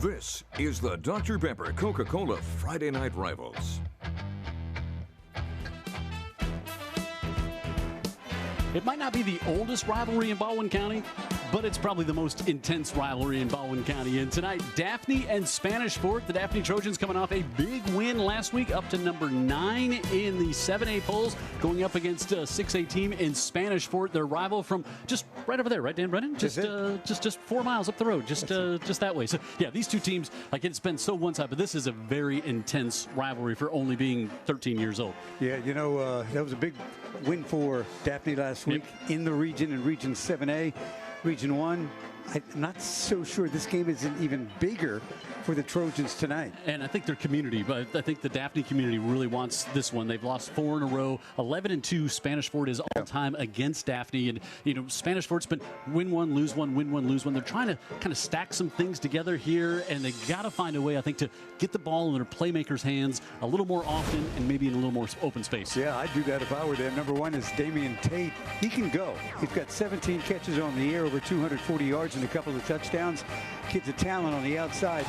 This is the Dr. Pepper Coca-Cola Friday Night Rivals. It might not be the oldest rivalry in Baldwin County, but it's probably the most intense rivalry in Baldwin County. And tonight, Daphne and Spanish Fort. The Daphne Trojans coming off a big win last week, up to number 9 in the 7A polls, going up against a 6A team in Spanish Fort, their rival from just right over there, right, Dan Brennan? Just 4 miles up the road, just that way. So, yeah, these two teams, like, it's been so one-sided, but this is a very intense rivalry for only being 13 years old. Yeah, you know, that was a big win for Daphne last week in the region, in Region 7A. Region 1, I'm not so sure this game isn't even bigger for the Trojans tonight. And I think their community, but I think the Daphne community really wants this one. They've lost 4 in a row. 11-2 Spanish Fort is all-time against Daphne. And, you know, Spanish Fort's been win one, lose one, win one, lose one. They're trying to kind of stack some things together here, and they got to find a way, I think, to get the ball in their playmakers' hands a little more often and maybe in a little more open space. Yeah, I'd do that if I were them. Number 1 is Damian Tate. He can go. He's got 17 catches on the air, over 240 yards and a couple of touchdowns. Kid's a talent on the outside.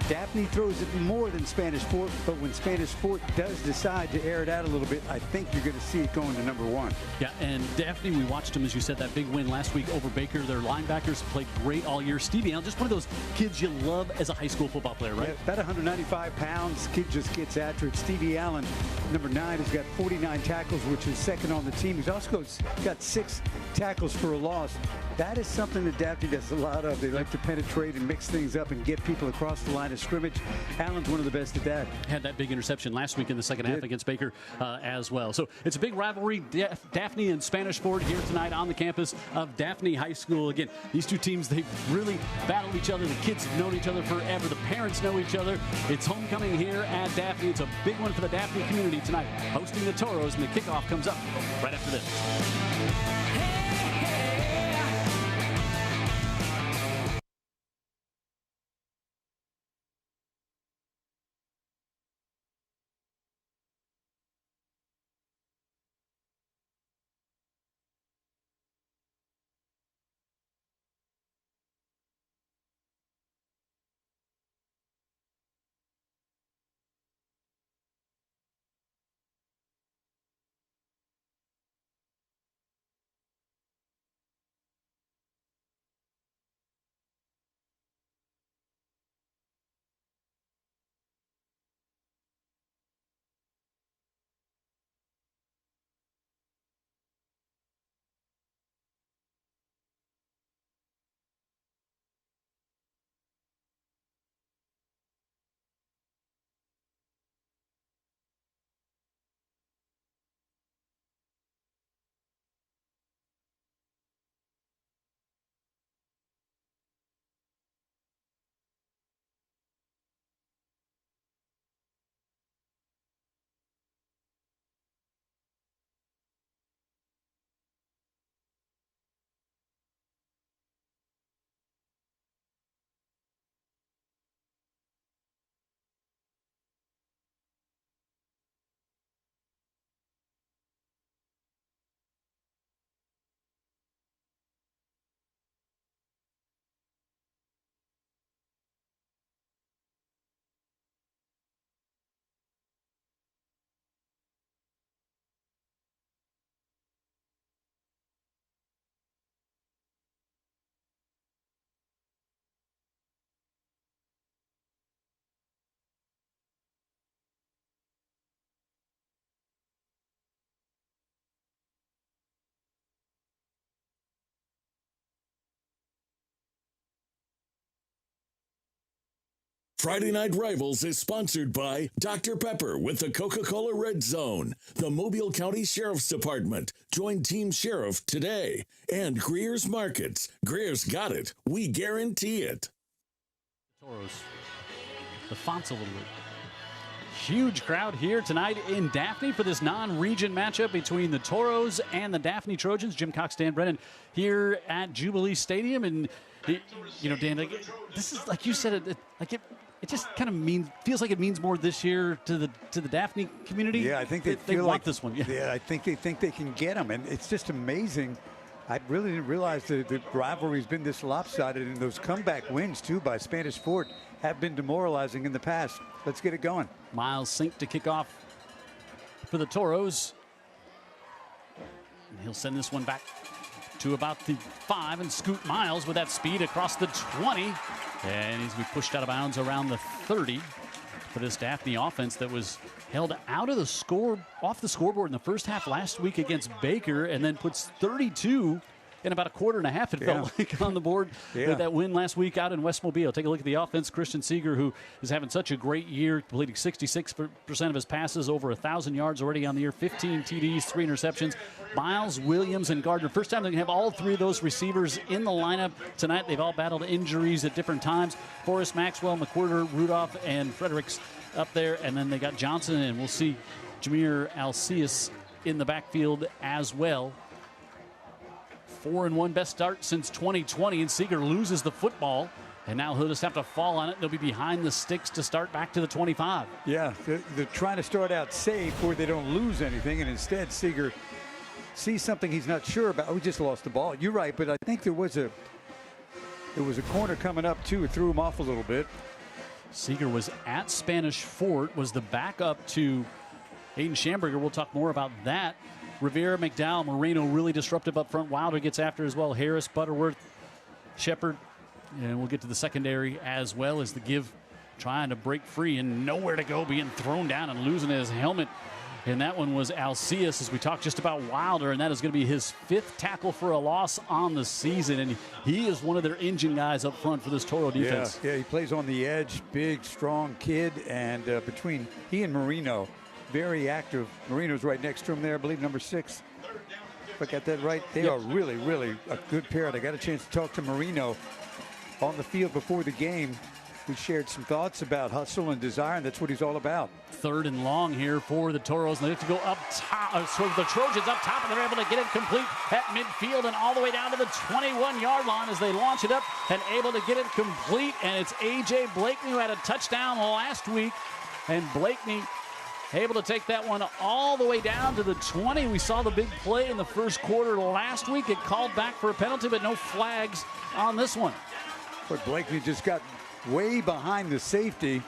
Daphne throws it more than Spanish Fort, but when Spanish Fort does decide to air it out a little bit, I think you're going to see it going to number 1. Yeah, and Daphne, we watched them, as you said, that big win last week over Baker. Their linebackers played great all year. Stevie Allen, just one of those kids you love as a high school football player, right? Yeah, about 195 pounds. Kid just gets after it. Stevie Allen, number 9, has got 49 tackles, which is second on the team. He's also got 6 tackles for a loss. That is something that Daphne does a lot of. They like to penetrate and mix things up and get people across the line of scrimmage. Allen's one of the best at that. Had that big interception last week in the second half against Baker as well. So it's a big rivalry. Daphne and Spanish Fort here tonight on the campus of Daphne High School. Again, these two teams, they've really battled each other. The kids have known each other forever. The parents know each other. It's homecoming here at Daphne. It's a big one for the Daphne community tonight, hosting the Toros, and the kickoff comes up right after this. Friday Night Rivals is sponsored by Dr. Pepper with the Coca-Cola Red Zone, the Mobile County Sheriff's Department. Join Team Sheriff today. And Greer's Markets. Greer's got it. We guarantee it. Toros. The font's a little bit. Huge crowd here tonight in Daphne for this non-region matchup between the Toros and the Daphne Trojans. Jim Cox, Dan Brennan here at Jubilee Stadium. And, you know, Dan, this is, like you said, it just kind of feels like it means more this year to the Daphne community. Yeah, I think they want this one. Yeah, I think they can get them, and it's just amazing I really didn't realize the rivalry's been this lopsided, and those comeback wins, too, by Spanish Fort have been demoralizing in the past. Let's get it going. Miles Sink to kick off for the Toros. And he'll send this one back to about the 5 and scoot Miles with that speed across the 20. And he's be pushed out of bounds around the 30 for this Daphne offense that was held out of the off the scoreboard in the first half last week against Baker, and then puts 32 in about a quarter and a half, it felt like, on the board with that win last week out in West Mobile. Take a look at the offense. Christian Seeger, who is having such a great year, completing 66% of his passes, over 1,000 yards already on the year, 15 TDs, 3 interceptions. Miles, Williams, and Gardner. First time they can have all 3 of those receivers in the lineup tonight. They've all battled injuries at different times. Forrest, Maxwell, McWhirter, Rudolph, and Fredericks up there. And then they got Johnson, and we'll see Jameer Alcius in the backfield as well. 4-1 best start since 2020, and Seeger loses the football, and now he'll just have to fall on it. They'll be behind the sticks to start back to the 25. Yeah, they're trying to start out safe where they don't lose anything, and instead Seeger sees something he's not sure about. Oh, he just lost the ball. You're right, but I think there was a corner coming up too. It threw him off a little bit. Seeger was at Spanish Fort, was the backup to Aiden Schamberger. We'll talk more about that. Rivera, McDowell, Moreno really disruptive up front. Wilder gets after as well. Harris, Butterworth, Shepard. And we'll get to the secondary as well as the give trying to break free and nowhere to go, being thrown down and losing his helmet. And that one was Alcius, as we talked just about Wilder, and that is going to be his 5th tackle for a loss on the season. And he is one of their engine guys up front for this Toro defense. Yeah, he plays on the edge, big, strong kid, and between he and Marino, very active. Marino's right next to him there, I believe, number 6. If I got that right, they are really, really a good pair. I got a chance to talk to Marino on the field before the game. We shared some thoughts about hustle and desire, and that's what he's all about. 3rd and long here for the Toros. And they have to go up top. So the Trojans up top, and they're able to get it complete at midfield and all the way down to the 21-yard line as they launch it up and able to get it complete. And it's A.J. Blakeney, who had a touchdown last week. And Blakeney able to take that one all the way down to the 20. We saw the big play in the first quarter last week. It called back for a penalty, but no flags on this one. But Blakeney just got way behind the safety.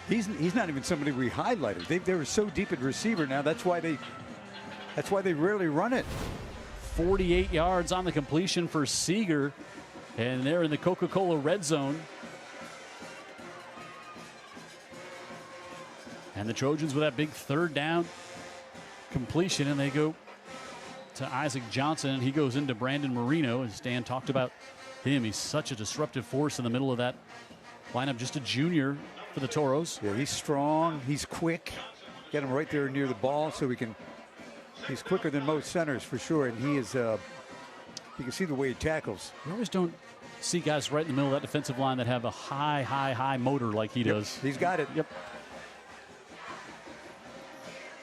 He's not even somebody we highlighted. They were so deep at receiver now. That's why they rarely run it. 48 yards on the completion for Seeger, and they're in the Coca-Cola red zone. And the Trojans with that big 3rd down completion, and they go to Isaac Johnson, and he goes into Brandon Marino. As Dan talked about him, he's such a disruptive force in the middle of that lineup. Just a junior for the Toros. Yeah, he's strong. He's quick. Get him right there near the ball so he's quicker than most centers for sure. And he is, you can see the way he tackles. You always don't see guys right in the middle of that defensive line that have a high motor like he does. He's got it. Yep.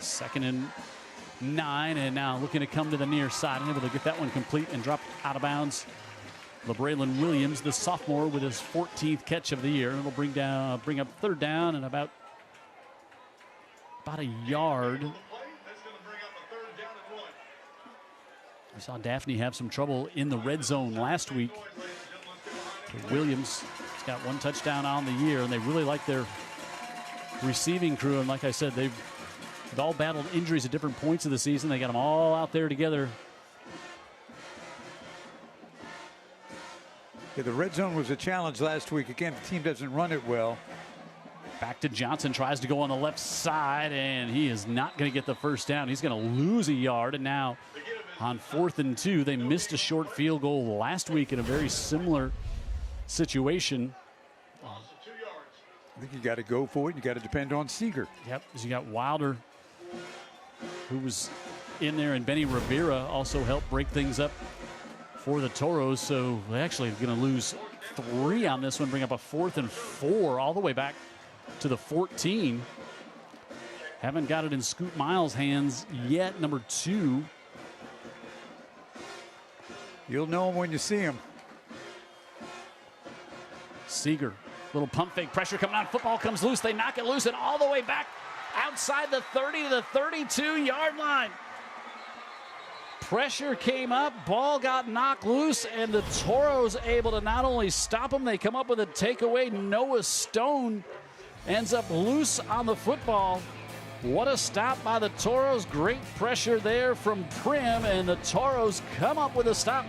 2nd and 9, and now looking to come to the near side and able to get that one complete and drop out of bounds. LeBraylon Williams, the sophomore, with his 14th catch of the year. It'll bring up 3rd down and about a yard. We saw Daphne have some trouble in the red zone last week. Williams has got 1 touchdown on the year, and they really like their receiving crew. And like I said, they've all battled injuries at different points of the season. They got them all out there together. Yeah, the red zone was a challenge last week. Again, the team doesn't run it well. Back to Johnson, tries to go on the left side, and he is not going to get the 1st down. He's going to lose a yard, and now on 4th and 2, they missed a short field goal last week in a very similar situation. I think you got to go for it. You got to depend on Seeger. Yep, because you got Wilder, who was in there, and Benny Rivera also helped break things up for the Toros. So they're actually going to lose 3 on this one, bring up a 4th and 4 all the way back to the 14. Haven't got it in Scoot Miles' hands yet, number 2. You'll know him when you see him. Seeger, little pump fake, pressure coming on, football comes loose, they knock it loose, and all the way back outside the 30 to the 32-yard line. pressure came up, ball got knocked loose, and the Toros able to not only stop them, they come up with a takeaway. Noah Stone ends up loose on the football. What a stop by the Toros. Great pressure there from Prim, and the Toros come up with a stop.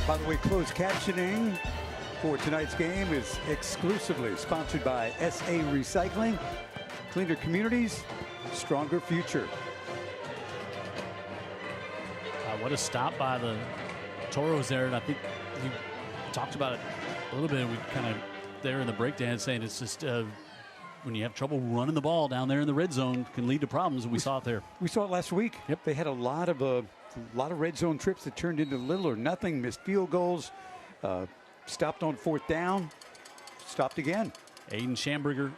By the way, closed captioning for tonight's game is exclusively sponsored by SA Recycling. Cleaner communities, stronger future. What a stop by the Toros there. And I think we talked about it a little bit. We kind of there in the breakdown saying it's just when you have trouble running the ball down there in the red zone can lead to problems. And we saw it there. We saw it last week. Yep. They had a lot of red zone trips that turned into little or nothing, missed field goals, stopped on fourth down, stopped again. Aiden Schamberger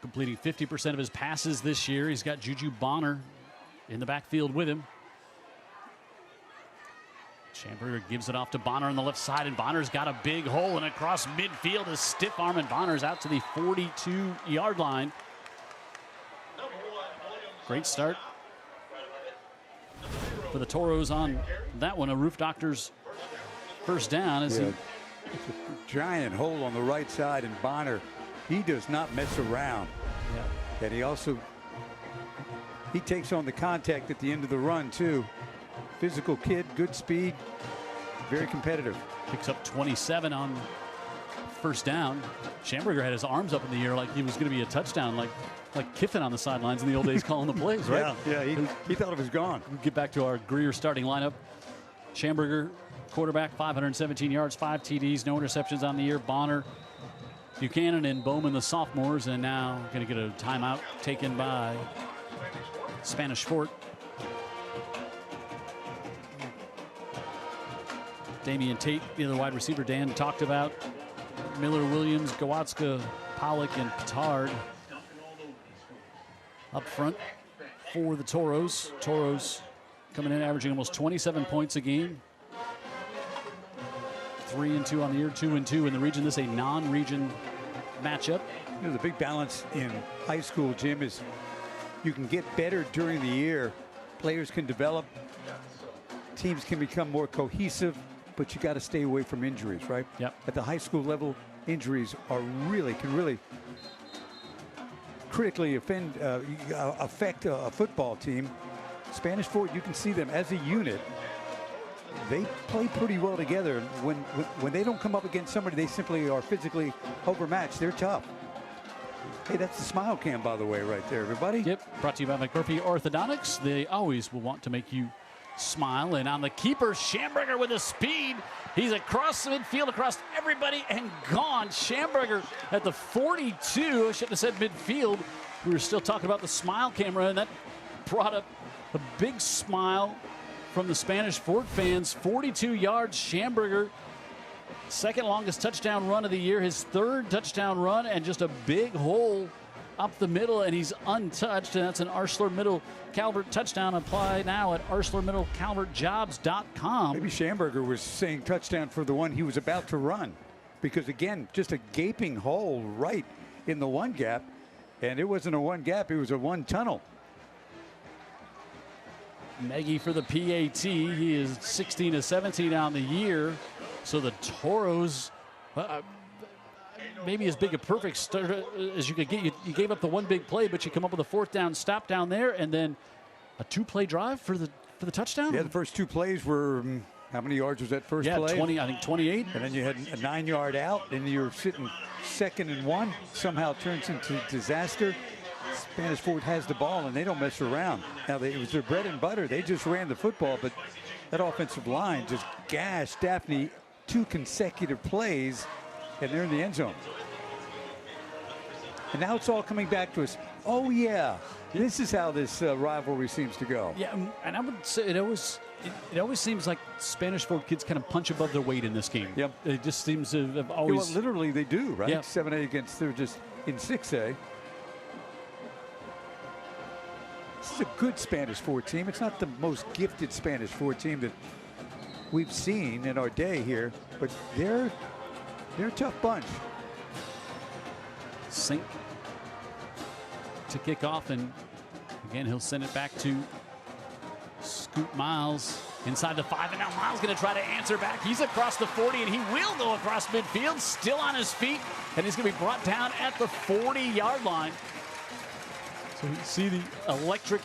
completing 50% of his passes this year. He's got Juju Bonner in the backfield with him. Schamberger gives it off to Bonner on the left side, and Bonner's got a big hole, and across midfield is stiff arm, and Bonner's out to the 42-yard line. Great start for the Toros on that one. A Roof Doctor's first down. It's a giant hole on the right side, and Bonner, he does not mess around. Yeah. And he takes on the contact at the end of the run too. Physical kid, good speed, very competitive. Picks up 27 on first down. Schamberger had his arms up in the air like he was going to be a touchdown, like Kiffin on the sidelines in the old days calling the plays, right? Yeah, he thought it was gone. We'll get back to our Greer starting lineup. Schamberger, quarterback, 517 yards, 5 TDs, no interceptions on the year. Bonner, Buchanan, and Bowman, the sophomores, and now going to get a timeout taken by Spanish Fort. Damian Tate, the other wide receiver Dan talked about. Miller, Williams, Gawatska, Pollock, and Petard up front for the Toros. Toros coming in averaging almost 27 points a game. 3-2 on the year, 2-2 in the region. This is a non-region matchup. You know, the big balance in high school, Jim, is you can get better during the year. Players can develop. Teams can become more cohesive, but you got to stay away from injuries, right? Yep. At the high school level, injuries are can really critically affect a football team. Spanish Fort, you can see them as a unit. They play pretty well together. When they don't come up against somebody they simply are physically overmatched, they're tough. Hey, that's the smile cam, by the way, right there, everybody. Yep, brought to you by McMurphy Orthodontics. They always will want to make you smile. And on the keeper, Schamberger with a speed. He's across the midfield, across everybody, and gone. Schamberger at the 42. I shouldn't have said midfield. We were still talking about the smile camera, and that brought up a big smile from the Spanish Fort fans. 42 yards, Schamberger. Second longest touchdown run of the year, his third touchdown run, and just a big hole up the middle, and he's untouched, and that's an ArcelorMittal Calvert touchdown. Apply now at ArcelorMittalCalvertJobs.com. Maybe Schamberger was saying touchdown for the one he was about to run, because again, just a gaping hole right in the one gap, and it wasn't a one gap, it was a one tunnel. Maggie for the PAT. He is 16 of 17 on the year. So the Toros, maybe as big a perfect start as you could get. You gave up the one big play, but you come up with a 4th down stop down there, and then a 2-play drive for the touchdown. Yeah, the first 2 plays were how many yards was that first play? 20, I think 28. And then you had a 9-yard out, and you're sitting 2nd and 1. Somehow turns into disaster. Spanish Fort has the ball, and they don't mess around. Now, it was their bread and butter. They just ran the football, but that offensive line just gashed Daphne 2 consecutive plays, and they're in the end zone. And now it's all coming back to us. Oh, yeah, this is how this rivalry seems to go. Yeah, and I would say it always seems like Spanish Fort kids kind of punch above their weight in this game. Yep. It just seems to have always. Well, literally they do, right? Yep. 7A against, they're just in 6A. This is a good Spanish Fort team. It's not the most gifted Spanish Fort team that we've seen in our day here, but they're a tough bunch. Sink to kick off, and again he'll send it back to Scoot Miles inside the 5, and now Miles going to try to answer back. He's across the 40, and he will go across midfield, still on his feet, and he's going to be brought down at the 40-yard line. So you see the electric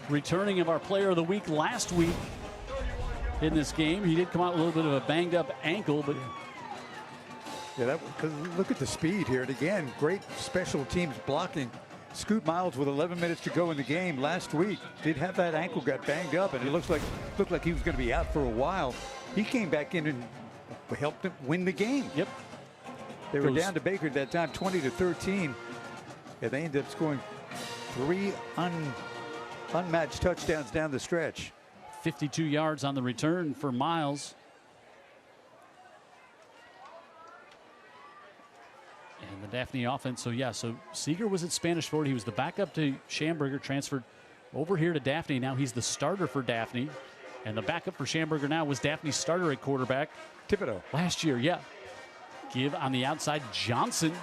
returning of our player of the week last week in this game. He did come out with a little bit of a banged up ankle, but yeah, because look at the speed here. And again, great special teams blocking. Scoot Miles with 11 minutes to go in the game last week did have that ankle, got banged up, and it looked like he was going to be out for a while. He came back in and helped them win the game. Yep. They were down to Baker at that time, 20-13. Yeah, they ended up scoring 3 unmatched touchdowns down the stretch. 52 yards on the return for Miles. And the Daphne offense, so Seeger was at Spanish Fort. He was the backup to Schamberger, transferred over here to Daphne. Now he's the starter for Daphne. And the backup for Schamberger now was Daphne's starter at quarterback. Thibodeau. Last year, yeah. Give on the outside, Johnson.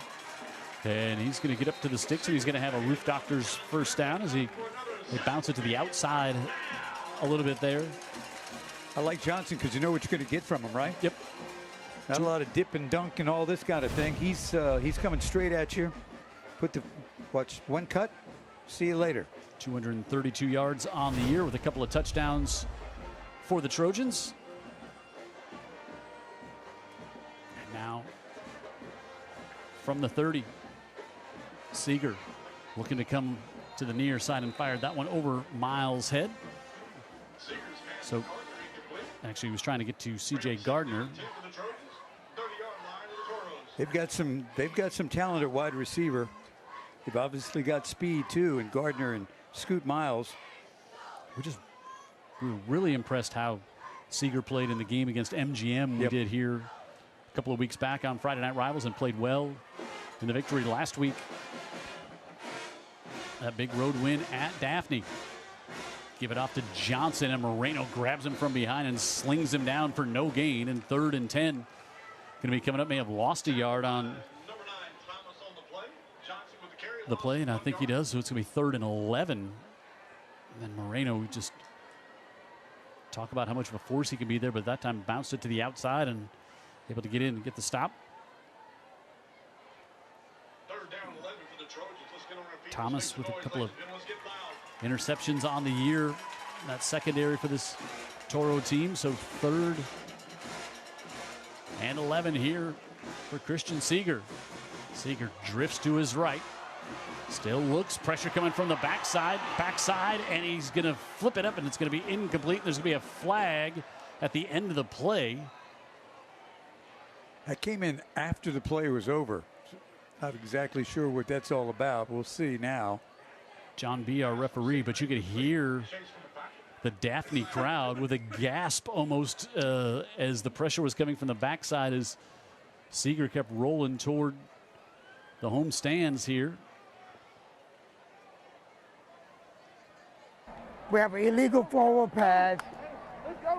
And he's going to get up to the sticks, and he's going to have a Roof Doctor's first down as they bounce it to the outside a little bit there. I like Johnson because you know what you're going to get from him, right? Yep. Not a lot of dip and dunk and all this kind of thing. He's coming straight at you. Watch one cut. See you later. 232 yards on the year with a couple of touchdowns for the Trojans. And now from the 30, Seeger looking to come to the near side and fired that one over Miles' head. So actually he was trying to get to C.J. Gardner. They've got some talent at wide receiver. They've obviously got speed too, and Gardner and Scoot Miles. We were really impressed how Seeger played in the game against MGM. We did here a couple of weeks back on Friday Night Rivals, and played well in the victory last week. That big road win at Daphne. Give it off to Johnson, and Moreno grabs him from behind and slings him down for no gain. And 3rd and 10. Going to be coming up. May have lost a yard on the play, and I think he does. So it's going to be 3rd and 11. And then Moreno, just talk about how much of a force he can be there, but that time bounced it to the outside and able to get in and get the stop. Thomas with a couple of interceptions on the year. That's secondary for this Toro team. So 3rd and 11 here for Christian Seeger. Seeger drifts to his right. Still looks, pressure coming from the backside, and he's going to flip it up, and it's going to be incomplete. There's going to be a flag at the end of the play. That came in after the play was over. Not exactly sure what that's all about. We'll see now. John B., our referee, but you could hear the Daphne crowd with a gasp almost as the pressure was coming from the backside as Seeger kept rolling toward the home stands here. We have an illegal forward pass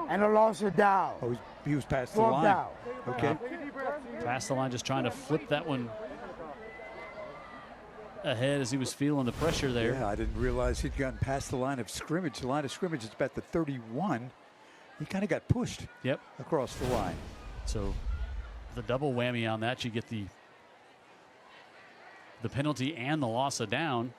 and a loss of down. Oh, he was past the Fourth line. down. Okay. Yeah. Okay. Past the line, just trying to flip that one. 4th and 10 here ahead as he was feeling the pressure there. Yeah, I didn't realize he'd gotten past the line of scrimmage. The line of scrimmage is about the 31. He kind of got pushed across the line. So the double whammy on that, you get the penalty and the loss of down.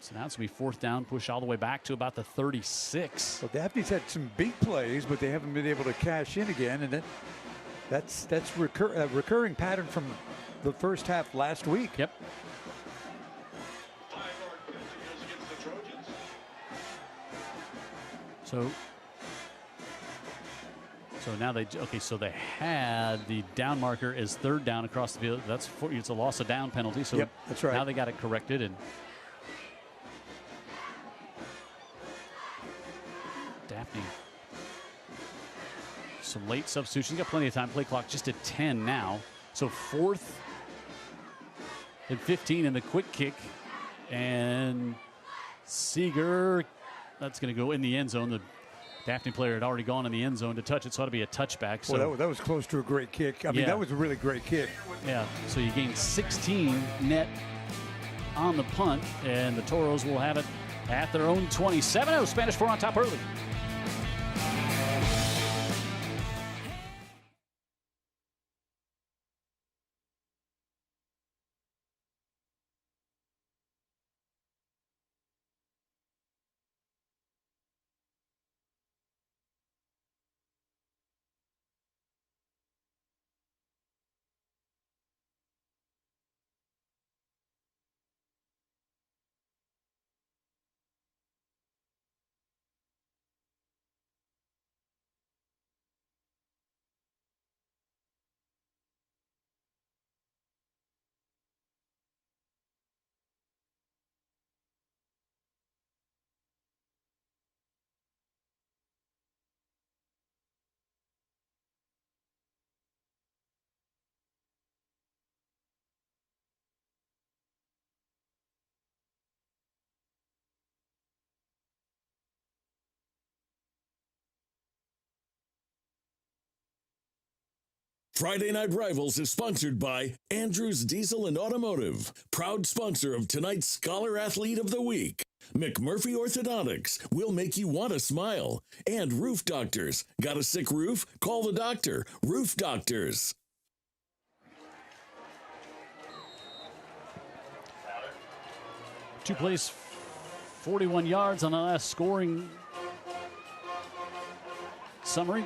So now it's going to be 4th down, push all the way back to about the 36. Well, Daphne's had some big plays, but they haven't been able to cash in again. And that's a recurring pattern from the first half last week. Yep. So now so they had the down marker as 3rd down across the field. It's a loss of down penalty. So that's right. Now they got it corrected, and Daphne, some late substitutions. Got plenty of time. Play clock just at 10 now. So 4th and 15 in the quick kick, and Seeger, that's going to go in the end zone. The Daphne player had already gone in the end zone to touch it, so it ought to be a touchback. So well, that was close to a great kick. I mean, that was a really great kick. Yeah, so you gain 16 net on the punt, and the Toros will have it at their own 27. Spanish 4 on top early. Friday Night Rivals is sponsored by Andrews Diesel and Automotive, proud sponsor of tonight's Scholar Athlete of the Week. McMurphy Orthodontics will make you want to smile. And Roof Doctors. Got a sick roof? Call the doctor. Roof Doctors. Two plays, 41 yards on the last scoring summary.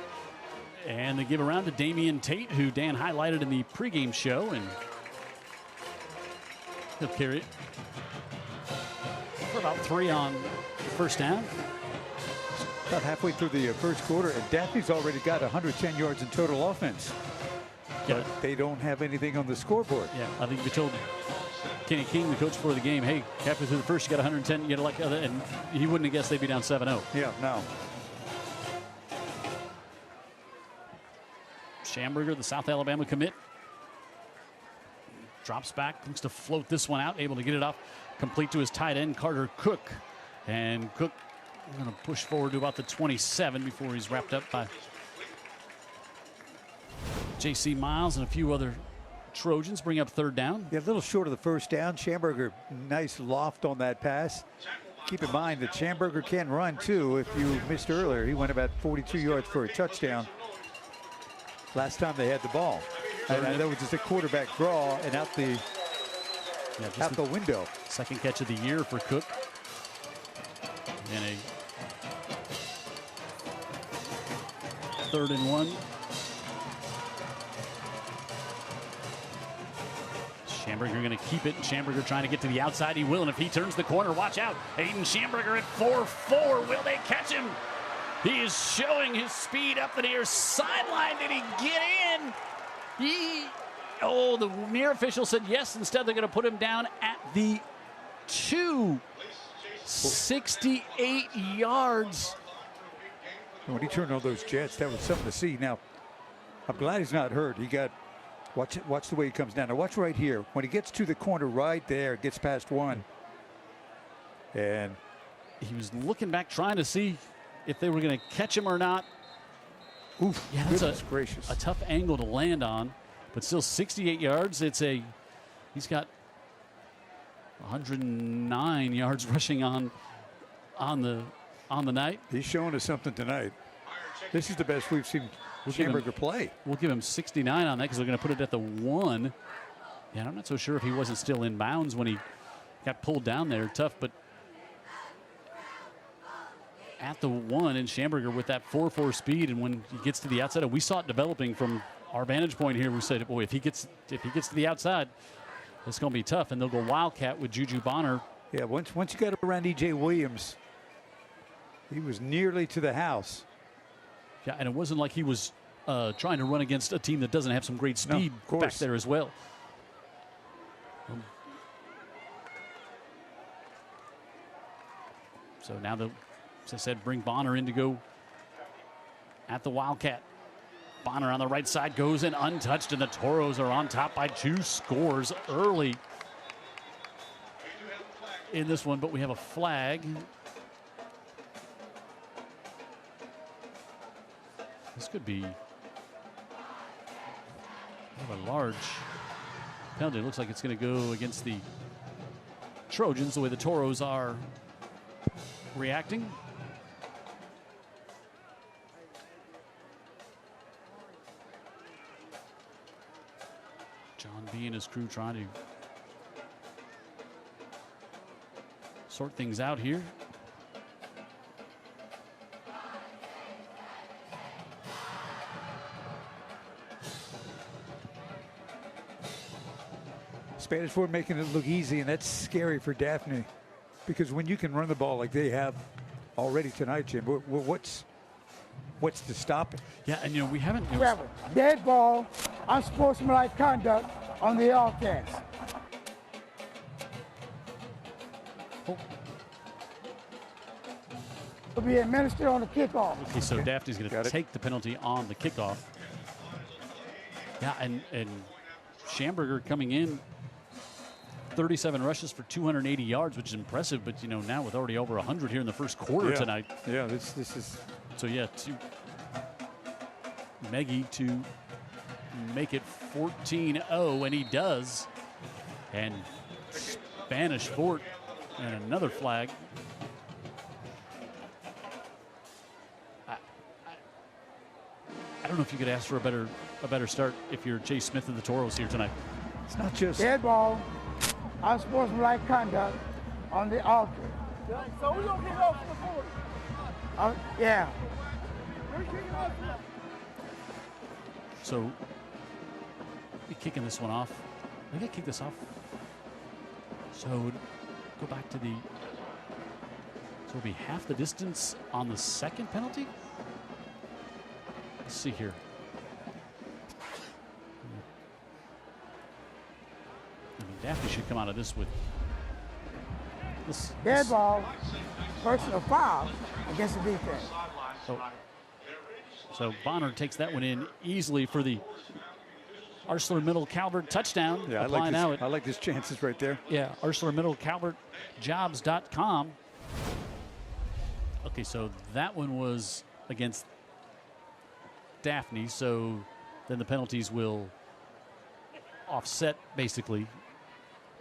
And they give around to Damian Tate, who Dan highlighted in the pregame show, and he'll carry it for about 3 on the first down. About halfway through the first quarter, and Daphne's already got 110 yards in total offense. But they don't have anything on the scoreboard. Yeah, I think we told Kenny King, the coach for the game, hey, halfway through the first, you got 110, you got like other, and he wouldn't have guessed they'd be down 7-0. Yeah, no. Schamberger, the South Alabama commit, drops back, looks to float this one out, able to get it off, complete to his tight end, Carter Cook. And Cook going to push forward to about the 27 before he's wrapped up by J.C. Miles and a few other Trojans. Bring up 3rd down. Yeah, a little short of the first down. Schamberger, nice loft on that pass. Keep in mind that Schamberger can run too. If you missed earlier, he went about 42 yards for a touchdown last time they had the ball. And that was just a quarterback draw and out the window. Second catch of the year for Cook. And a 3rd and 1. Schamberger going to keep it. Schamberger trying to get to the outside. He will, and if he turns the corner, watch out. Aiden Schamberger at 4-4. Will they catch him? He is showing his speed up the near sideline. Did he get in? The near official said yes. Instead, they're going to put him down at the 2. 68 yards. When he turned on those jets, that was something to see. Now, I'm glad he's not hurt. He got, watch the way he comes down. Now, watch right here. When he gets to the corner right there, gets past 1. And he was looking back, trying to see if they were going to catch him or not. Oof, yeah, that's gracious. A tough angle to land on, but still 68 yards. He's got 109 yards rushing on the night. He's showing us something tonight. This is the best we've seen Schamberger play. We'll give him 69 on that because we're going to put it at the 1. Yeah, I'm not so sure if he wasn't still in bounds when he got pulled down there. Tough, but at the 1, and Schamberger with that 4.4 speed, and when he gets to the outside, we saw it developing from our vantage point here. We said, boy, if he gets to the outside, it's going to be tough. And they'll go Wildcat with Juju Bonner. Yeah, once you got around E.J. Williams, he was nearly to the house. Yeah, and it wasn't like he was trying to run against a team that doesn't have some great speed back there as well. So now, as I said, bring Bonner in to go at the Wildcat. Bonner on the right side goes in untouched, and the Toros are on top by 2 scores early in this one, but we have a flag. This could be a large penalty. It looks like it's going to go against the Trojans, the way the Toros are reacting. John B and his crew trying to sort things out here. Spanish Fort making it look easy, and that's scary for Daphne, because when you can run the ball like they have already tonight, Jim, what's to stop it? Yeah, and we haven't. Travel. Dead ball, unsportsmanlike conduct on the offense. Will be administered on the kickoff. Okay, so Daphne's going to take the penalty on the kickoff. Yeah, and Schamberger coming in, 37 rushes for 280 yards, which is impressive. But now with already over 100 here in the first quarter tonight. Yeah, this is. So yeah, to Meggie to make it 14-0, and he does. And Spanish Fort and another flag. I don't know if you could ask for a better start if you're Chase Smith and the Toros here tonight. It's not just dead ball, unsportsmanlike conduct on the altar. So we're gonna kick off the 40. Yeah. We're kicking off. So we're kicking this one off. We gotta kick this off. So go back to the. So it'll be half the distance on the second penalty. Let's see here. I mean, Daphne should come out of this with this. Dead ball, personal foul against the defense. So Bonner takes that one in easily for the ArcelorMittal Calvert touchdown. Yeah, I like his chances right there. Yeah, ArcelorMittal Calvert Jobs.com. Okay, so that one was against Daphne, so then the penalties will offset basically,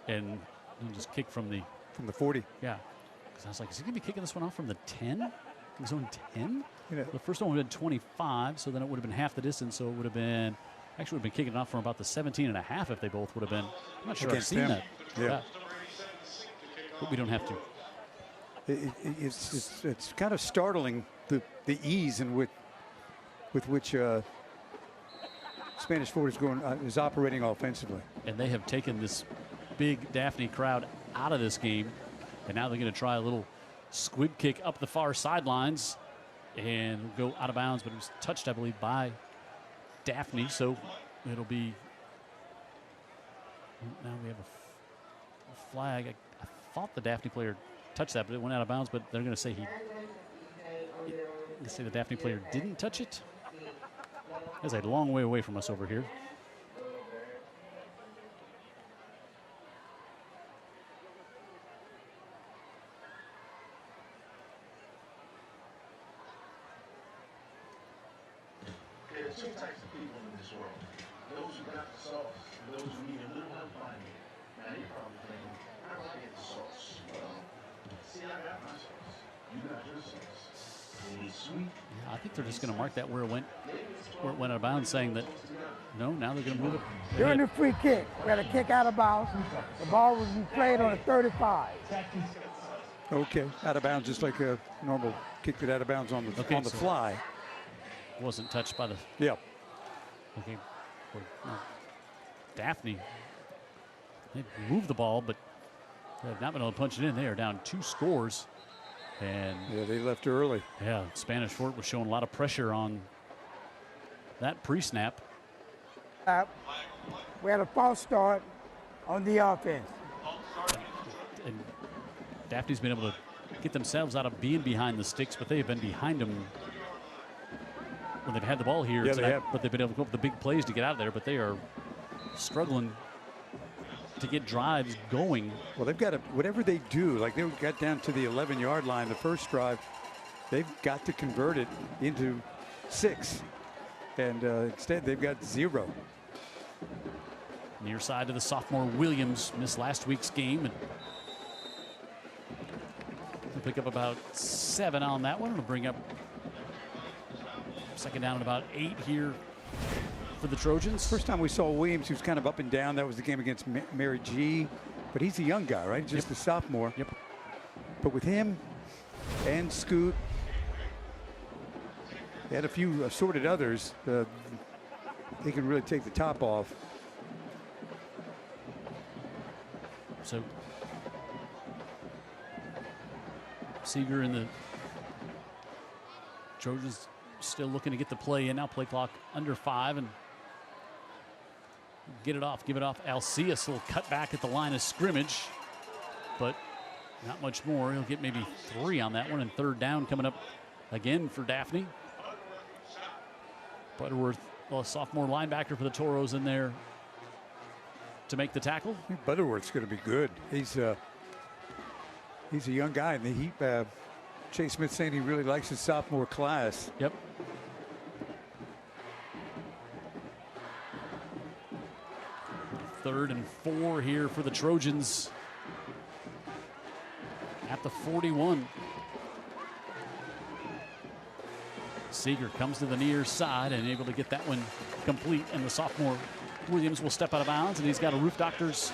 and just kick from the 40. Yeah, because I was like, is he gonna be kicking this one off from the 10? His own 10? You know, the first one would have been 25, so then it would have been half the distance, so it would have been actually would have been kicking it off from about the 17.5 if they both would have been. I'm not sure I've seen that. Yeah. But we don't have to. It's kind of startling the ease and with which Spanish Fort is operating offensively. And they have taken this big Daphne crowd out of this game, and now they're going to try a little squib kick up the far sidelines and go out of bounds, but it was touched, I believe, by Daphne, so it'll be. Now we have a flag. I thought the Daphne player touched that, but it went out of bounds. But they're going to say the Daphne player didn't touch it. That's a long way away from us over here. There's two types of people in this world. Those who got the sauce and those who need a little help finding it. I think they're just going to mark that where it went out of bounds, saying that no, now they're going to move it. During the free kick, we had a kick out of bounds. The ball was played on the 35. Okay, out of bounds, just like a normal kicked it out of bounds on the fly. Wasn't touched by the. Yep. Okay. Daphne. They moved the ball, but they have not been able to punch it in. They are down 2 scores. And yeah, they left early. Yeah, Spanish Fort was showing a lot of pressure on that pre-snap. We had a false start on the offense. And Daphne's been able to get themselves out of being behind the sticks, but they've been behind them when they've had the ball here. Yeah, they have. But they've been able to go up the big plays to get out of there, but they are struggling to get drives going. Well, they've got to, whatever they do, like they got down to the 11-yard line the first drive, they've got to convert it into 6. And instead, they've got 0. Near side to the sophomore Williams, missed last week's game. And they'll pick up about 7 on that one. It'll bring up second down at about 8 here for the Trojans. First time we saw Williams, he was kind of up and down. That was the game against Mary G. But he's a young guy, right? Just a sophomore. Yep. But with him and Scoot, they had a few assorted others. They can really take the top off. So Seeger and the Trojans still looking to get the play in. Now play clock under 5 and get it off. Give it off. Alcius will cut back at the line of scrimmage, but not much more. He'll get maybe 3 on that one, and third down coming up again for Daphne. Butterworth, well, a sophomore linebacker for the Toros in there to make the tackle. I think Butterworth's going to be good. He's a young guy, and Chase Smith saying he really likes his sophomore class. Yep. Third and 4 here for the Trojans at the 41. Seeger comes to the near side and able to get that one complete, and the sophomore Williams will step out of bounds, and he's got a Roof Doctors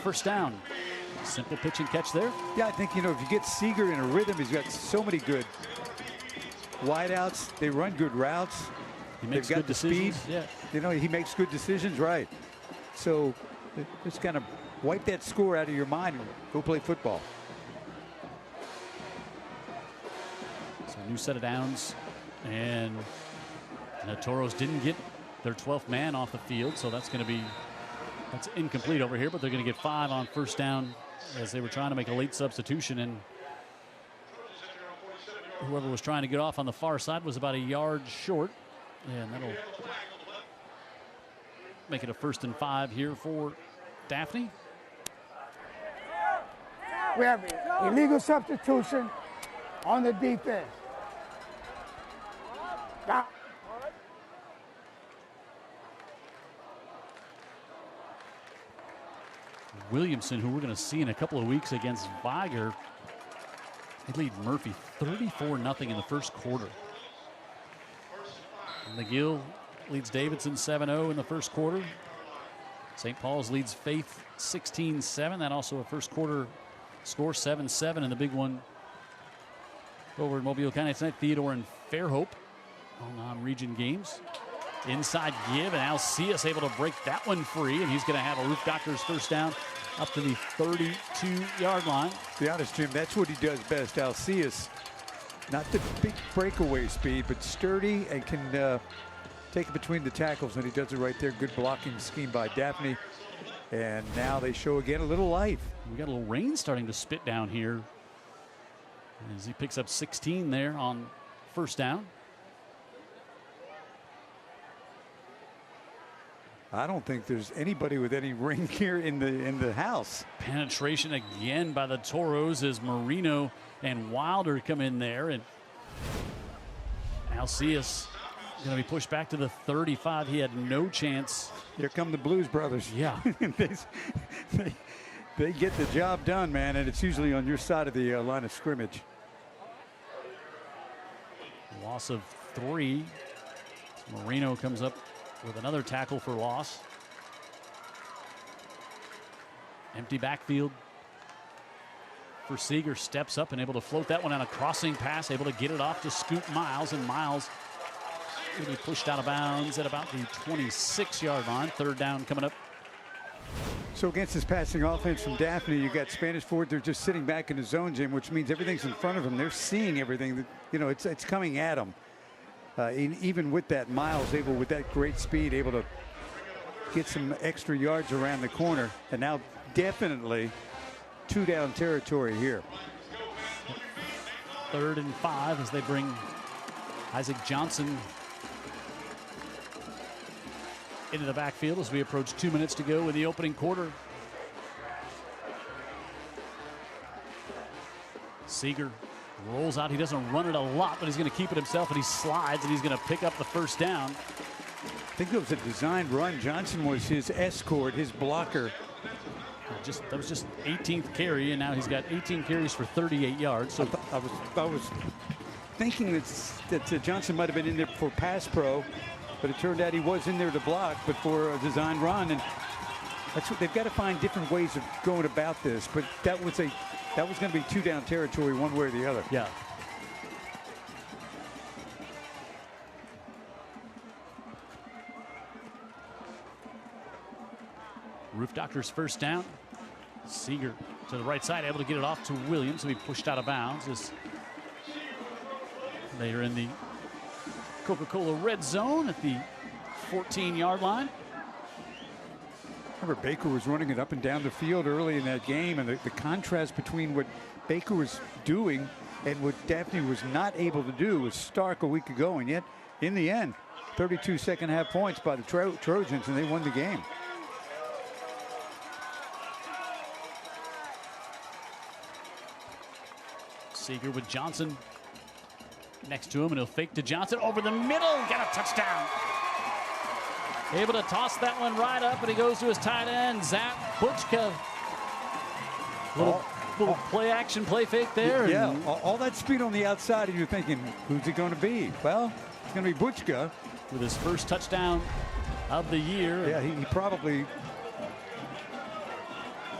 first down. Simple pitch and catch there. Yeah, I think, if you get Seeger in a rhythm, he's got so many good wideouts. They run good routes. He makes They've got good the decisions. speed. Yeah. He makes good decisions, right. So just kind of wipe that score out of your mind and go play football. So new set of downs, and the Toros didn't get their 12th man off the field, so that's incomplete over here, but they're going to get 5 on first down as they were trying to make a late substitution, and whoever was trying to get off on the far side was about a yard short, and that'll make it a 1st and 5 here for Daphne. We have illegal substitution on the defense. Stop. Williamson, who we're going to see in a couple of weeks against Viger, they lead Murphy 34-0 in the first quarter. McGill leads Davidson 7-0 in the first quarter. St. Paul's leads Faith 16-7. That also a first quarter score, 7-7, and the big one over in Mobile County tonight, Theodore and Fairhope, all non-region games. Inside give, and Alcius able to break that one free, and he's going to have a Roof Doctors first down up to the 32-yard line. To be honest, Jim, that's what he does best. Alcius, not the big breakaway speed, but sturdy and can take it between the tackles, and he does it right there. Good blocking scheme by Daphne. And now they show again a little life. We got a little rain starting to spit down here as he picks up 16 there on first down. I don't think there's anybody with any ring here in the house. Penetration again by the Toros as Marino and Wilder come in there, and Alcius going to be pushed back to the 35. He had no chance. Here come the Blues Brothers. Yeah. they get the job done, man, and it's usually on your side of the line of scrimmage. Loss of 3. Marino comes up with another tackle for loss. Empty backfield for Seeger. Steps up and able to float that one on a crossing pass, able to get it off to Scoot Miles, and Miles will be pushed out of bounds at about the 26-yard line. Third down coming up. So against this passing offense from Daphne, you got Spanish Fort. They're just sitting back in the zone, Jim, which means everything's in front of them. They're seeing everything. That, you know, it's coming at them. Even with that, Miles able with that great speed, able to get some extra yards around the corner, and now definitely 2-down territory here. 3rd and 5 as they bring Isaac Johnson into the backfield as we approach 2 minutes to go in the opening quarter. Seeger rolls out. He doesn't run it a lot, but he's going to keep it himself, and he slides, and he's going to pick up the first down. I think it was a designed run. Johnson was his escort, his blocker. That was just 18th carry, and now he's got 18 carries for 38 yards. So I was thinking that Johnson might have been in there for pass pro, but it turned out he was in there to block, but for a designed run. And that's what they've got to find different ways of going about this. But that was going to be 2-down territory one way or the other. Yeah. Roof Doctor's first down. Seeger to the right side, able to get it off to Williams, so he pushed out of bounds as they are in the Coca-Cola red zone at the 14-yard line. Remember, Baker was running it up and down the field early in that game, and the contrast between what Baker was doing and what Daphne was not able to do was stark a week ago, and yet in the end, 32 second-half points by the Trojans, and they won the game. Seeger with Johnson next to him, and he'll fake to Johnson over the middle. Got a touchdown. Able to toss that one right up, and he goes to his tight end, Zach Butchka. Little play action, play fake there. Yeah, all that speed on the outside, and you're thinking, who's it going to be? Well, it's going to be Butchka. With his first touchdown of the year. Yeah, he probably,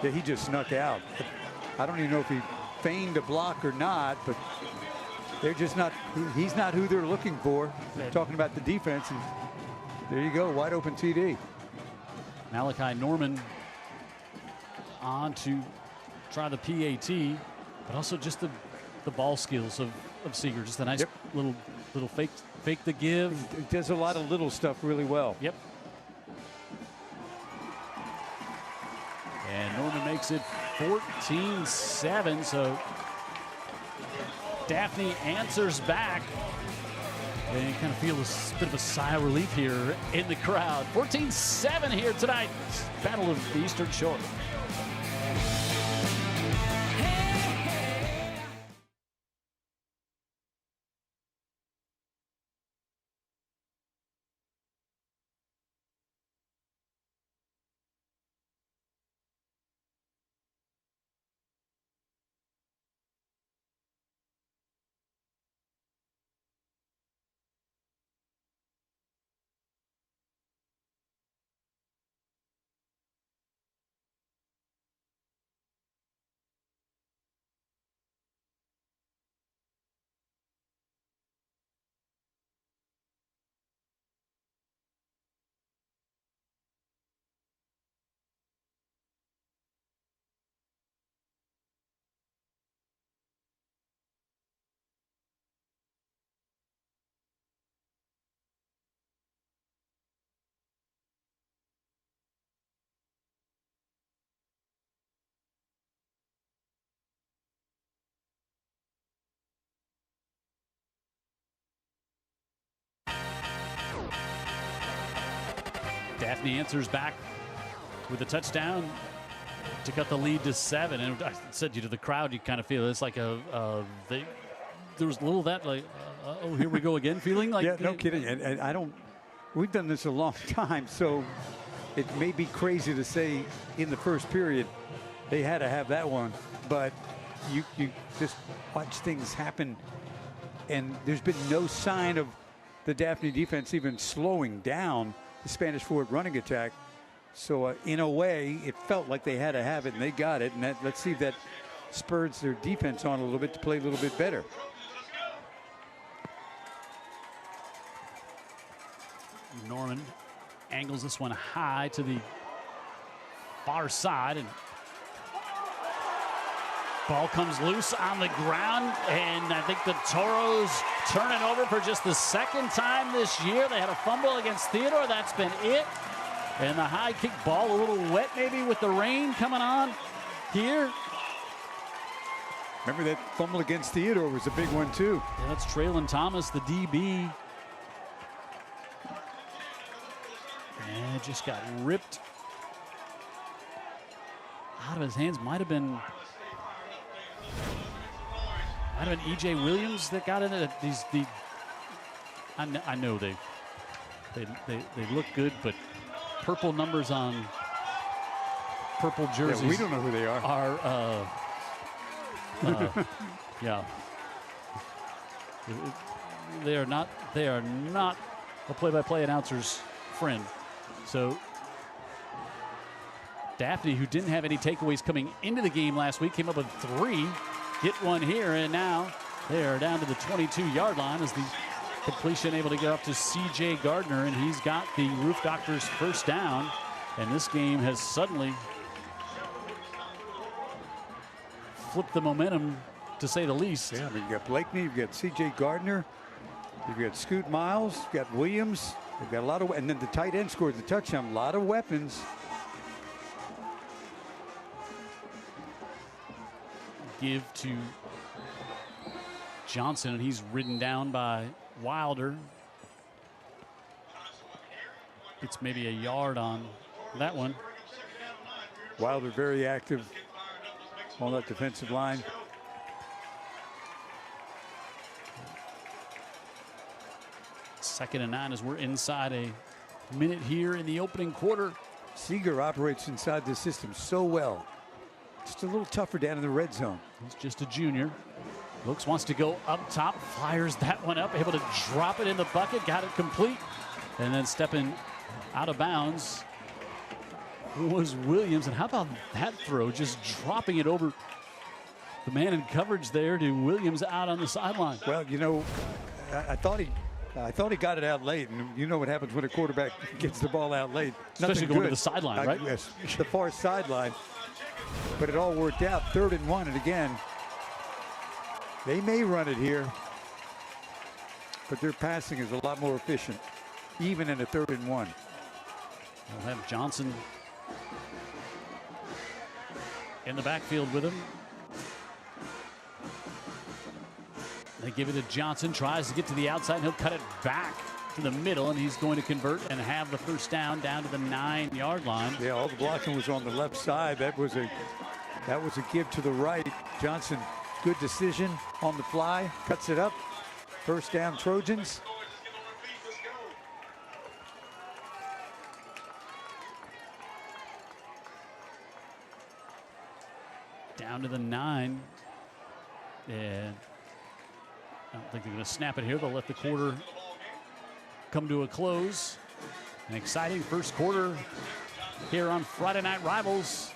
he just snuck out. I don't even know if he feigned a block or not, but they're just not, he's not who they're looking for. They're talking about the defense, and there you go, wide open TD. Malachi Norman on to try the PAT, but also just the ball skills of Seeger. Just a nice little fake the give. It does a lot of little stuff really well. Yep. And Norman makes it 14-7, so Daphne answers back. And you kind of feel a bit of a sigh of relief here in the crowd. 14-7 here tonight. Battle of the Eastern Shore. Daphne answers back with a touchdown to cut the lead to 7. And I said to the crowd, you kind of feel it's like there was a little of that, like Oh, here we go again, feeling like... Yeah, no kidding. And I don't, we've done this a long time, so it may be crazy to say in the first period they had to have that one, but you just watch things happen, and there's been no sign of the Daphne defense even slowing down the Spanish forward running attack. So in a way, it felt like they had to have it, and they got it. And let's see if that spurs their defense on a little bit to play a little bit better. Norman angles this one high to the far side, and ball comes loose on the ground, and I think the Toros turn it over for just the second time this year. They had a fumble against Theodore. That's been it. And the high kick ball a little wet maybe with the rain coming on here. Remember that fumble against Theodore was a big one too. Yeah, that's Traylon Thomas, the DB. And it just got ripped out of his hands. Might have been E.J. Williams that got in it. I know they look good, but purple numbers on purple jerseys. Yeah, we don't know who they are. Yeah. They are not a play-by-play announcer's friend. So Daphne, who didn't have any takeaways coming into the game last week, came up with 3, hit one here, and now they are down to the 22-yard line as the completion able to get up to C.J. Gardner, and he's got the Roof Doctors first down. And this game has suddenly flipped the momentum, to say the least. Yeah, I mean, you've got Blakeney, you've got C.J. Gardner, you've got Scoot Miles, you've got Williams. They've got a lot of, and then the tight end scores the touchdown. A lot of weapons. Give to Johnson, and he's ridden down by Wilder. It's maybe a yard on that one. Wilder very active on that defensive line. Second and 9 as we're inside a minute here in the opening quarter. Seeger operates inside this system so well. Just a little tougher down in the red zone. He's just a junior. Wilkes wants to go up top, fires that one up, able to drop it in the bucket, got it complete, and then stepping out of bounds was Williams. And how about that throw, just dropping it over the man in coverage there to Williams out on the sideline. Well, you know, I thought he got it out late, and you know what happens when a quarterback gets the ball out late. Especially going to the sideline, right? Yes, the far sideline. But it all worked out. 3rd and 1, and again, they may run it here, but their passing is a lot more efficient, even in a 3rd and 1. They'll have Johnson in the backfield with him. They give it to Johnson, tries to get to the outside, and he'll cut it back to the middle, and he's going to convert and have the first down to the 9-yard line. Yeah, all the blocking was on the left side. That was a give to the right. Johnson, good decision on the fly, cuts it up. First down, Trojans. Down to the 9. And I don't think they're going to snap it here. They'll let the quarter come to a close. An exciting first quarter here on Friday Night Rivals.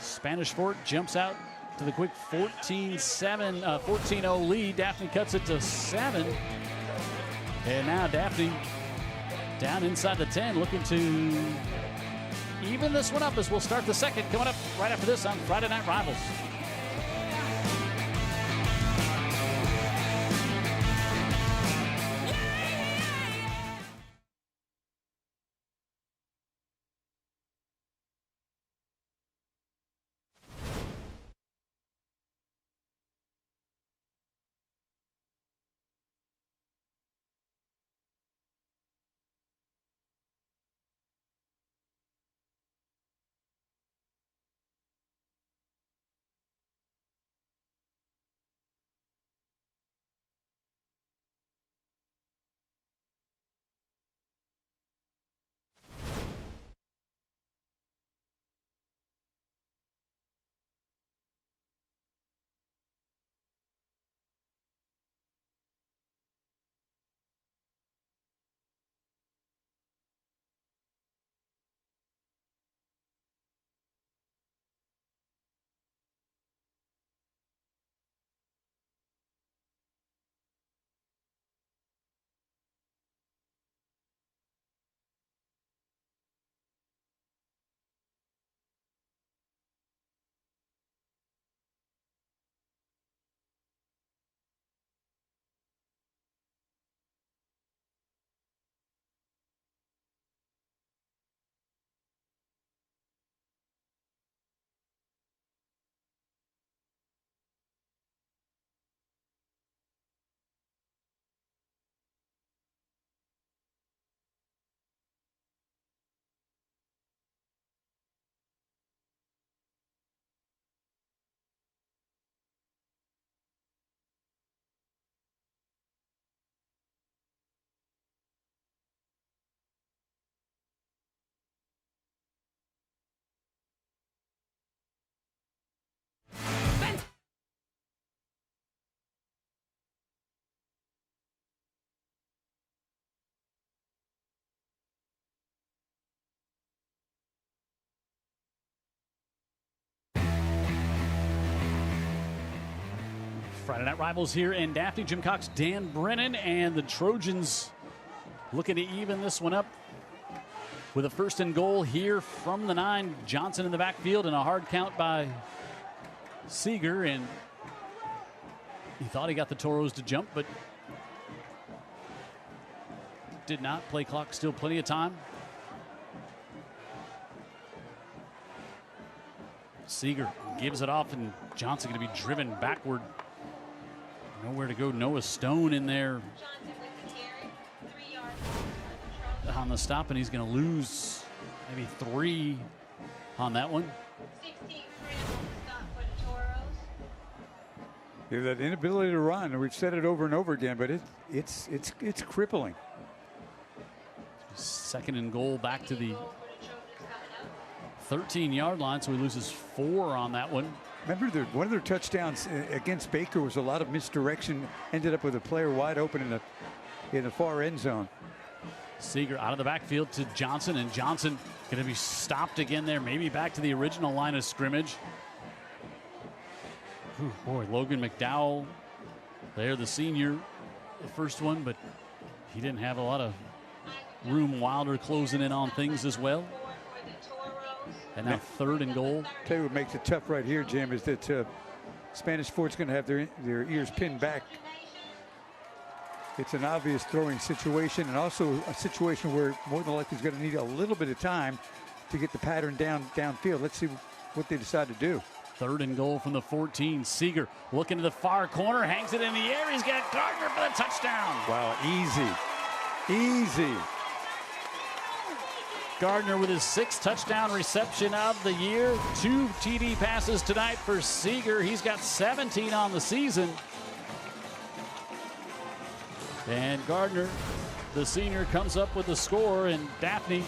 Spanish Fort jumps out to the quick 14-0 lead. Daphne cuts it to 7. And now Daphne down inside the 10, looking to even this one up as we'll start the second. Coming up right after this on Friday Night Rivals. Friday Night Rivals here in Daphne. Jim Cox, Dan Brennan, and the Trojans looking to even this one up with a 1st and goal here from the 9. Johnson in the backfield and a hard count by Seeger, and he thought he got the Toros to jump, but did not. Play clock, still plenty of time. Seeger gives it off, and Johnson going to be driven backward. Nowhere to go. Noah Stone in there on the stop, and he's going to lose maybe 3 on that one. Yeah, that inability to run, we've said it over and over again, but it's crippling. 2nd and goal back to the 13-yard line, so he loses 4 on that one. Remember, one of their touchdowns against Baker was a lot of misdirection. Ended up with a player wide open in the far end zone. Seeger out of the backfield to Johnson, and Johnson going to be stopped again there, maybe back to the original line of scrimmage. Ooh, boy, Logan McDowell there, the senior, the first one, but he didn't have a lot of room. Wilder closing in on things as well. And now 3rd and goal. Tell you what makes it tough right here, Jim, is that Spanish Fort's going to have their ears pinned back. It's an obvious throwing situation, and also a situation where more than likely is going to need a little bit of time to get the pattern downfield. Let's see what they decide to do. 3rd and goal from the 14. Seeger looking to the far corner, hangs it in the air. He's got Gardner for the touchdown. Wow, easy. Gardner with his 6th touchdown reception of the year. 2 TD passes tonight for Seeger. He's got 17 on the season. And Gardner, the senior, comes up with the score, and Daphne,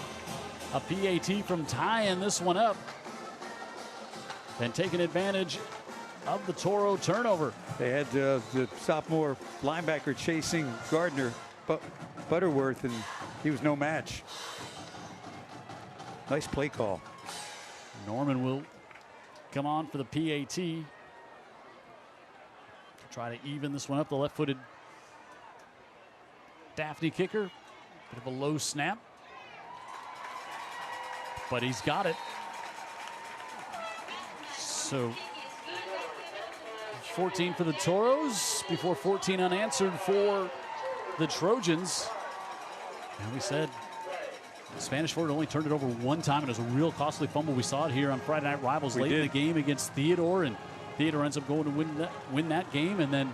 a PAT from tying this one up and taking advantage of the Toro turnover. They had the sophomore linebacker chasing Gardner, Butterworth, and he was no match. Nice play call. Norman will come on for the PAT. Try to even this one up. The left-footed Daphne kicker. Bit of a low snap. But he's got it. So 14 for the Toros before 14 unanswered for the Trojans. And we said Spanish Fort only turned it over 1 time, and it was a real costly fumble. We saw it here on Friday Night Rivals late in the game against Theodore, and Theodore ends up going to win that game, and then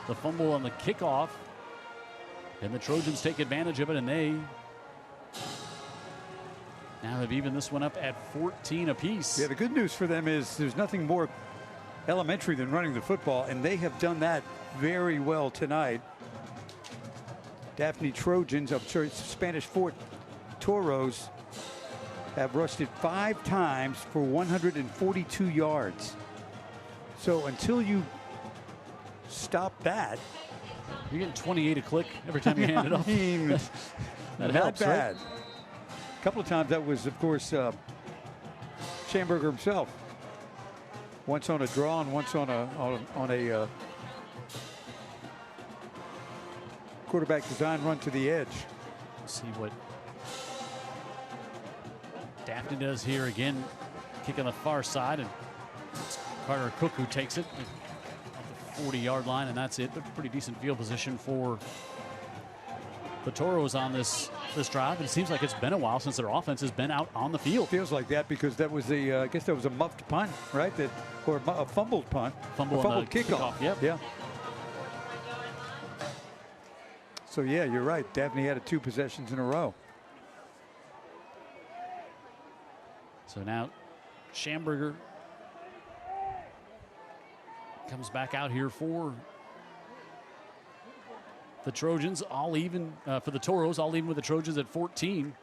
the fumble on the kickoff, and the Trojans take advantage of it, and they now have evened this one up at 14 apiece. Yeah, the good news for them is there's nothing more elementary than running the football, and they have done that very well tonight. Daphne Trojans, Spanish Fort Toros have rushed it 5 times for 142 yards. So until you stop that, you're getting 28 a click every time you hand it off. That not helps, bad. right? A couple of times that was, of course, Schamberger himself. Once on a draw and once on a quarterback design run to the edge. Let's see what Daphne does here again. Kick on the far side, and Carter Cook who takes it at the 40-yard line, and that's it. But pretty decent field position for the Toros on this drive. And it seems like it's been a while since their offense has been out on the field. Feels like that because that was I guess that was a muffed punt, right? Or a fumbled punt. Fumbled kickoff. Yep. Yeah. So yeah, you're right. Daphne had 2 possessions in a row. So now Schamberger comes back out here for the Trojans, all even for the Toros, all even with the Trojans at 14.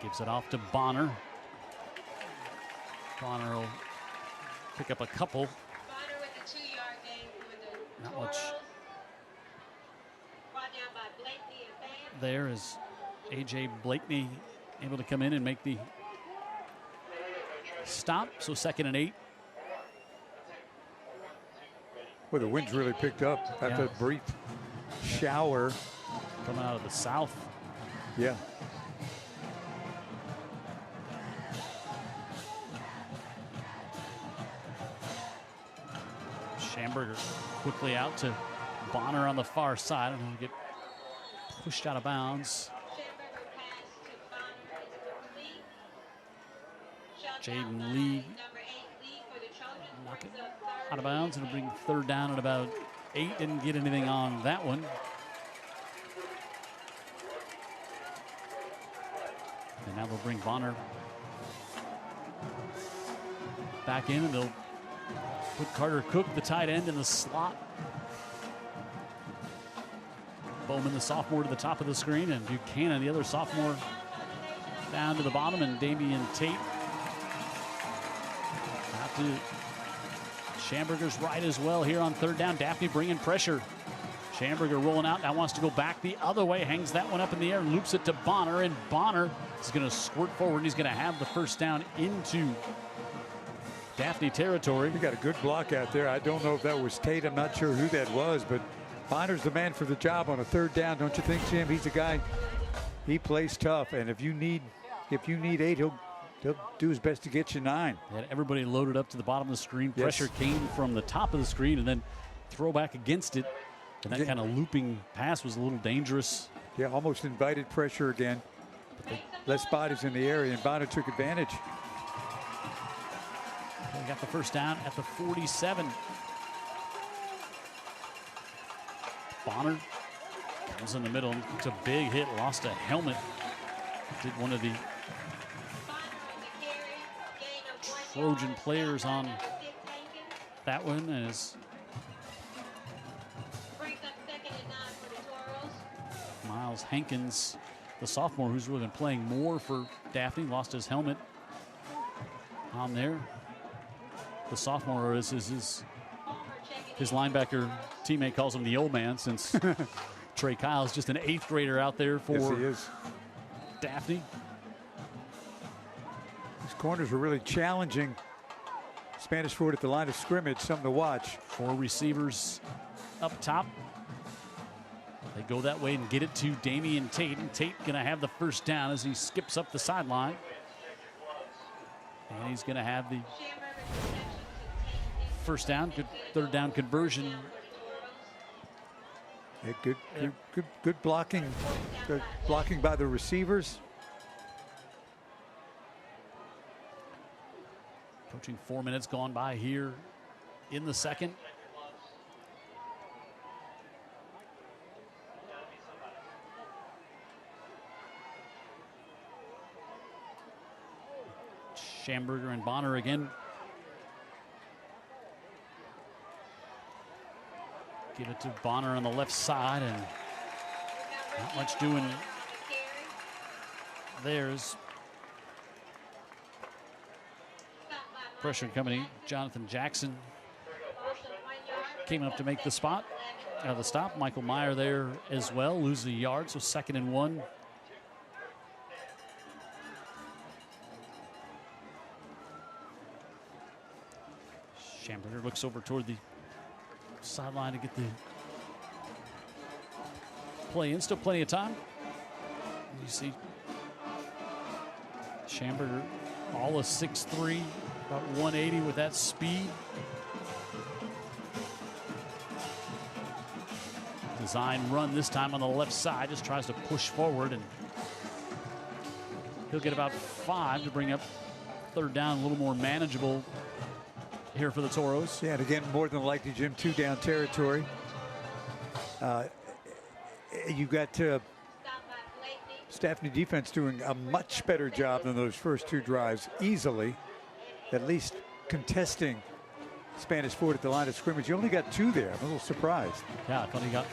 Gives it off to Bonner. Bonner will pick up a couple. Bonner with the 2-yard gain for the Not much brought down by Blakely and Bam. there is A.J. Blakeney able to come in and make the stop, so 2nd and 8. Well, the wind's really picked up after a brief shower. Coming out of the south. Yeah. Schamberger quickly out to Bonner on the far side, and he'll get pushed out of bounds. Jaden Lee knock it out of bounds. It'll bring 3rd down at about 8. Didn't get anything on that one. And now they'll bring Bonner back in, and they'll put Carter Cook, the tight end, in the slot. Bowman, the sophomore, to the top of the screen, and Buchanan, the other sophomore, down to the bottom, and Damian Tate out to Schamberger's right as well here on 3rd down. Daphne bringing pressure. Schamberger rolling out, now wants to go back the other way, hangs that one up in the air, loops it to Bonner, and Bonner is going to squirt forward, and he's going to have the 1st down into Daphne territory. He got a good block out there. I don't know if that was Tate. I'm not sure who that was, but Bonner's the man for the job on a 3rd down. Don't you think, Jim? He's a guy, he plays tough, and if you need 8, he'll do his best to get you 9. Had everybody loaded up to the bottom of the screen. Pressure came from the top of the screen, and then throw back against it. And that kind of looping pass was a little dangerous. Yeah, almost invited pressure again. Less bodies in the area, and Bonner took advantage. They got the 1st down at the 47. Bonner comes in the middle. It's a big hit, lost a helmet. Did one of the Trojan players on that one, as Miles Hankins, the sophomore, who's really been playing more for Daphne, lost his helmet on there. The sophomore is his linebacker teammate calls him the old man, since Trey Kyle's just an 8th grader out there for yes, he is. Daphne. These corners are really challenging Spanish Fort at the line of scrimmage. Something to watch. 4 receivers up top. They go that way and get it to Damian Tate, and Tate gonna have the 1st down as he skips up the sideline. And he's gonna have the 1st down. Good 3rd down conversion. Yeah, good blocking. Good blocking by the receivers. Approaching 4 minutes gone by here in the 2nd. Schamberger and Bonner again. Give it to Bonner on the left side, and not much doing there's pressure coming in. Jonathan Jackson came up to make the spot, the stop. Michael Meyer there as well, loses a yard, so 2nd and 1. Schamberger looks over toward the sideline to get the play in. Still plenty of time. You see Schamberger, all of 6'3", about 180 with that speed. Design run this time on the left side, just tries to push forward, and he'll get about 5 to bring up 3rd down, a little more manageable here for the Toros. Yeah, and again, more than likely, Jim, 2 down territory. You got Daphne defense doing a much better job than those first 2 drives, easily, at least contesting Spanish Fort at the line of scrimmage. You only got 2 there. I'm a little surprised. Yeah, I thought he got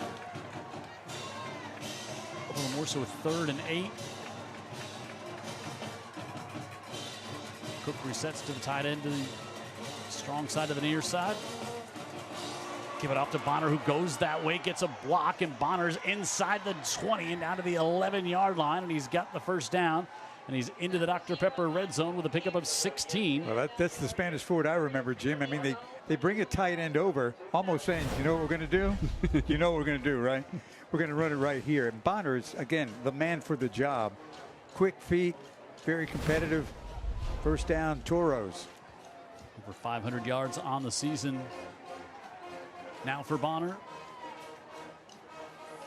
a little more, so with 3rd and 8. Cook resets to the tight end, to the strong side of the near side. Give it off to Bonner, who goes that way, gets a block, and Bonner's inside the 20 and down to the 11-yard line, and he's got the 1st down. And he's into the Dr. Pepper red zone with a pickup of 16. Well, that's the Spanish Ford I remember, Jim. I mean, they bring a tight end over, almost saying, you know what we're going to do? You know what we're going to do, right? We're going to run it right here. And Bonner is, again, the man for the job. Quick feet, very competitive. First down, Toros. Over 500 yards on the season. Now for Bonner.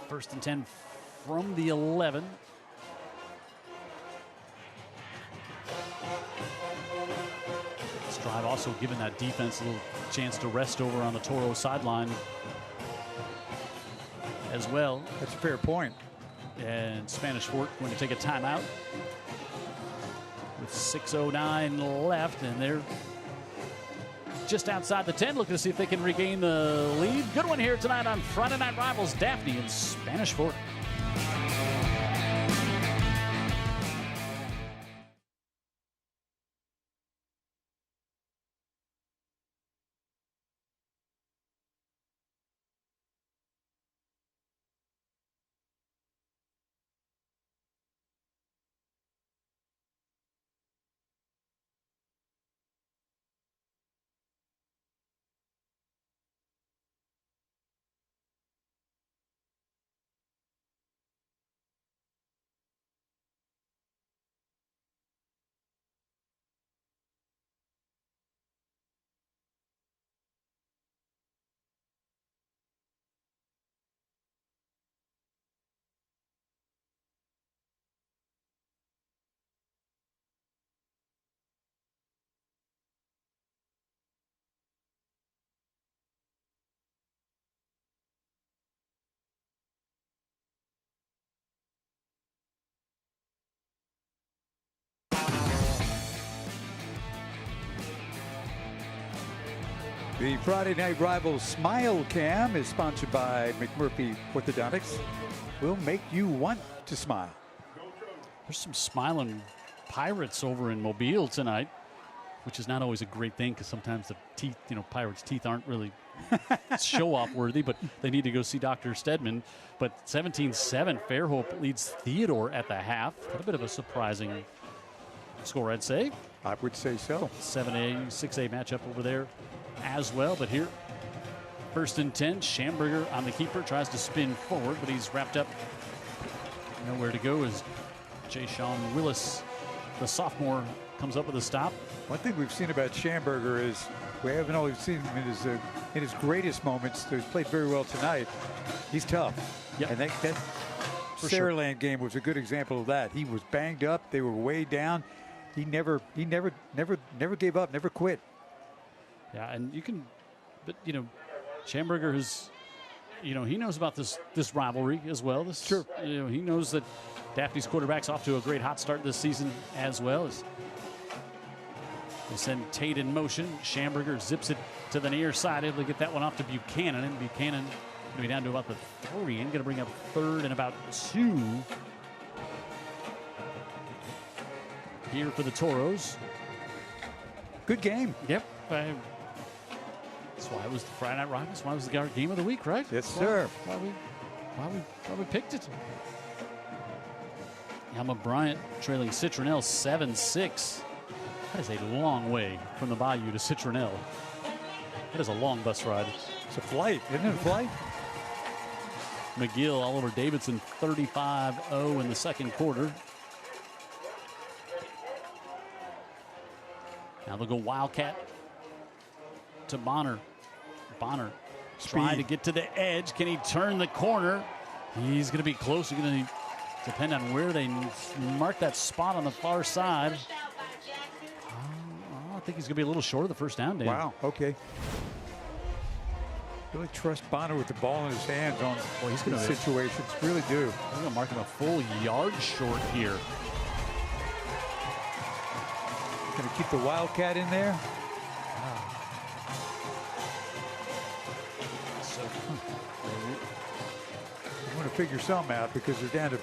1st and 10 from the 11. This drive also giving that defense a little chance to rest over on the Toro sideline as well. That's a fair point. And Spanish Fort going to take a timeout with 6:09 left, and they're just outside the 10, looking to see if they can regain the lead. Good one here tonight on Friday Night Rivals, Daphne and Spanish Fort. The Friday Night Rivals Smile Cam is sponsored by McMurphy Orthodontics. Will make you want to smile. There's some smiling Pirates over in Mobile tonight, which is not always a great thing because sometimes the teeth, Pirates' teeth aren't really show-off worthy, but they need to go see Dr. Stedman. But 17-7, Fairhope leads Theodore at the half. A bit of a surprising score, I'd say. I would say so. 7A, 6A matchup over there as well. But here, 1st and 10, Schamberger on the keeper, tries to spin forward, but he's wrapped up. Nowhere to go as Jay Sean Willis, the sophomore, comes up with a stop. One thing we've seen about Schamberger is we haven't always seen him in his greatest moments. He's played very well tonight. He's tough. Yep. And that Saraland game was a good example of that. He was banged up. They were way down. He never gave up, never quit. Yeah, and you can, but Schamberger has, he knows about this rivalry as well. Sure. He knows that Daphne's quarterback's off to a great hot start this season as well. As they send Tate in motion. Schamberger zips it to the near side, able to get that one off to Buchanan, and Buchanan going to be down to about the 3 and going to bring up 3rd and about 2 here for the Toros. Good game. Yep. That's why it was the Friday Night Rivals. Why it was the game of the week, right? Yes, sir. Why we picked it. Alma Bryant trailing Citronelle 7-6. That is a long way from the Bayou to Citronelle. That is a long bus ride. It's a flight, isn't it a flight? McGill, Oliver Davidson, 35-0 in the second quarter. Now they'll go Wildcat to Bonner. Bonner trying to get to the edge. Can he turn the corner? He's going to be close. He's going to depend on where they mark that spot on the far side. I think he's going to be a little short of the first down, Dan. Wow, okay. Really trust Bonner with the ball in his hands on these situations. Really do. We're going to mark him a full yard short here. Going to keep the Wildcat in there. I want to figure something out because they're down to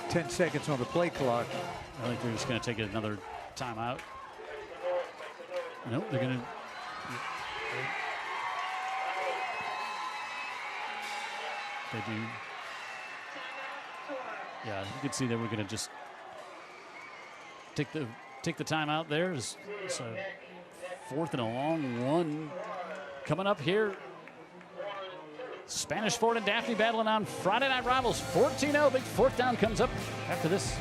10 seconds on the play clock. I think they're just going to take another timeout. Nope, they're going to. They do. Yeah, you can see that we're going to just take the timeout there. It's a 4th and a long one coming up here. Spanish Fort and Daphne battling on Friday Night Rivals. 14-0. Big 4th down comes up after this.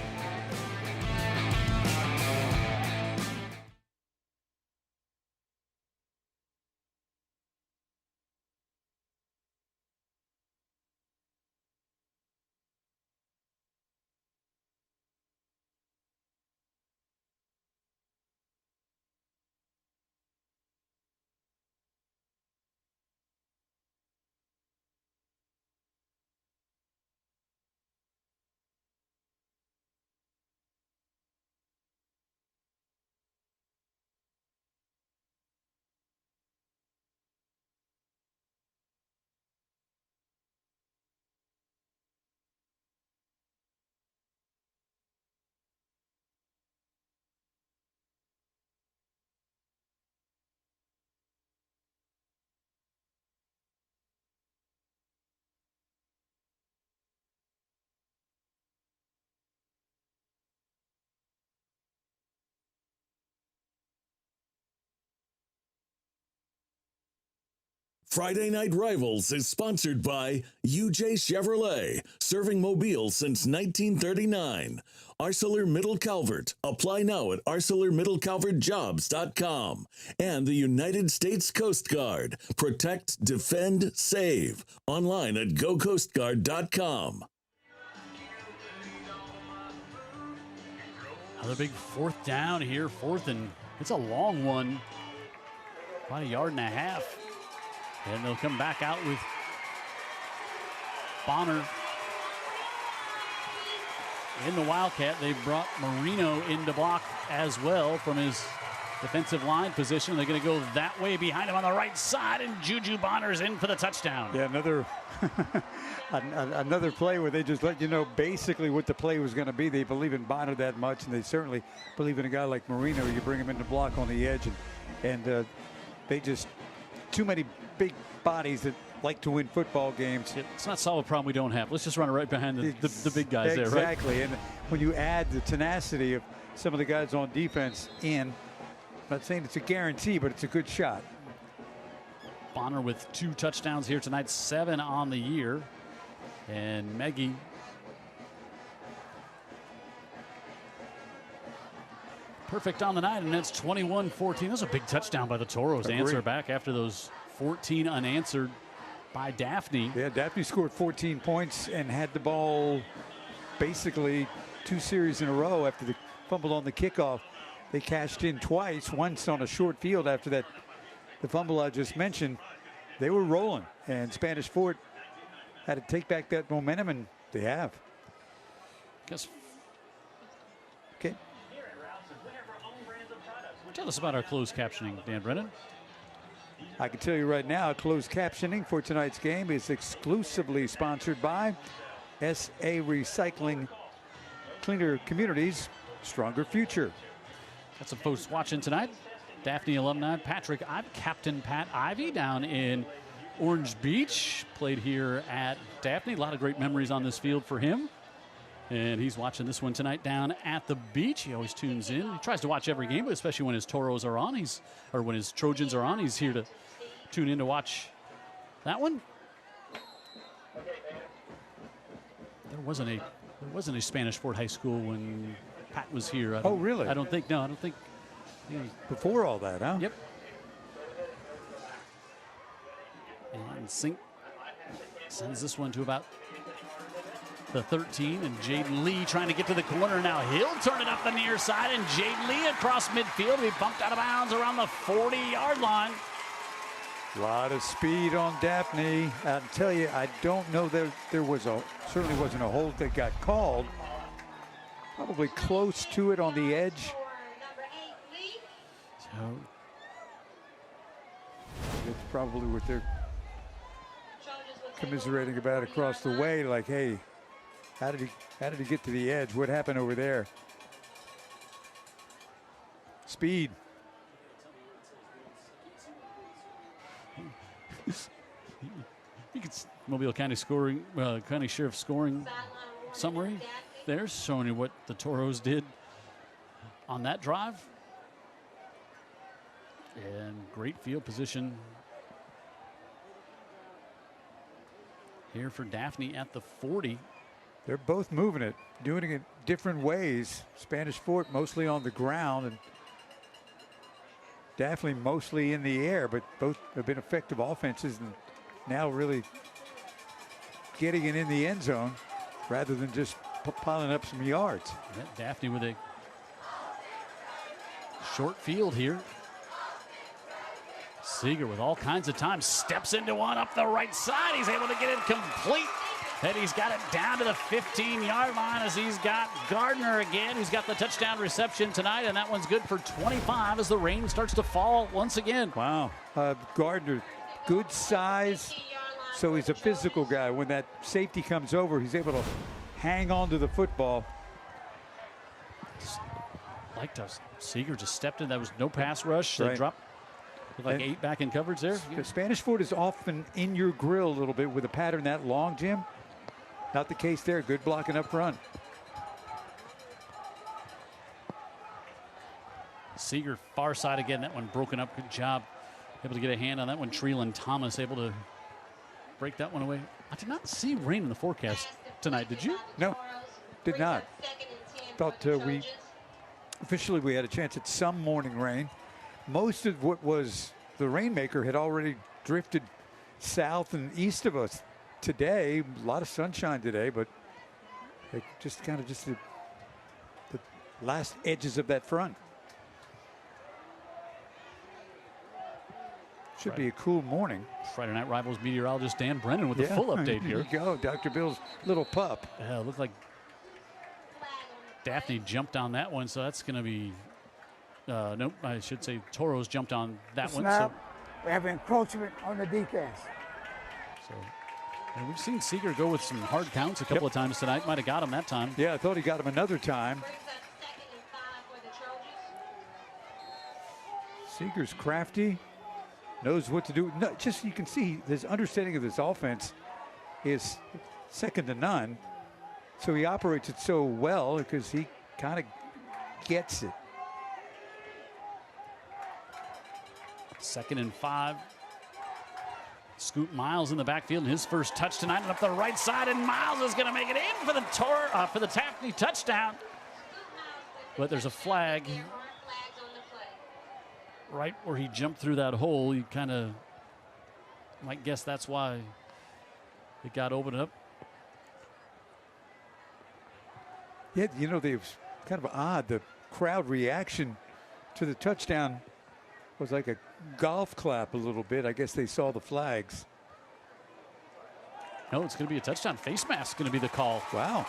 Friday Night Rivals is sponsored by UJ Chevrolet, serving Mobile since 1939. ArcelorMittal Calvert. Apply now at ArcelorMittalCalvertJobs.com. And the United States Coast Guard. Protect, defend, save. Online at GoCoastGuard.com. Another big 4th down here. 4th, and it's a long one. About 1.5 yards. And they'll come back out with Bonner in the Wildcat. They brought Marino in to block as well from his defensive line position. They're going to go that way behind him on the right side, and Juju Bonner's in for the touchdown. Yeah, another play where they just let you know basically what the play was going to be. They believe in Bonner that much, and they certainly believe in a guy like Marino. You bring him in to block on the edge, and they just too many big bodies that like to win football games. It's not solve a problem we don't have. Let's just run it right behind the big guys there, right? Exactly, and when you add the tenacity of some of the guys on defense in, I'm not saying it's a guarantee, but it's a good shot. Bonner with 2 touchdowns here tonight, 7 on the year. And Meggie perfect on the night, and that's 21-14. That was a big touchdown by the Toros to answer back after those 14 unanswered by Daphne. Yeah, Daphne scored 14 points and had the ball basically 2 series in a row after the fumble on the kickoff. They cashed in twice, once on a short field after that, the fumble I just mentioned. They were rolling, and Spanish Fort had to take back that momentum, and they have. Guess. Okay. Tell us about our closed captioning, Dan Brennan. I can tell you right now, closed captioning for tonight's game is exclusively sponsored by SA Recycling. Cleaner communities, stronger future. Got some folks watching tonight. Daphne alumni Patrick, Captain Pat Ivy down in Orange Beach. Played here at Daphne. A lot of great memories on this field for him. And he's watching this one tonight down at the beach. He always tunes in. He tries to watch every game, but especially when his Toros are on, or when his Trojans are on, he's here to tune in to watch that one. There wasn't a Spanish Fort High School when Pat was here. Oh, really? I don't think. No, I don't think. Yeah. Before all that, huh? Yep. And Sink sends this one to about the 13, and Jaden Lee trying to get to the corner now. He'll turn it up the near side, and Jaden Lee across midfield. He bumped out of bounds around the 40-yard line. A lot of speed on Daphne. I'll tell you, I don't know that there was certainly wasn't a hold that got called. Probably close to it on the edge. So it's probably what they're commiserating about across the way. Like, hey, how did he get to the edge? What happened over there? Speed. you could Mobile County scoring, County Sheriff scoring summary there, showing you what the Toros did on that drive. And great field position here for Daphne at the 40. They're both moving it, doing it different ways. Spanish Fort mostly on the ground, and Daphne mostly in the air, but both have been effective offenses and now really getting it in the end zone rather than just piling up some yards. Daphne with a short field here. Seeger with all kinds of time, steps into one up the right side. He's able to get it complete. And he's got it down to the 15-yard line as he's got Gardner again, who's got the touchdown reception tonight, and that one's good for 25 as the rain starts to fall once again. Wow. Gardner, good size, so he's a physical guy. When that safety comes over, he's able to hang on to the football. Like Seeger just stepped in. That was no pass rush. Right. They dropped like 8 back in coverage there. The Spanish Fort is often in your grill a little bit with a pattern that long, Jim. Not the case there. Good blocking up front. Seeger far side again. That one broken up. Good job. Able to get a hand on that one. Treeland Thomas able to break that one away. I did not see rain in the forecast tonight. Did you? No, did not. Thought we had a chance at some morning rain. Most of what was the rainmaker had already drifted south and east of us today. A lot of sunshine today, but it just kind of the last edges of that front. Should be a cool morning. Friday Night Rivals meteorologist Dan Brennan with the full update here. Here you go, Dr. Bill's little pup. Yeah, it looked like Daphne jumped on that one, so that's going to be nope, I should say Toros jumped on that one. Snap. We have encroachment on the defense. So, and we've seen Seeger go with some hard counts a couple of times tonight. Might have got him that time. Yeah, I thought he got him another time. Seeger's crafty, knows what to do. No, just you can see his understanding of this offense is second to none. So he operates it so well because he kind of gets it. 2nd and 5. Scoot Miles in the backfield, his first touch tonight, and up the right side, and Miles is going to make it in for the Daphne touchdown. But there's a flag right where he jumped through that hole. You kind of might guess that's why it got opened up. Yeah, you know, they was kind of odd. The crowd reaction to the touchdown was like a golf clap a little bit. I guess they saw the flags. No, it's going to be a touchdown. Face mask going to be the call. Wow.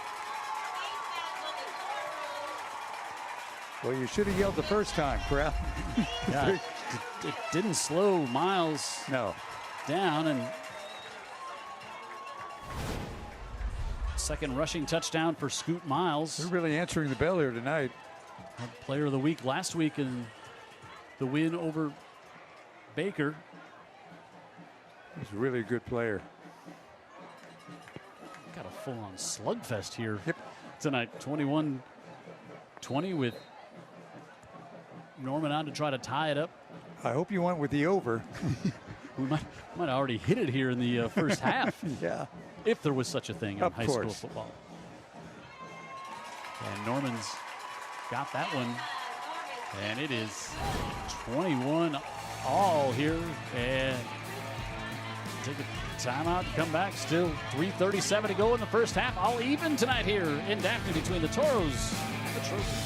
Well, you should have yelled the first time, crowd. Yeah, it didn't slow Miles down, and second rushing touchdown for Scoot Miles. They're really answering the bell here tonight. Player of the week last week in the win over Baker. He's a really good player. Got a full-on slugfest here tonight. 21-20 with Norman on to try to tie it up. I hope you went with the over. We might have already hit it here in the first half. Yeah. If there was such a thing in high school course. football. And Norman's got that one. And it is 21 all here. And take a timeout and come back. Still 3:37 to go in the first half. All even tonight here in Daphne between the Toros and the Trojans.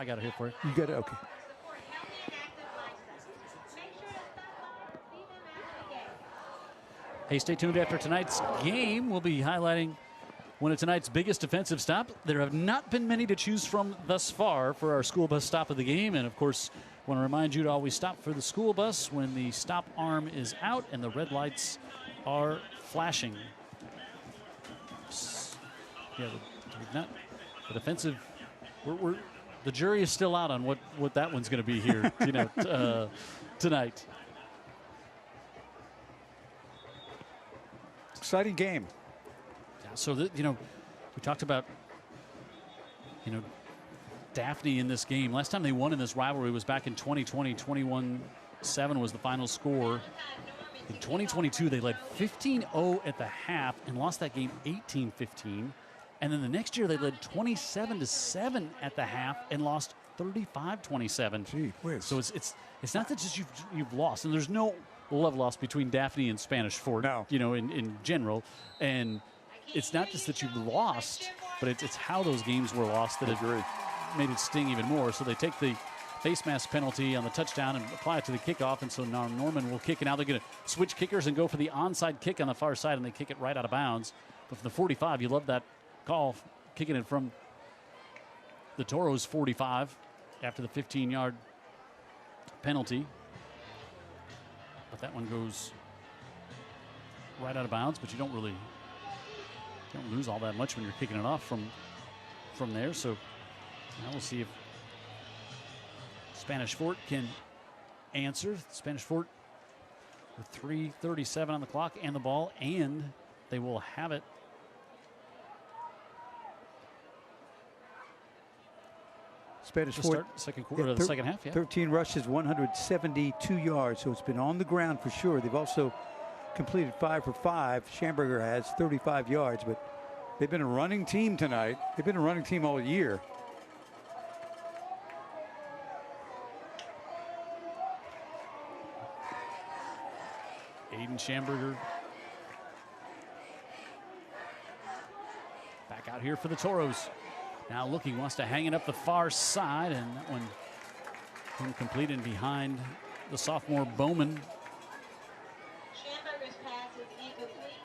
I got it here for you. You got it? Okay. Support healthy and active lifestyles. Make sure to stop by and see them after the game. Hey, stay tuned after tonight's game. We'll be highlighting one of tonight's biggest defensive stops. There have not been many to choose from thus far for our school bus stop of the game. And, of course, want to remind you to always stop for the school bus when the stop arm is out and the red lights are flashing. Yeah, the defensive, the jury is still out on what that one's going to be here, tonight. Exciting game. So, we talked about, Daphne in this game. Last time they won in this rivalry was back in 2020. 21-7 was the final score. In 2022, they led 15-0 at the half and lost that game 18-15. And then the next year, they led 27-7 at the half and lost 35-27. Gee whiz. So it's not that just you've lost, and there's no love lost between Daphne and Spanish Fort, No. in general. And it's not just that you've lost, but it's how those games were lost that have made it sting even more. So they take the face mask penalty on the touchdown and apply it to the kickoff, and so now Norman will kick, and now they're going to switch kickers and go for the onside kick on the far side, and they kick it right out of bounds. But for the 45, you love that call, kicking it from the Toros 45 after the 15-yard penalty. But that one goes right out of bounds, but you don't lose all that much when you're kicking it off from there. So now we'll see if Spanish Fort can answer. Spanish Fort with 3:37 on the clock and the ball, and they will have it. Spanish To Fort. start second quarter, the second half, yeah. 13 rushes, 172 yards, so it's been on the ground for sure. They've also completed 5 for 5. Schamberger has 35 yards, but they've been a running team tonight. They've been a running team all year. Aiden Schamberger back out here for the Toros. Now looking, wants to hang it up the far side, and that one incomplete and behind the sophomore Bowman. Schamberger's pass is incomplete.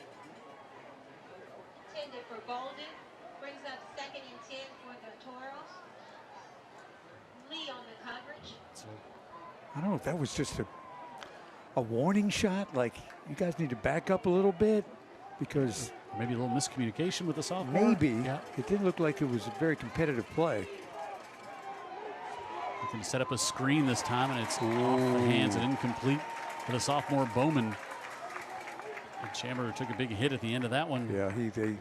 Intended for Bolden. Brings up 2nd and 10 for the Toros. Lee on the coverage. I don't know if that was just a warning shot, like you guys need to back up a little bit, because Maybe a little miscommunication with the sophomore. maybe Yeah. it didn't look like it was a very competitive play. They can set up a screen this time, and it's off the hands and incomplete for the sophomore Bowman. And Schamberger took a big hit at the end of that one. Yeah, Incomplete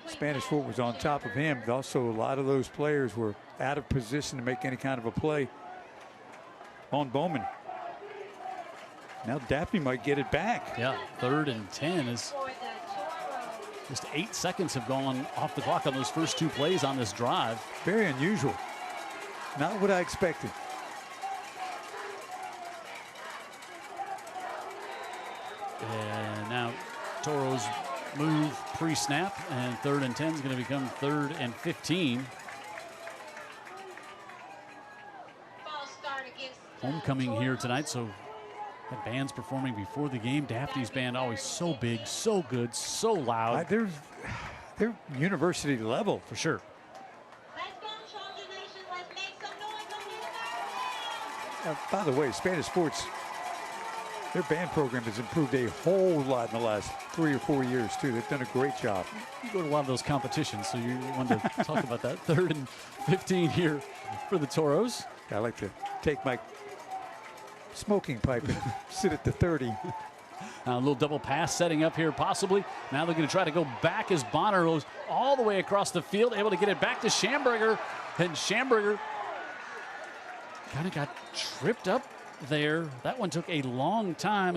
Spanish pass Fort was on to top of him. Also, a lot of those players were out of position to make any kind of a play on Bowman. Now Daphne might get it back. Yeah, 3rd and 10 is For the Toros. just 8 seconds have gone off the clock on those first 2 plays on this drive. Very unusual. Not what I expected. And now Toros move pre-snap, and 3rd and 10 is going to become 3rd and 15. False start against Homecoming here Toros. tonight, so that band's performing before the game. Daphne's band always so big, so good, so loud. They're university level. For sure. Let's go, Trojan Nation. Let's make some noise up in the By the way, Spanish Sports, their band program has improved a whole lot in the last 3 or 4 years, too. They've done a great job. You go to a lot of those competitions, so you wanted to talk about that. 3rd and 15 here for the Toros. I like to take my smoking pipe and sit at the 30. A little double pass setting up here, possibly. Now they're going to try to go back as Bonner goes all the way across the field, able to get it back to Schamberger. And Schamberger kind of got tripped up there. That one took a long time.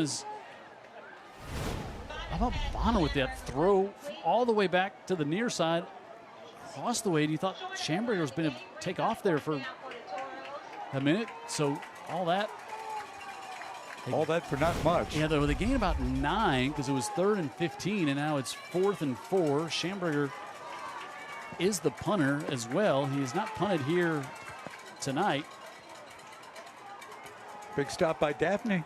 How about Bonner with that throw all the way back to the near side, across the way? And you thought Schamberger was going to take off there for a minute. So all that for not much. Yeah, though they gained about 9 because it was 3rd and 15, and now it's 4th and 4. Schamberger is the punter as well. He has not punted here tonight. Big stop by Daphne.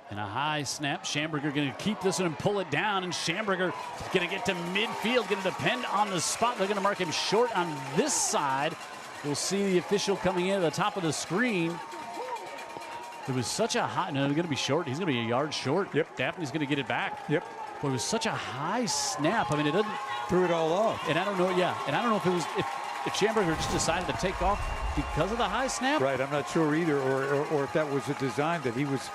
And a high snap. Schamberger going to keep this one and pull it down. And Schamberger going to get to midfield. Going to depend on the spot. They're going to mark him short on this side. We'll see the official coming in at the top of the screen. It was such a high. No, they're going to be short. He's going to be a yard short. Yep. Daphne's going to get it back. Yep. But it was such a high snap. I mean, it doesn't. Threw it all off. And I don't know. Yeah. And I don't know if it was if Schamberger just decided to take off because of the high snap. Right. I'm not sure either, or if that was a design that he was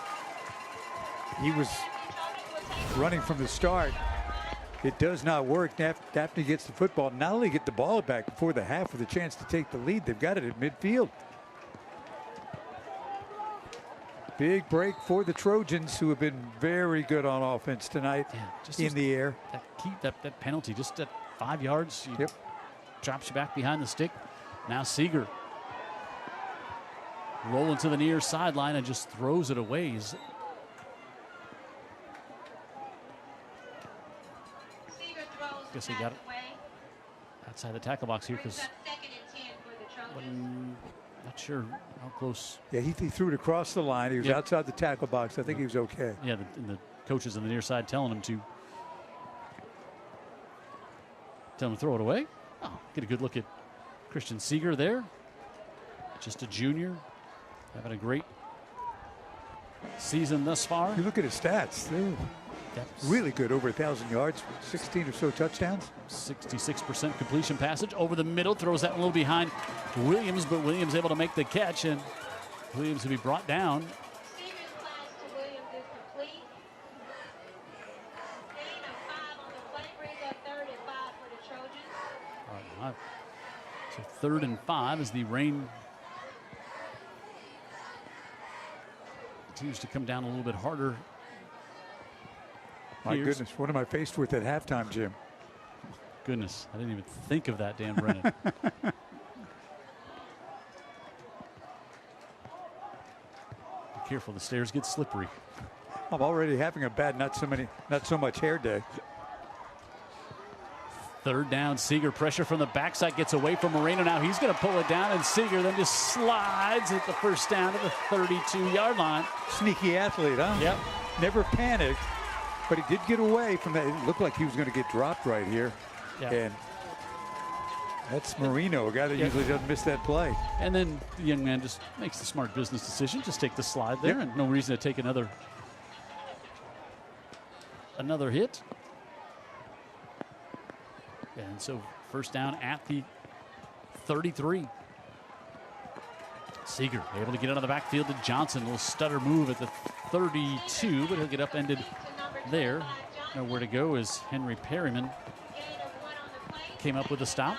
running from the start. It does not work. Daphne gets the football. Not only get the ball back before the half with a chance to take the lead, they've got it at midfield. Big break for the Trojans, who have been very good on offense tonight. Yeah, just in the air. That penalty, just at 5 yards, Yep. drops you back behind the stick. Now Seeger rolling to the near sideline and just throws it away. Guess he got it outside the tackle box here because not sure how close. Yeah, he threw it across the line. He was outside the tackle box. I think he was okay. Yeah, the coaches on the near side telling him to throw it away. Oh, get a good look at Christian Seeger there. Just a junior, having a great season thus far. You look at his stats. They're really good, over 1,000 yards, 16 or so touchdowns. 66% completion passage over the middle, throws that one a little behind Williams, but Williams able to make the catch, and Williams will be brought down. Seeger's pass to Williams is complete. Gain of 5 on the play brings up 3rd and 5 for the Trojans. All right, so 3rd and 5 as the rain continues to come down a little bit harder. My goodness, what am I faced with at halftime, Jim? Goodness, I didn't even think of that, Dan Brennan. Be careful, the stairs get slippery. I'm already having a bad not so much hair day. 3rd down, Seeger pressure from the backside, gets away from Moreno. Now he's going to pull it down, and Seeger then just slides at the first down to the 32-yard line. Sneaky athlete, huh? Yep. Never panicked, but he did get away from that. It looked like he was going to get dropped right here. Yeah. And that's Marino, a guy that usually doesn't miss that play. And then the young man just makes the smart business decision. Just take the slide there, and no reason to take another hit. And so 1st down at the 33. Seeger able to get out of the backfield to Johnson. A little stutter move at the 32, but he'll get upended there. Nowhere to go as Henry Perryman came up with a stop.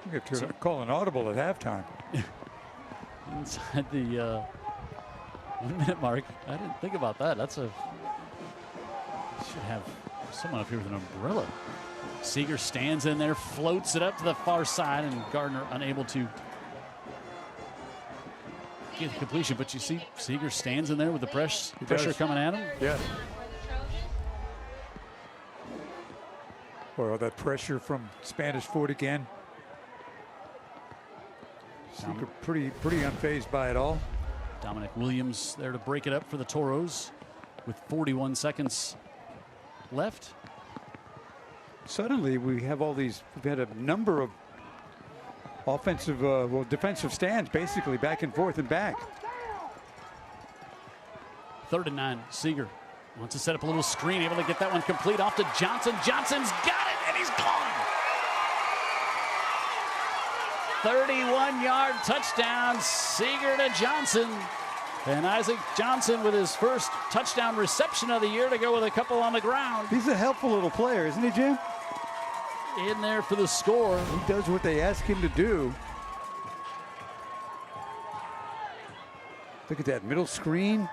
You have to call an audible at halftime. Inside the 1-minute mark. I didn't think about that. Should have someone up here with an umbrella. Seeger stands in there, floats it up to the far side, and Gardner unable to get the completion. But you see, Seeger stands in there with the pressure coming at him. Yeah. Well, that pressure from Spanish Fort again. Seeger pretty unfazed by it all. Dominic Williams there to break it up for the Toros with 41 seconds left. Suddenly we have all these, we've had a number of offensive, defensive stands basically back and forth and back. 3rd and 9, Seeger wants to set up a little screen, able to get that one complete off to Johnson. Johnson's got it, and he's gone. 31-yard touchdown, Seeger to Johnson. And Isaac Johnson with his first touchdown reception of the year to go with a couple on the ground. He's a helpful little player, isn't he, Jim? In there for the score. He does what they ask him to do. Look at that middle screen.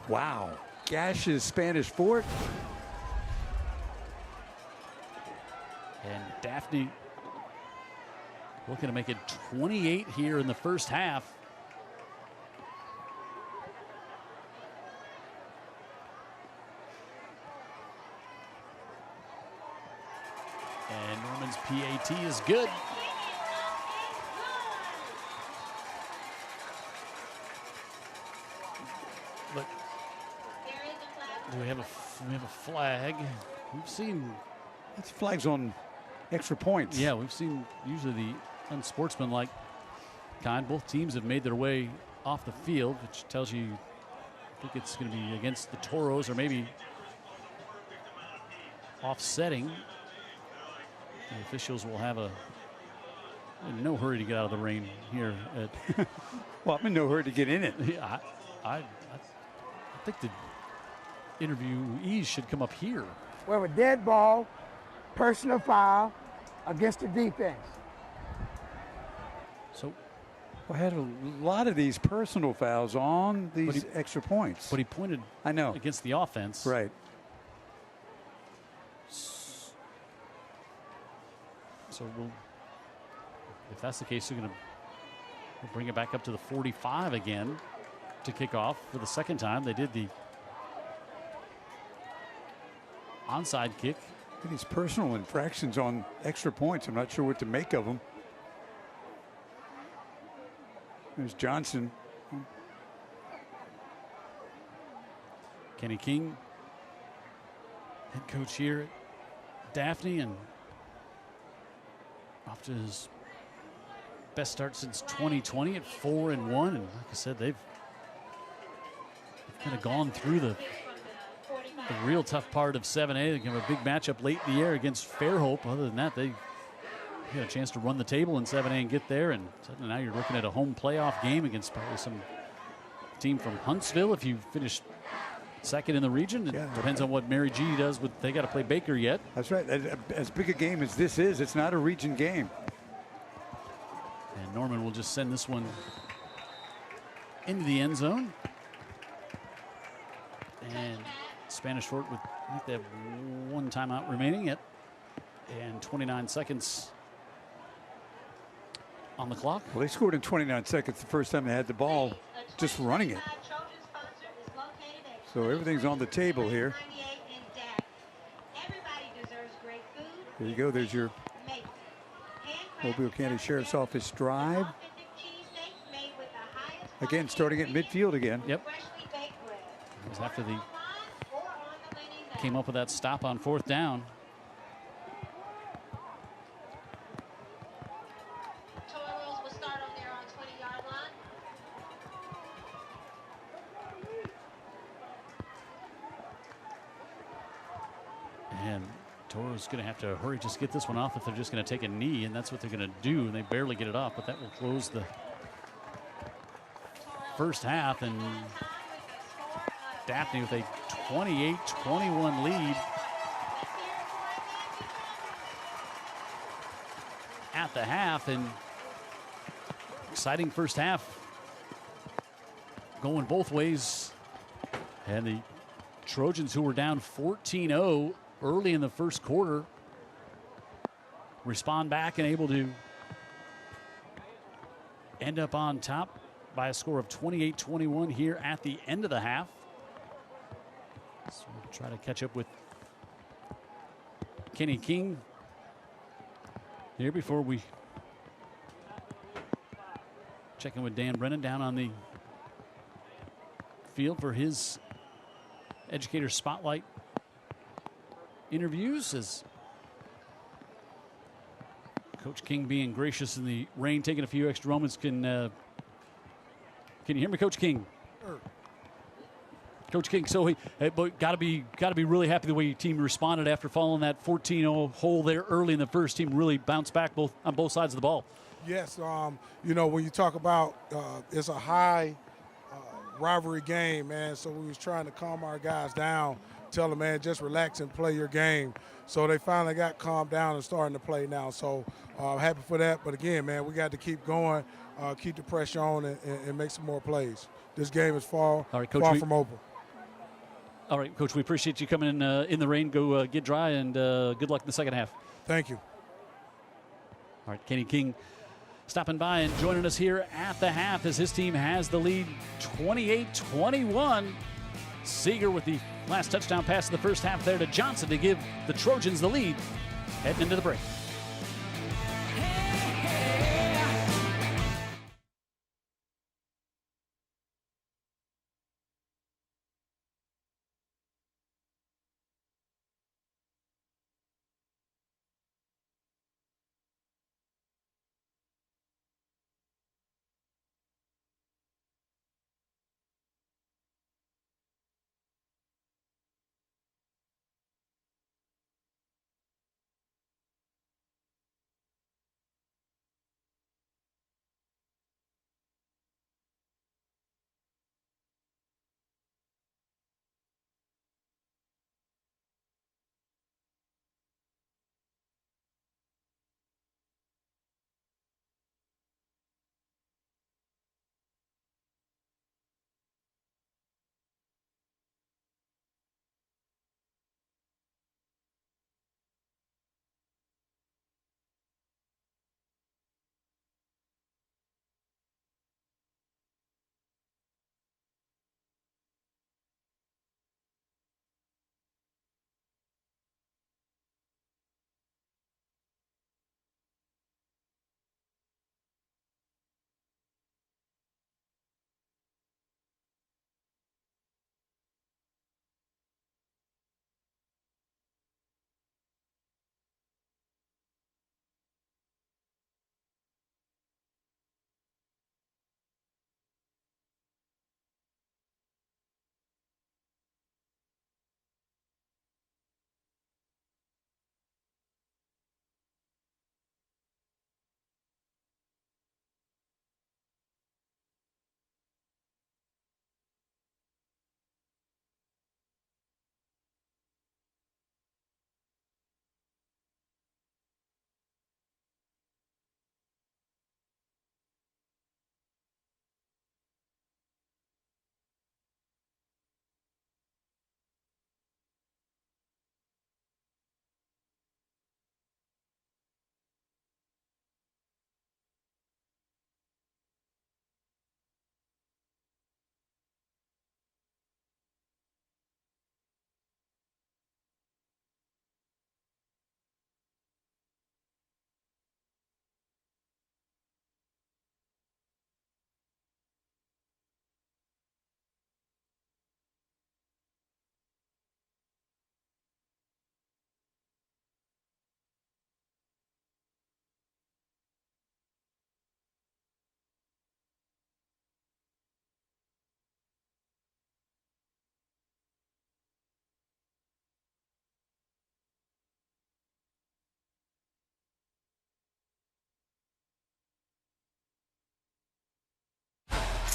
Wow. Gashes Spanish Fort. And Daphne looking to make it 28 here in the first half. PAT is good. But do we have a flag? We've seen It's flags on extra points. Yeah, we've seen usually the unsportsmanlike kind. Both teams have made their way off the field, which tells you I think it's going to be against the Toros or maybe offsetting. The officials will have in no hurry to get out of the rain here at Well, I'm in no hurry to get in it. Yeah, I think the interviewees should come up here. We have a dead ball, personal foul against the defense. So I had a lot of these personal fouls on these extra points. But he pointed I know. against the offense. Right. So if that's the case, we'll bring it back up to the 45 again to kick off for the second time. They did the onside kick. These personal infractions on extra points, I'm not sure what to make of them. There's Johnson. Kenny King, head coach here at Daphne, and off to his best start since 2020 at 4-1. And like I said, they've kind of gone through the real tough part of 7A. They have a big matchup late in the year against Fairhope. Other than that, they had a chance to run the table in 7A and get there. And suddenly now you're looking at a home playoff game against probably some team from Huntsville. If you finish second in the region, it depends on what Mary G does. They got to play Baker yet. That's right. As big a game as this is, it's not a region game. And Norman will just send this one into the end zone. And Spanish Fort with, I think they have one timeout remaining yet, and 29 seconds on the clock. Well, they scored in 29 seconds the first time they had the ball, just running it. So everything's on the table here. There you go. There's your Mobile County Sheriff's Office drive. Again, starting at midfield again. Yep. It was after the came up with that stop on 4th down. Toros will start on their own 20-yard line. And Toro's going to have to hurry, just get this one off if they're just going to take a knee, and that's what they're going to do, and they barely get it off, but that will close the first half, and Daphne with a 28-21 lead at the half, and exciting first half going both ways. And the Trojans, who were down 14-0 early in the first quarter, respond back and able to end up on top by a score of 28-21 here at the end of the half. So we'll try to catch up with Kenny King here before we check in with Dan Brennan down on the field for his Educator Spotlight interviews, as Coach King, being gracious in the rain, taking a few extra moments. Can you hear me, Coach King? Sure. Coach King, so but got to be really happy the way your team responded after following that 14-0 hole there early in the first. Team really bounced back on both sides of the ball. Yes, you know, when you talk about it's a high rivalry game, man, so we was trying to calm our guys down, tell them, man, just relax and play your game. So they finally got calmed down and starting to play now. So happy for that. But again, man, we got to keep going, keep the pressure on, and make some more plays. This game is far from over. All right, Coach, we appreciate you coming in the rain. Go get dry, and good luck in the second half. Thank you. All right, Kenny King stopping by and joining us here at the half as his team has the lead 28-21. Seeger with the last touchdown pass of the first half there to Johnson to give the Trojans the lead heading into the break.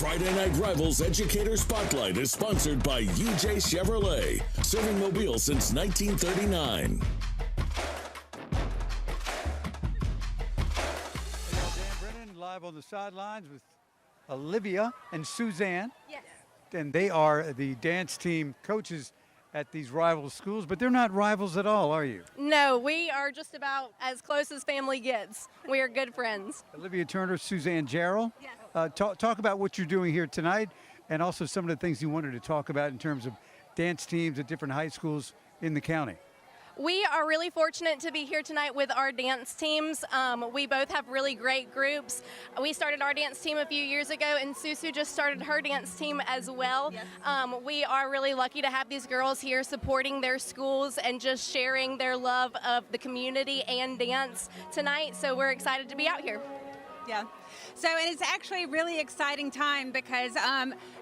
Friday Night Rivals Educator Spotlight is sponsored by UJ Chevrolet, serving Mobile since 1939. Dan Brennan live on the sidelines with Olivia and Suzanne. Yes. And they are the dance team coaches at these rival schools, but they're not rivals at all, are you? No, we are just about as close as family gets. We are good friends. Olivia Turner, Suzanne Jarrell. Yes. Talk about what you're doing here tonight and also some of the things you wanted to talk about in terms of dance teams at different high schools in the county. We are really fortunate to be here tonight with our dance teams. We both have really great groups. We started our dance team a few years ago, and Susu just started her dance team as well. Yes. We are really lucky to have these girls here supporting their schools and just sharing their love of the community and dance tonight. So we're excited to be out here. Yeah. So, and it's actually a really exciting time because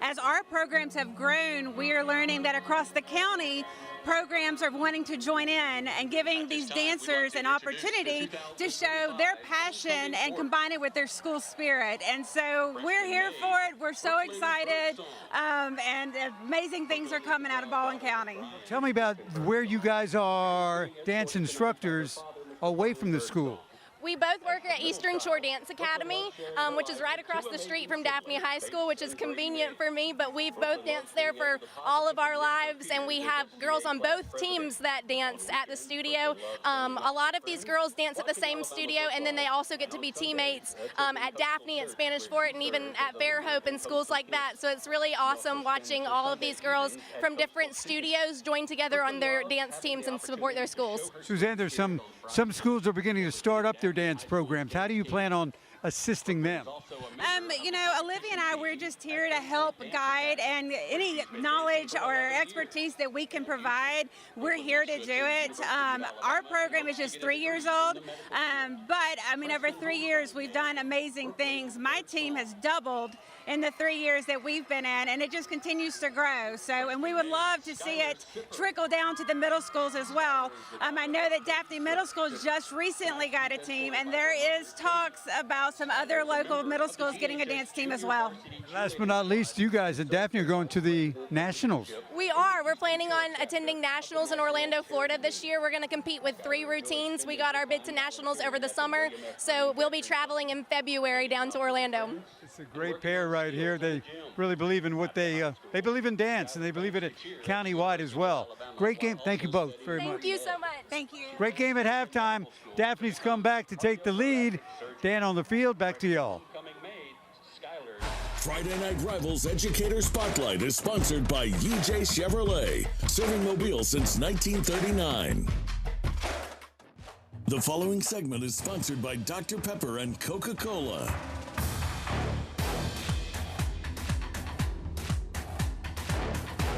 as our programs have grown, we are learning that across the county, programs are wanting to join in and giving these dancers an opportunity to show their passion and combine it with their school spirit. And so we're here for it. We're so excited, and amazing things are coming out of Baldwin County. Tell me about where you guys are dance instructors away from the school. We both work at Eastern Shore Dance Academy, which is right across the street from Daphne High School, which is convenient for me, but we've both danced there for all of our lives, and we have girls on both teams that dance at the studio. A lot of these girls dance at the same studio, and then they also get to be teammates at Daphne, at Spanish Fort, and even at Fairhope and schools like that. So it's really awesome watching all of these girls from different studios join together on their dance teams and support their schools. Suzanne, there's some schools are beginning to start up their dance programs. How do you plan on assisting them? Olivia and I, we're just here to help guide, and any knowledge or expertise that we can provide, we're here to do it. Our program is just 3 years old, but over 3 years we've done amazing things. My team has doubled in the 3 years that we've been in, and it just continues to grow. So, and we would love to see it trickle down to the middle schools as well. I know that Daphne Middle School just recently got a team, and there is talks about some other local middle schools getting a dance team as well. Last but not least, you guys at Daphne are going to the Nationals. We are. We're planning on attending Nationals in Orlando, Florida this year. We're going to compete with 3 routines. We got our bid to Nationals over the summer, so we'll be traveling in February down to Orlando. It's a great pair right here. They really believe in what they believe in dance, and they believe in it countywide as well. Great game. Thank you both very much. Thank you so much. Thank you. Great game at halftime. Daphne's come back to take the lead. Dan on the field. Back to y'all. Friday Night Rivals Educator Spotlight is sponsored by UJ Chevrolet, serving Mobile since 1939. The following segment is sponsored by Dr. Pepper and Coca-Cola.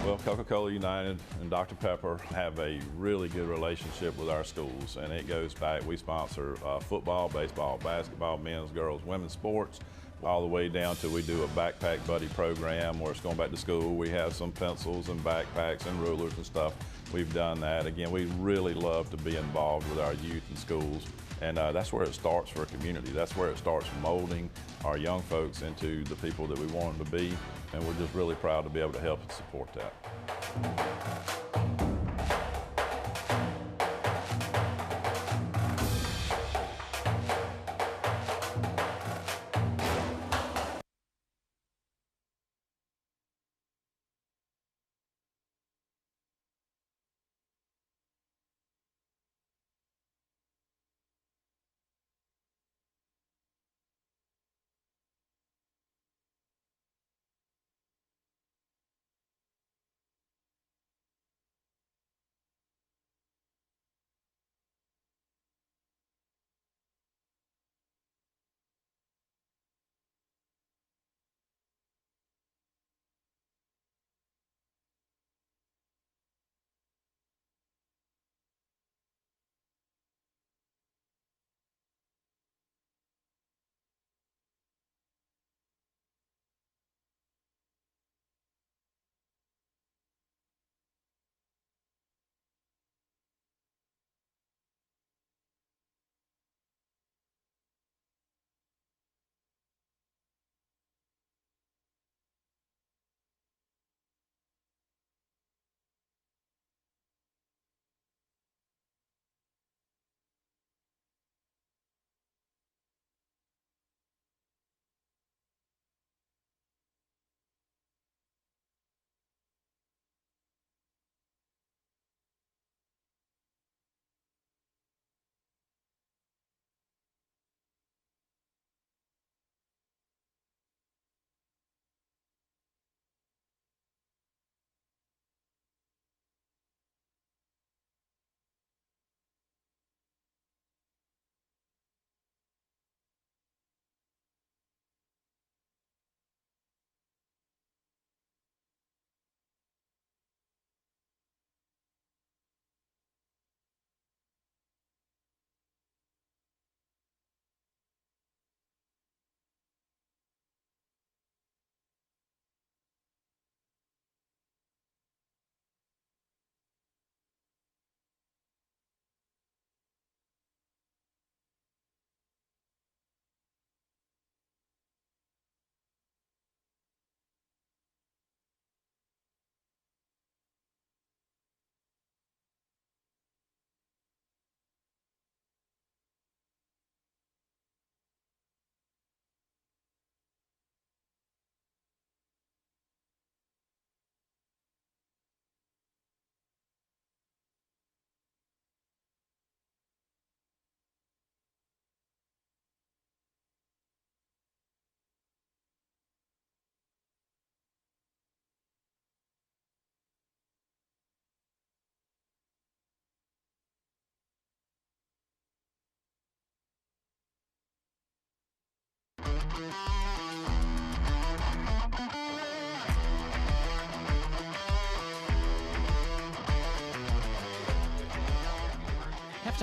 Well, Coca-Cola United and Dr. Pepper have a really good relationship with our schools, and it goes back. We sponsor football, baseball, basketball, men's, girls, women's sports, all the way down to we do a backpack buddy program where it's going back to school. We have some pencils and backpacks and rulers and stuff. We've done that. Again, we really love to be involved with our youth and schools, and that's where it starts for a community. That's where it starts molding our young folks into the people that we want them to be, and we're just really proud to be able to help and support that.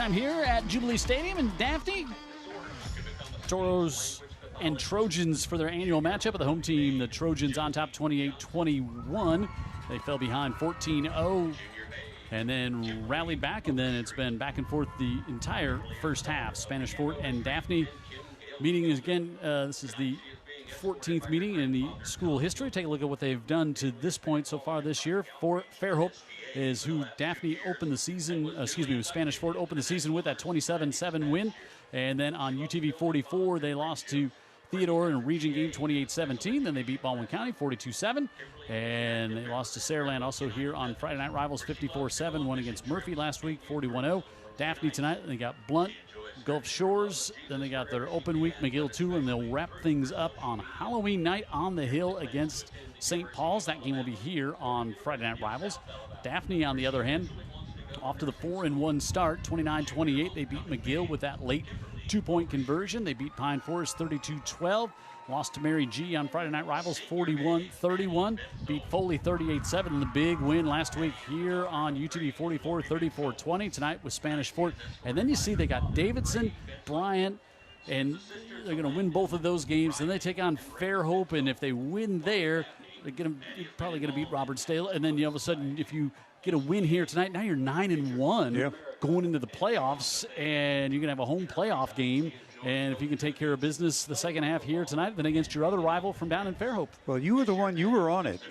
halftime here at Jubilee Stadium in Daphne. Toros and Trojans for their annual matchup. Of the home team, the Trojans on top 28-21. They fell behind 14-0 and then rallied back, and then it's been back and forth the entire first half. Spanish Fort and Daphne meeting is again. This is the 14th meeting in the school history. Take a look at what they've done to this point so far this year. Fairhope is who Daphne opened the season, Spanish Fort opened the season with that 27-7 win. And then on UTV 44, they lost to Theodore in a region game 28-17. Then they beat Baldwin County 42-7. And they lost to Saraland also here on Friday Night Rivals 54-7. Won against Murphy last week 41-0. Daphne tonight, they got Blunt, Gulf Shores. Then they got their open week, McGill 2, and they'll wrap things up on Halloween night on the Hill against St. Paul's. That game will be here on Friday Night Rivals. Daphne, on the other hand, off to the 4-1 start, 29-28. They beat McGill with that late 2-point conversion. They beat Pine Forest 32-12. Lost to Mary G on Friday Night Rivals 41-31. Beat Foley 38-7 in the big win last week here on UTV 44, 34-20. Tonight with Spanish Fort. And then you see they got Davidson, Bryant, and they're going to win both of those games. Then they take on Fairhope, and if they win there, they're probably going to beat Robertsdale. And then all of a sudden, if you get a win here tonight, now you're 9-1 going into the playoffs, and you're going to have a home playoff game. And if you can take care of business the second half here tonight, then against your other rival from down in Fairhope. Well, you were the one, you were on it,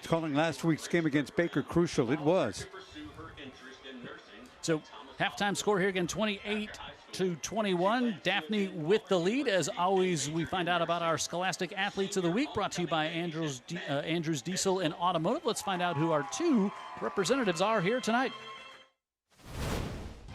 calling last week's game against Baker crucial. It was. So halftime score here again, 28-21. Daphne with the lead. As always, we find out about our Scholastic Athletes of the Week, brought to you by Andrews Diesel and Automotive. Let's find out who our two representatives are here tonight.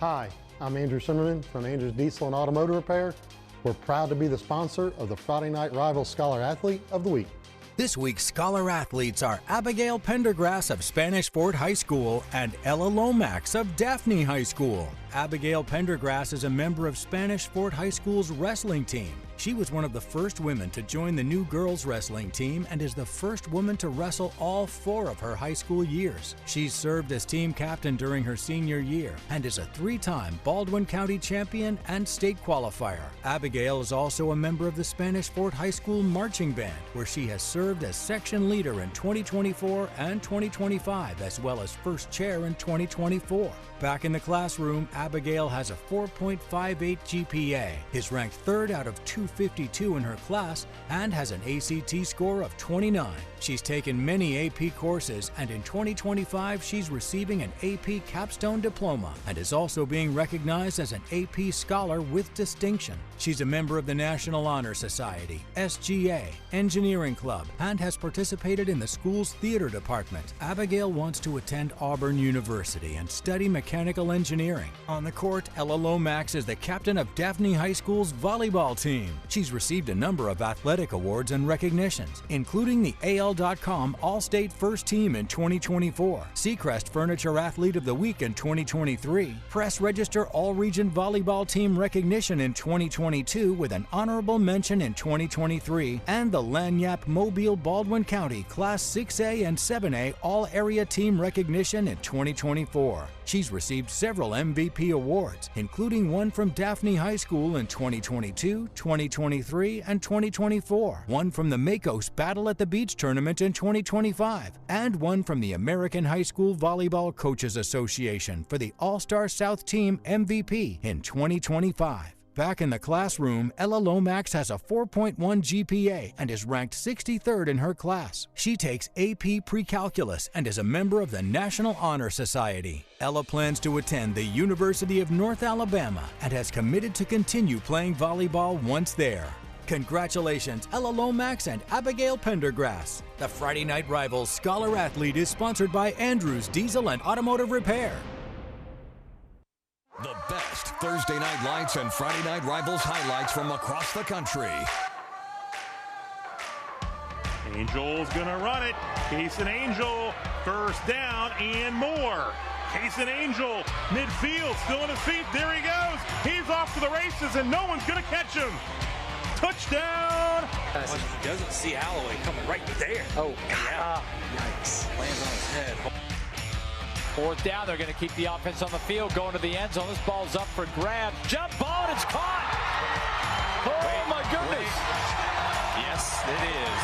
Hi, I'm Andrew Zimmerman from Andrews Diesel and Automotive Repair. We're proud to be the sponsor of the Friday Night Rivals Scholar Athlete of the Week. This week's Scholar Athletes are Abigail Pendergrass of Spanish Fort High School and Ella Lomax of Daphne High School. Abigail Pendergrass is a member of Spanish Fort High School's wrestling team. She was one of the first women to join the new girls wrestling team and is the first woman to wrestle all 4 of her high school years. She's served as team captain during her senior year and is a 3-time Baldwin County champion and state qualifier. Abigail is also a member of the Spanish Fort High School marching band, where she has served as section leader in 2024 and 2025, as well as first chair in 2024. Back in the classroom, Abigail has a 4.58 GPA, is ranked 3rd out of 252 in her class, and has an ACT score of 29. She's taken many AP courses, and in 2025 she's receiving an AP capstone diploma and is also being recognized as an AP scholar with distinction. She's a member of the National Honor Society, SGA, Engineering Club, and has participated in the school's theater department. Abigail wants to attend Auburn University and study mechanical engineering. On the court, Ella Lomax is the captain of Daphne High School's volleyball team. She's received a number of athletic awards and recognitions, including the AL.com All-State First Team in 2024, Seacrest Furniture Athlete of the Week in 2023, Press Register All-Region Volleyball Team recognition in 2022 with an honorable mention in 2023, and the Lagniappe Mobile Baldwin County Class 6A and 7A All-Area Team recognition in 2024. She's received several MVP awards, including one from Daphne High School in 2022, 2023, and 2024, one from the Makos Battle at the Beach Tournament in 2025, and one from the American High School Volleyball Coaches Association for the All-Star South Team MVP in 2025. Back in the classroom, Ella Lomax has a 4.1 GPA and is ranked 63rd in her class. She takes AP Pre-Calculus and is a member of the National Honor Society. Ella plans to attend the University of North Alabama and has committed to continue playing volleyball once there. Congratulations, Ella Lomax and Abigail Pendergrass. The Friday Night Rivals Scholar Athlete is sponsored by Andrews Diesel and Automotive Repair. The best Thursday Night Lights and Friday Night Rivals highlights from across the country. Angel's gonna run it. Case and Angel, first down and more. Case and Angel, midfield, still on his feet. There he goes. He's off to the races, and no one's gonna catch him. Touchdown! He doesn't see Alloway coming right there. Oh, God. Yikes. Lands on his head. 4th down, they're going to keep the offense on the field, going to the end zone. This ball's up for grabs. Jump ball, and it's caught. Oh, my goodness. Yes, it is.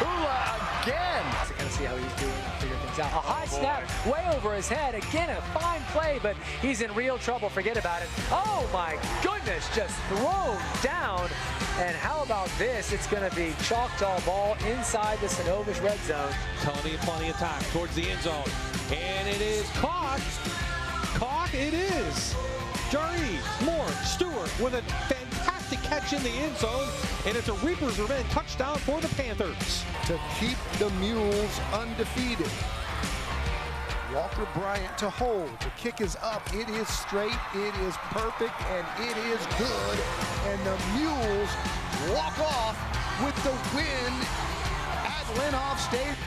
Hula again. To kind of see how he's doing, figure things out. A high snap way over his head. Again, a fine play, but he's in real trouble. Forget about it. Oh, my goodness, just thrown down. And how about this? It's going to be Choctaw ball inside the Synovus red zone. Plenty of time towards the end zone. And it is caught. Caught it is. Jaree, Moore, Stewart with a fantastic catch in the end zone. And it's a Reaper's Revenge touchdown for the Panthers. To keep the Mules undefeated. Walter Bryant to hold. The kick is up. It is straight. It is perfect. And it is good. And the Mules walk off with the win at Lenoff Stadium.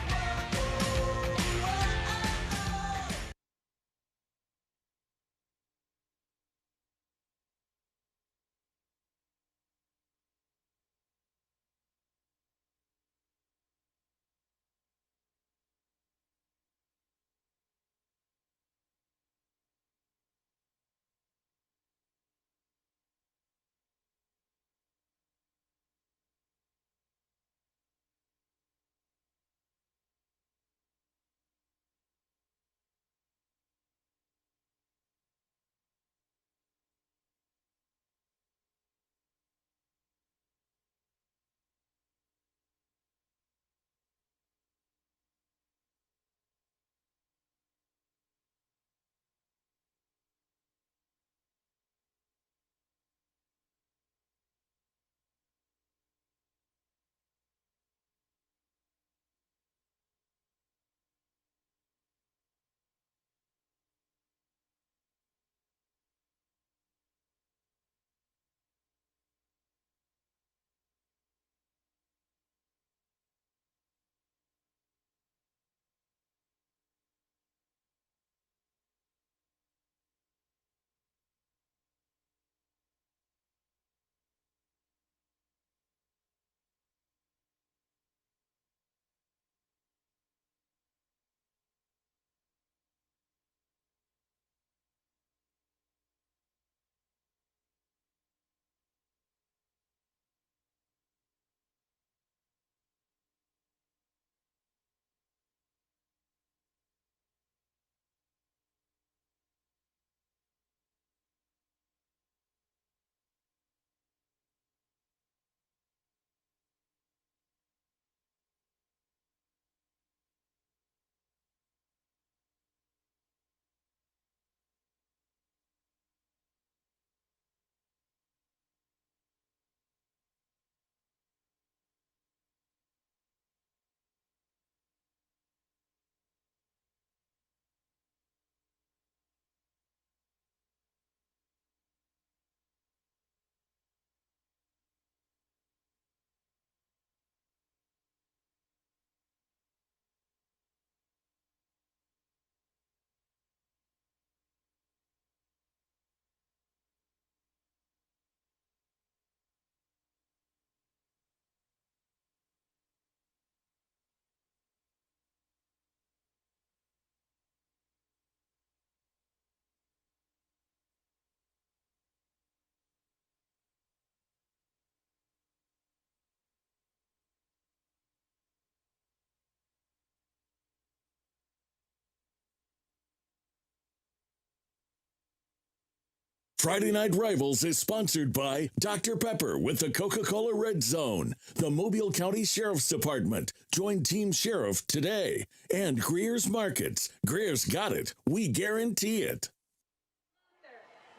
Friday Night Rivals is sponsored by Dr. Pepper with the Coca-Cola Red Zone, the Mobile County Sheriff's Department. Join Team Sheriff today. And Greer's Markets. Greer's got it. We guarantee it.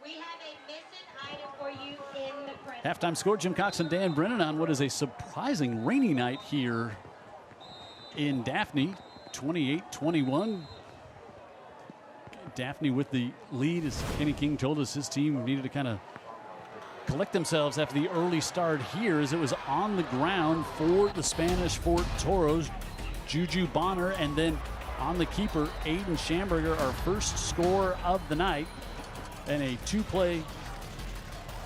We have a missing item for you in the press. Halftime score, Jim Cox and Dan Brennan on what is a surprising rainy night here in Daphne, 28-21. Daphne with the lead, as Kenny King told us his team needed to kind of collect themselves after the early start here, as it was on the ground for the Spanish Fort Toros. Juju Bonner, and then on the keeper, Aiden Schamberger, our first score of the night, and a two-play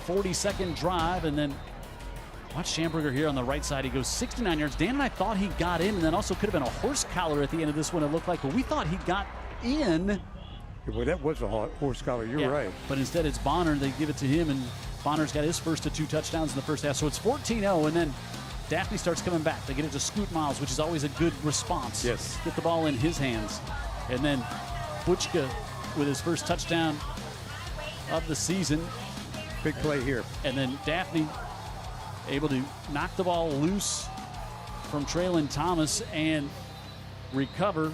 40-second drive, and then Watch Schamberger here on the right side. He goes 69 yards. Dan and I thought he got in, and then also could have been a horse collar at the end of this one, it looked like. But we thought he got in. Well, that was a horse collar. You're right. But instead it's Bonner. They give it to him, and Bonner's got his first of 2 touchdowns in the first half. So it's 14-0, and then Daphne starts coming back. They get it to Scoot Miles, which is always a good response. Yes. Get the ball in his hands. And then Butchka with his first touchdown of the season. Big play here. And then Daphne able to knock the ball loose from Traylon Thomas and recover.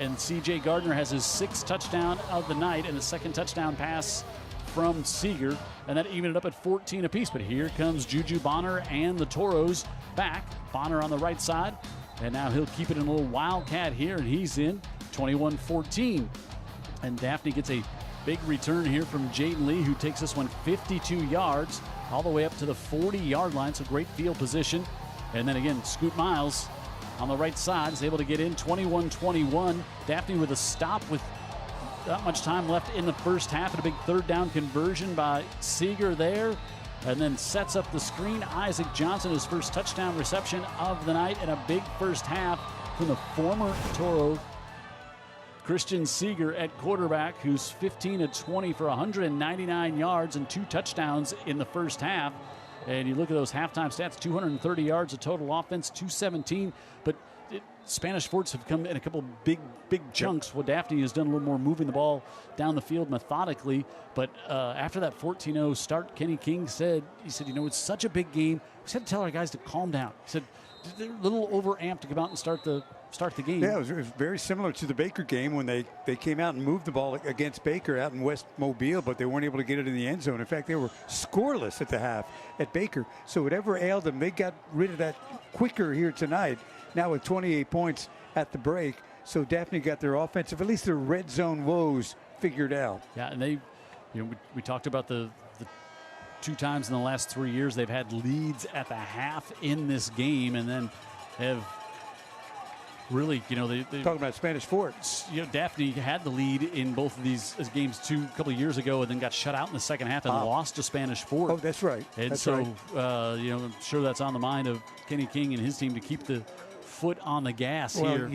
And C.J. Gardner has his 6th touchdown of the night and the 2nd touchdown pass from Seeger. And that evened it up at 14 apiece. But here comes Juju Bonner and the Toros back. Bonner on the right side. And now he'll keep it in a little wildcat here, and he's in 21-14. And Daphne gets a big return here from Jaden Lee, who takes this one 52 yards all the way up to the 40-yard line. So great field position. And then again, Scoot Miles on the right side is able to get in 21-21. Daphne with a stop with not much time left in the first half, and a big 3rd down conversion by Seeger there. And then sets up the screen. Isaac Johnson, his first touchdown reception of the night, and a big first half from the former Toro Christian Seeger at quarterback, who's 15 of 20 for 199 yards and 2 touchdowns in the first half. And you look at those halftime stats, 230 yards of total offense, 217. But Spanish Forts have come in a couple big chunks. Well, Daphne has done a little more moving the ball down the field methodically. But after that 14-0 start, Kenny King said, it's such a big game. We just had to tell our guys to calm down. He said they're a little overamped to come out and start the game. Yeah, it was very similar to the Baker game when they came out and moved the ball against Baker out in West Mobile, but they weren't able to get it in the end zone. In fact, they were scoreless at the half at Baker. So whatever ailed them, they got rid of that quicker here tonight. Now with 28 points at the break. So Daphne got their offensive, at least their red zone woes figured out. Yeah, and they, we talked about the 2 times in the last 3 years they've had leads at the half in this game, and then have really, they talking about Spanish Forts. Daphne had the lead in both of these games a couple of years ago, and then got shut out in the second half and lost to Spanish Fort. Oh, that's right. And that's so, right. I'm sure that's on the mind of Kenny King and his team to keep the foot on the gas here.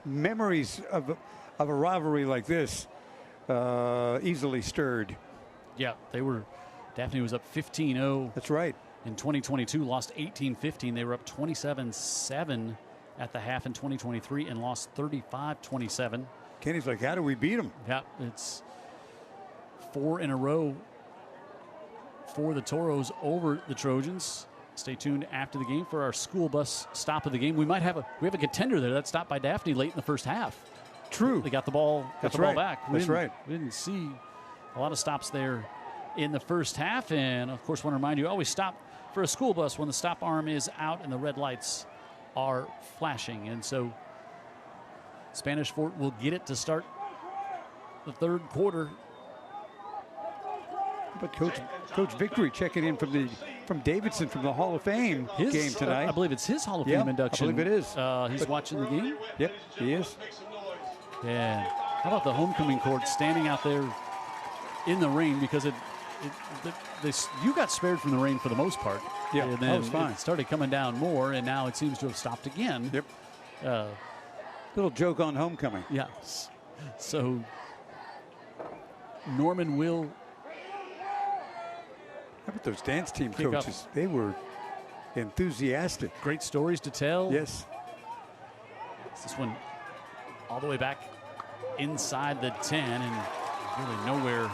Memories of a rivalry like this easily stirred. Yeah, Daphne was up 15-0. That's right. In 2022, lost 18-15. They were up 27-7 at the half in 2023 and lost 35-27. Kenny's like, how do we beat them? Yeah, it's 4 in a row for the Toros over the Trojans. Stay tuned after the game for our school bus stop of the game. We have a contender there that stopped by Daphne late in the first half. True. They got the ball back. That's right. We didn't see a lot of stops there in the first half. And of course, want to remind you, always stop for a school bus when the stop arm is out and the red lights are flashing. And so Spanish Fort will get it to start the 3rd quarter. But Coach Victory checking in from Davidson from the Hall of Fame game tonight. I believe it's his Hall of Fame induction. I believe it is. He's watching the game. Yep, he is. And how about the homecoming court standing out there in the rain, because you got spared from the rain for the most part. Yeah, and that then was fine. It started coming down more, and now it seems to have stopped again. Yep. Little joke on homecoming. Yes. So Norman will. How about those dance team coaches? They were enthusiastic. Great stories to tell. Yes. This one all the way back inside the 10, and really nowhere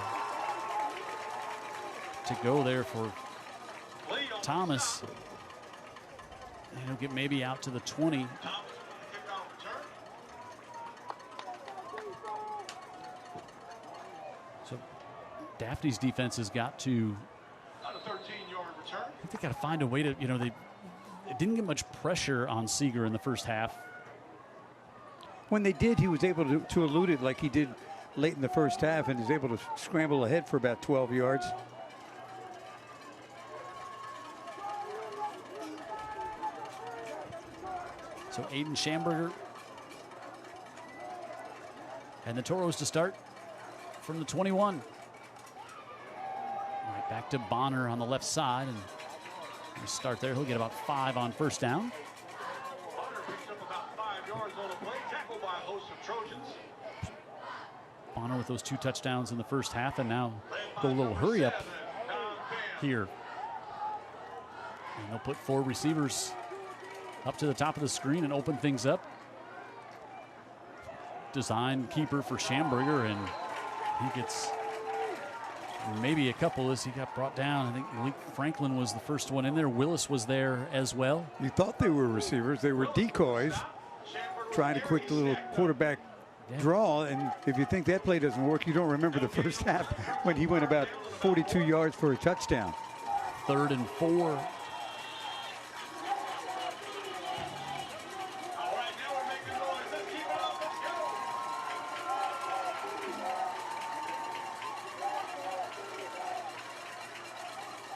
to go there for Thomas. And he'll get maybe out to the 20. So Daphne's defense has got to. I think they got to find a way to, they didn't get much pressure on Seeger in the first half. When they did, he was able to elude it like he did late in the first half, and is able to scramble ahead for about 12 yards. So Aiden Schamberger and the Toros to start from the 21. Right back to Bonner on the left side, and We'll start there. He'll get about 5 on first down. Bonner with those 2 touchdowns in the first half, and now go a little hurry up here. And they'll put 4 receivers up to the top of the screen and open things up. Design keeper for Schamberger, and he gets maybe a couple as he got brought down. I think Malik Franklin was the first one in there. Willis was there as well. You thought they were receivers. They were decoys trying to quick the little quarterback draw, and if you think that play doesn't work, you don't remember the first half when he went about 42 yards for a touchdown. 3rd and 4.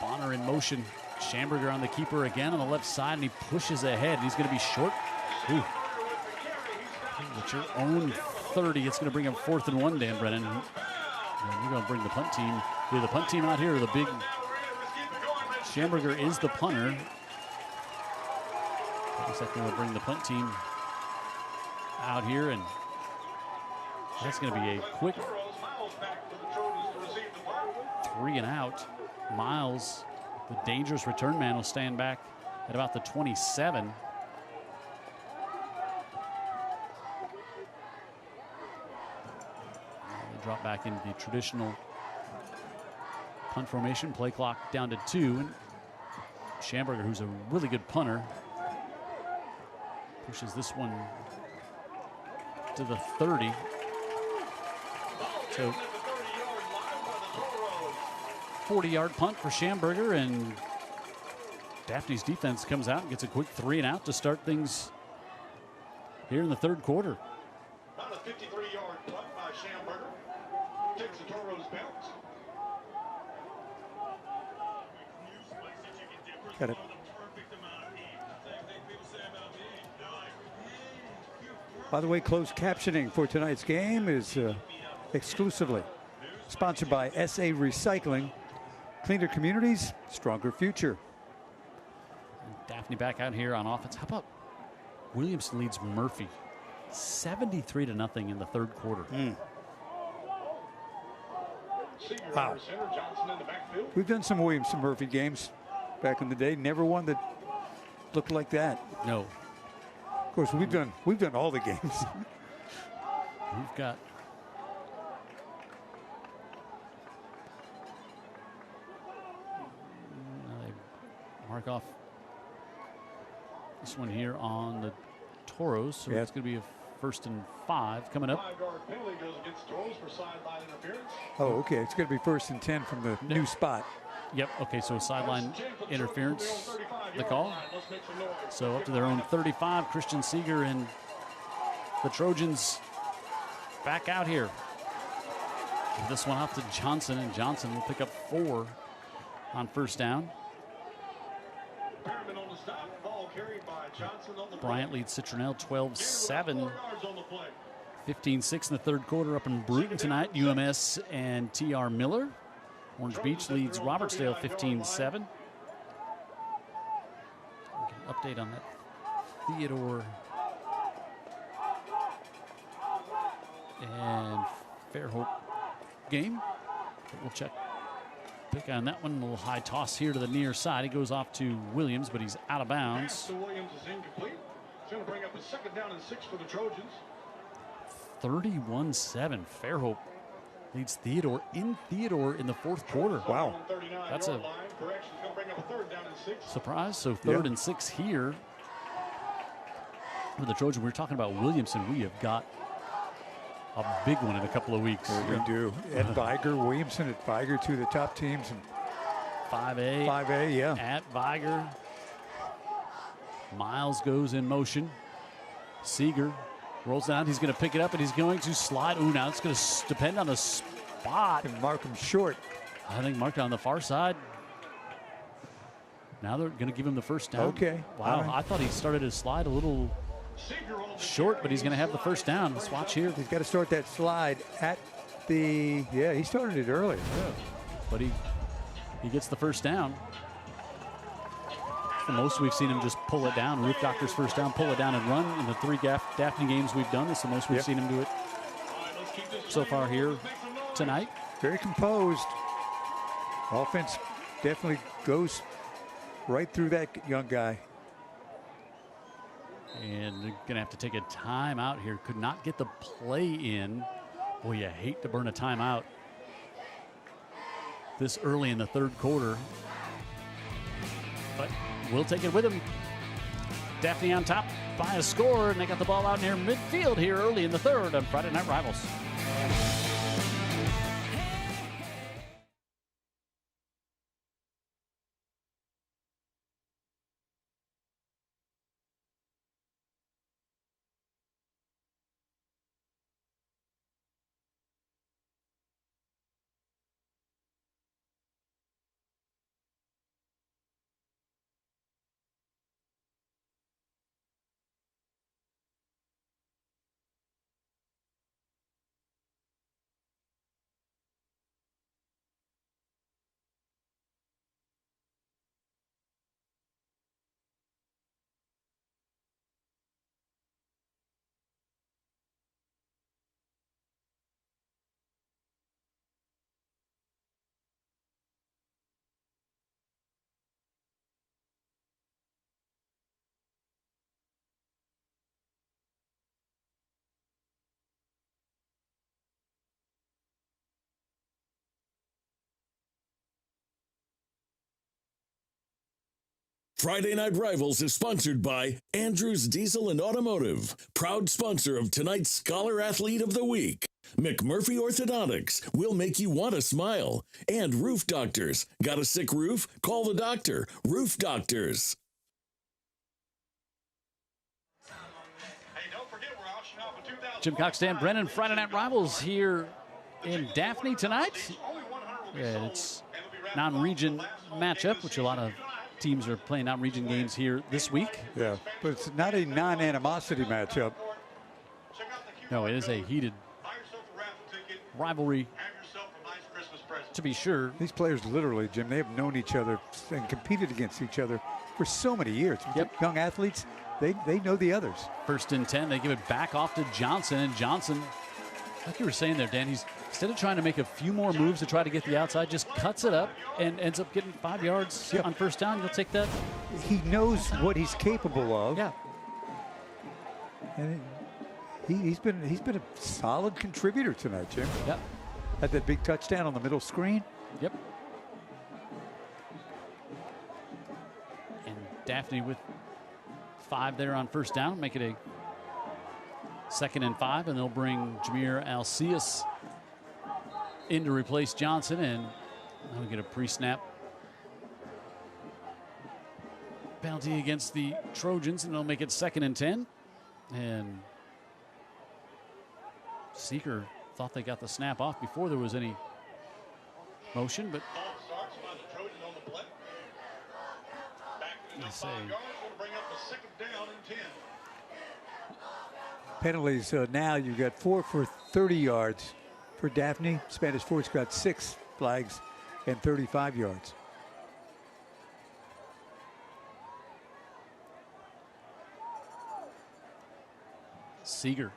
Bonner in motion. Schamberger on the keeper again on the left side, and he pushes ahead. He's going to be short. Ooh. With your own 30, it's going to bring him 4th and 1, Dan Brennan. And you're going to bring the punt team. Either the punt team out here or the big. Schamberger is the punter. Looks like they're going to bring the punt team out here, and that's going to be a quick 3 and out. Miles, the dangerous return man, will stand back at about the 27. They drop back into the traditional punt formation. Play clock down to 2. And Schamberger, who's a really good punter, pushes this one to the 30. So 40-yard punt for Schamberger, and Daphne's defense comes out and gets a quick 3 and out to start things here in the 3rd quarter. Not a 53-yard punt by Schamberger. Takes the Toros bounce. Got it. By the way, closed captioning for tonight's game is exclusively sponsored by SA Recycling. Cleaner communities, stronger future. Daphne back out here on offense. How about Williamson leads Murphy 73-0 in the 3rd quarter. Wow. We've done some Williamson Murphy games back in the day. Never one that looked like that. No. Of course, we've done all the games. We've got mark off this one here on the Toros. So it's going to be a 1st and 5 coming up. 5-yard penalty goes against Toros for sideline interference. Oh, okay. It's going to be 1st and 10 from the new spot. Yep. Okay. So sideline interference, the call. So up to their own 35. Christian Seeger and the Trojans back out here. Give this one off to Johnson, and Johnson will pick up 4 on first down. Bryant leads Citronelle 12-7. 15-6 in the 3rd quarter up in Bruton tonight. UMS and TR Miller. Orange Beach leads Robertsdale 15-7. Update on that Theodore and Fairhope game. But we'll check. Pick on that one. A little high toss here to the near side. He goes off to Williams, but he's out of bounds. Williams is incomplete. It's going to bring up a 2nd down and 6 for the Trojans. 31-7. Fairhope leads Theodore in the 4th quarter. Wow. That's a surprise. So 3rd and 6 here for the Trojans. We were talking about Williamson. We have got a big one in a couple of weeks. We do. At Viger, Williamson at Viger, 2 of the top teams. And 5A. 5A, yeah. At Viger. Miles goes in motion. Seeger rolls down. He's going to pick it up, and he's going to slide. Ooh, now it's going to depend on the spot. And mark him short. I think marked on the far side. Now they're going to give him the first down. Okay. Wow, Right. I thought he started his slide a little short, but he's going to have the first down. Let's watch here. He's got to start that slide at the, he started it early. Yeah. But he gets the first down. The most we've seen him just pull it down. Roof Doctor's first down, pull it down and run. In the 3 Daphne games we've done, it's the most we've seen him do it so far here tonight. Very composed. Offense definitely goes right through that young guy. And they're going to have to take a timeout here. Could not get the play in. Boy, you hate to burn a timeout this early in the 3rd quarter. But we'll take it with him. Daphne on top by a score, and they got the ball out near midfield here early in the 3rd on Friday Night Rivals. Friday Night Rivals is sponsored by Andrews Diesel and Automotive, proud sponsor of tonight's Scholar Athlete of the Week. McMurphy Orthodontics will make you want to smile. And Roof Doctors. Got a sick roof? Call the doctor. Roof Doctors. Jim Cox, Dan Brennan, Friday Night Rivals here in Daphne tonight. And it's non-region matchup, which a lot of teams are playing non-region games here this week. Yeah, but it's not a non-animosity matchup. No, it is a heated rivalry, to be sure. These players literally, Jim, they have known each other and competed against each other for so many years. Yep. Young athletes, they know the others. 1st and 10, they give it back off to Johnson, and Johnson, like you were saying there, Dan, he's instead of trying to make a few more moves to try to get the outside, just cuts it up and ends up getting 5 yards on 1st down. You'll take that. He knows what he's capable of. Yeah. And he's been a solid contributor tonight, Jim. Yep. Had that big touchdown on the middle screen. Yep. And Daphne with 5 there on 1st down, make it a 2nd and 5, and they'll bring Jameer Alcius in to replace Johnson, and we'll get a pre-snap penalty against the Trojans, and they'll make it 2nd and 10. And Seeker thought they got the snap off before there was any motion, but let's say penalties now. You've got 4 for 30 yards for Daphne. Spanish Fort's got 6 flags and 35 yards. Seeger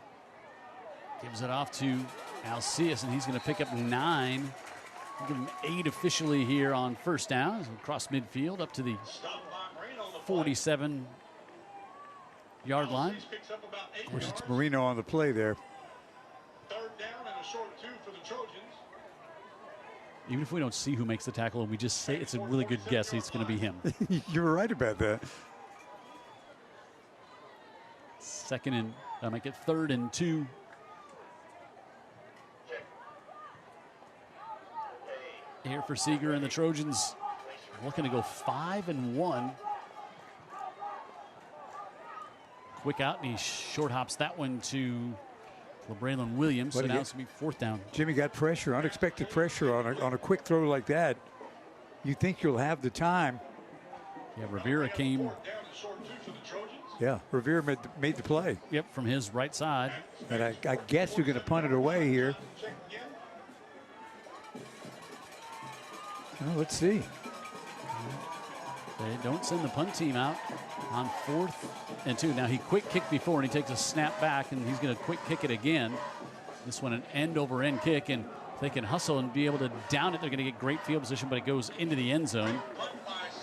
gives it off to Alcius, and he's going to pick up 9. Give him 8 officially here on 1st down. Across midfield up to the 47-yard line. Of course, it's Marino on the play there. 3rd down and a short 2 for the Trojans. Even if we don't see who makes the tackle and we just say it's a really good guess, it's going to be him. You're right about that. 2nd and I'll make it 3rd and 2. Here for Seeger and the Trojans, looking to go 5 and 1. Quick out, and he short hops that one to LeBraylon Williams. So now it's going to be 4th down. Jimmy got pressure, unexpected pressure on a quick throw like that. You think you'll have the time. Yeah, Rivera came. Yeah, Rivera made the play. Yep, from his right side. And I guess you're going to punt it away here. Well, let's see. They don't send the punt team out on 4th and 2. Now he quick kicked before and he takes a snap back and he's going to quick kick it again. This one an end over end kick, and if they can hustle and be able to down it, they're going to get great field position, but it goes into the end zone.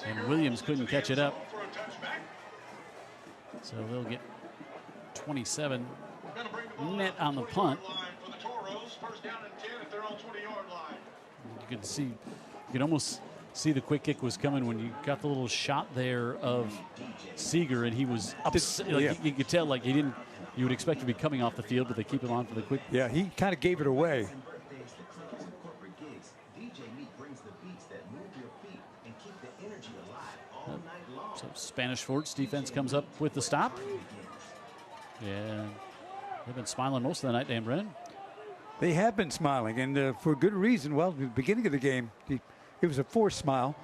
And Williams couldn't catch it up. So they'll get 27 net on the punt. You could see, you could almost see the quick kick was coming when you got the little shot there of Seeger, and he was upset. Like, you could tell, like he didn't. You would expect to be coming off the field, but they keep him on for the quick. Yeah, he kind of gave it away. So Spanish Fort's defense comes up with the stop. Yeah, they've been smiling most of the night, Dan Brennan. They have been smiling, and for good reason. Well, at the beginning of the game, it was a forced smile.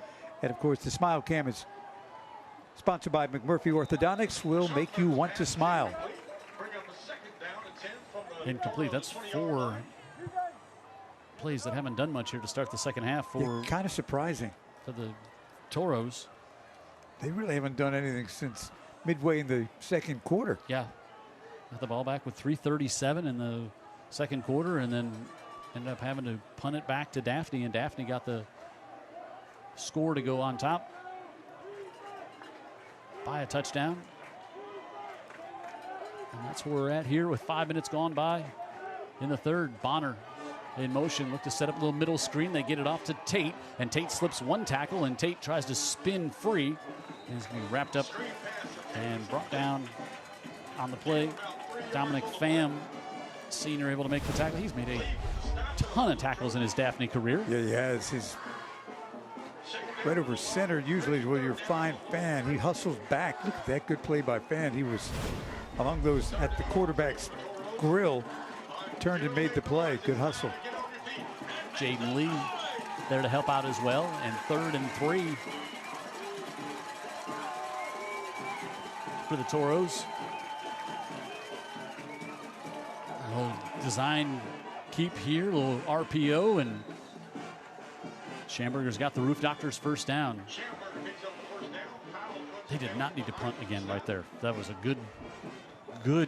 And, of course, the Smile Cam is sponsored by McMurphy Orthodontics. Will make you want to smile. Incomplete. That's 4 plays that haven't done much here to start the second half for. Kind of surprising. For the Toros. They really haven't done anything since midway in the second quarter. Yeah. Got the ball back with 3:37 in the second quarter, and then ended up having to punt it back to Daphne, and Daphne got the score to go on top by a touchdown. And that's where we're at here with 5 minutes gone by in the third. Bonner in motion, look to set up a little middle screen. They get it off to Tate, and Tate slips one tackle, and Tate tries to spin free. And he's going to be wrapped up and brought down on the play. Dominic Pham, senior, able to make the tackle. He's made a ton of tackles in his Daphne career. Yeah, he has. He's right over center usually is where you find Pham. He hustles back. Look at that good play by Pham. He was among those at the quarterback's grill. Turned and made the play. Good hustle. Jaden Lee there to help out as well. And 3rd and 3 for the Toros. A little design keep here, a little RPO, and Schamberger's got the Roof Doctors first down. They did not need to punt again right there. That was a good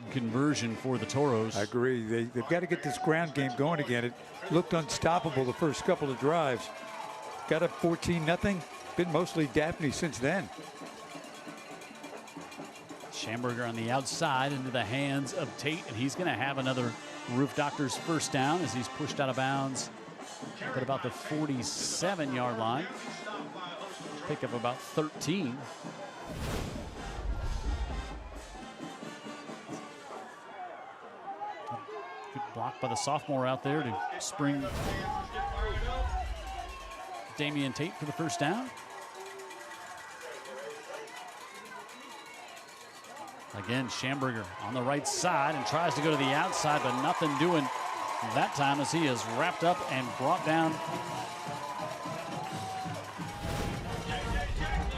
conversion for the Toros. I agree. They've got to get this ground game going again. It looked unstoppable the first couple of drives. Got up 14-0. Been mostly Daphne since then. Schamberger on the outside into the hands of Tate, and he's going to have another Roof Doctors first down as he's pushed out of bounds at about the 47-yard line. Pick up about 13. Good block by the sophomore out there to spring Damian Tate for the first down. Again, Schamberger on the right side and tries to go to the outside, but nothing doing that time as he is wrapped up and brought down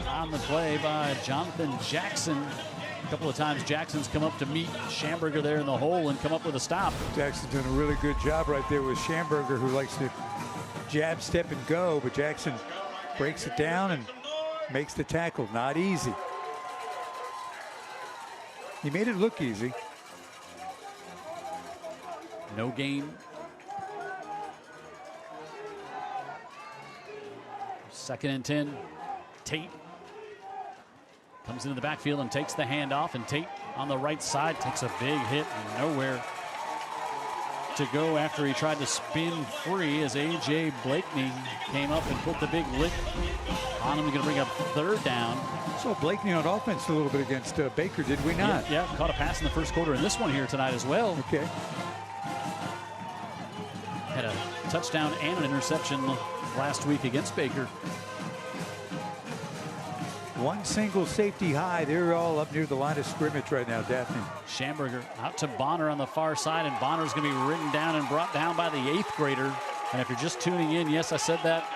on the play by Jonathan Jackson. A couple of times Jackson's come up to meet Schamberger there in the hole and come up with a stop. Jackson's doing a really good job right there with Schamberger, who likes to jab, step, and go, but Jackson breaks it down and makes the tackle. Not easy. He made it look easy. No gain. 2nd and 10. Tate comes into the backfield and takes the handoff, and Tate on the right side takes a big hit and nowhere to go after he tried to spin free as A.J. Blakeney came up and put the big lick on him. He's going to bring up 3rd down. So Blakeney on offense a little bit against Baker, did we not? Yeah, caught a pass in the first quarter in this one here tonight as well. Okay. Had a touchdown and an interception last week against Baker. One single safety high. They're all up near the line of scrimmage right now, Daphne. Schamberger out to Bonner on the far side, and Bonner's going to be ridden down and brought down by the 8th grader. And if you're just tuning in, yes, I said that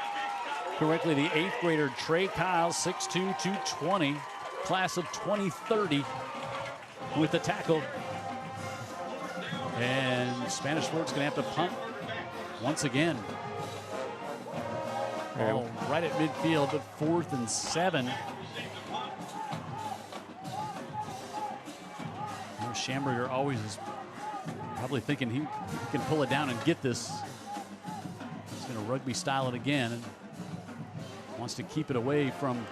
correctly. The 8th grader, Trey Kyle, 6'2", 220, class of 2030 with the tackle. And Spanish Fort's going to have to punt once again. Ball right at midfield, but 4th and 7. Schamberger always is probably thinking he can pull it down and get this. He's going to rugby style it again and wants to keep it away from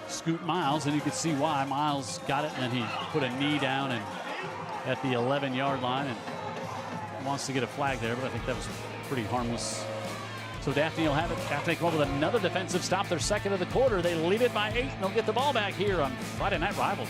Scoot Miles, and you can see why. Miles got it, and he put a knee down and at the 11-yard line and wants to get a flag there, but I think that was pretty harmless. So Daphne will have it after they come up with another defensive stop, their second of the quarter. They lead it by 8, and they'll get the ball back here on Friday Night Rivals.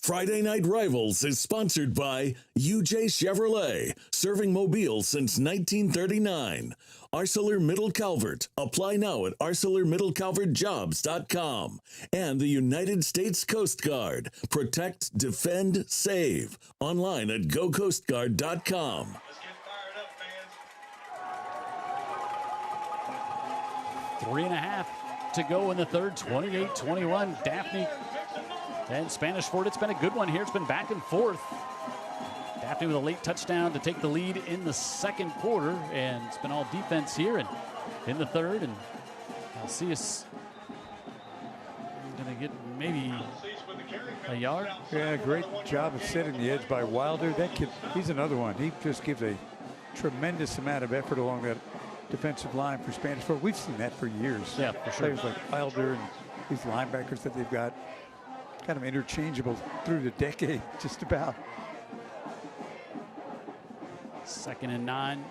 Friday Night Rivals is sponsored by UJ Chevrolet, serving Mobile since 1939. ArcelorMittal Calvert. Apply now at ArcelorMittalCalvertJobs.com. And the United States Coast Guard. Protect, defend, save. Online at GoCoastGuard.com. 3.5 to go in the third, 28-21. Daphne and Spanish Fort. It's been a good one here. It's been back and forth. Daphne with a late touchdown to take the lead in the second quarter, and it's been all defense here and in the third. And Alcius going to get maybe a yard. Yeah, great job of setting the edge by Wilder. That kid, he's another one. He just gives a tremendous amount of effort along that defensive line for Spanish Fort. We've seen that for years. Yeah, for sure. Players like Wilder and these linebackers that they've got, kind of interchangeable through the decade, just about. 2nd and 9.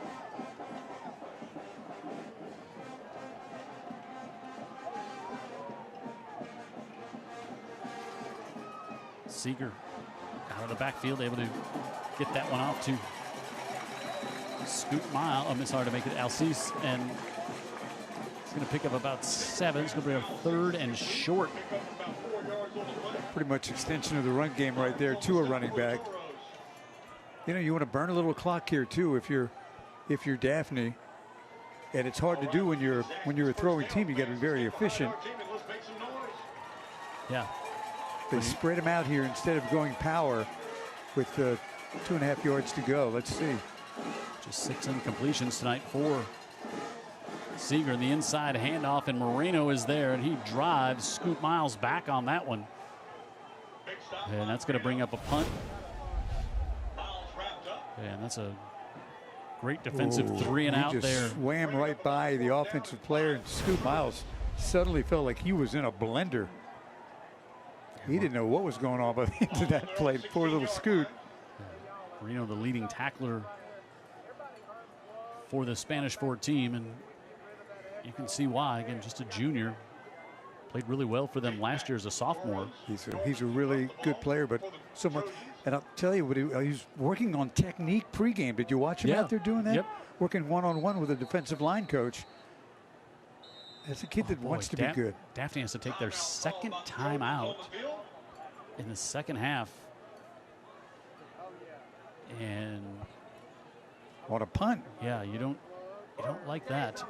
Seeger out of the backfield, able to get that one off to Scoot Mile. Oh, it's hard to make it Alcice, and it's going to pick up about 7. It's going to be a 3rd and short. Pretty much extension of the run game right there to a running back. You know, you want to burn a little clock here too if you're Daphne, and it's hard to do when you're a throwing team. You got to be very efficient. Yeah, they spread him out here instead of going power with 2.5 yards to go. Let's see. Just 6 incompletions tonight for Seeger. The inside handoff, and Moreno is there, and he drives Scoot Miles back on that one. And that's going to bring up a punt. And that's a great defensive 3 and out there. Swam right by the offensive player, and Scoot Miles suddenly felt like he was in a blender. He didn't know what was going on by the end of that play. Poor little Scoot. Moreno, the leading tackler for the Spanish Fort team, and you can see why. Again, just a junior. Played really well for them last year as a sophomore. He's a really good player, but so much. And I'll tell you what, he's working on technique pregame. Did you watch him out there doing that? Yep. Working one-on-one with a defensive line coach. That's a kid that wants to be good. Daphne has to take their second time out in the second half. And on a punt. Yeah, you don't like that.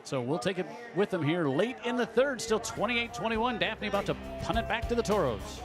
So we'll take it with them here late in the third, still 28-21. Daphne about to punt it back to the Toros.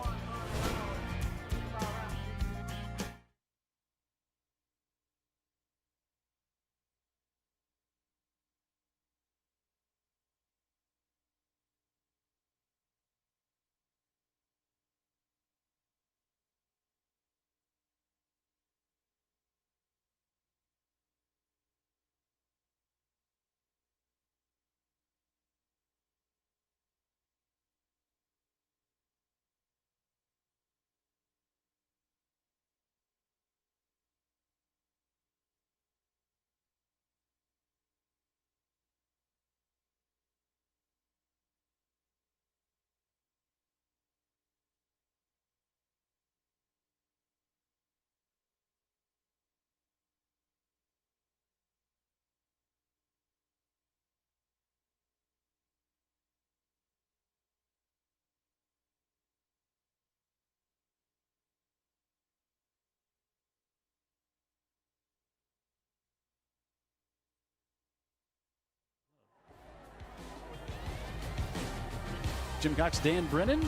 Jim Cox, Dan Brennan,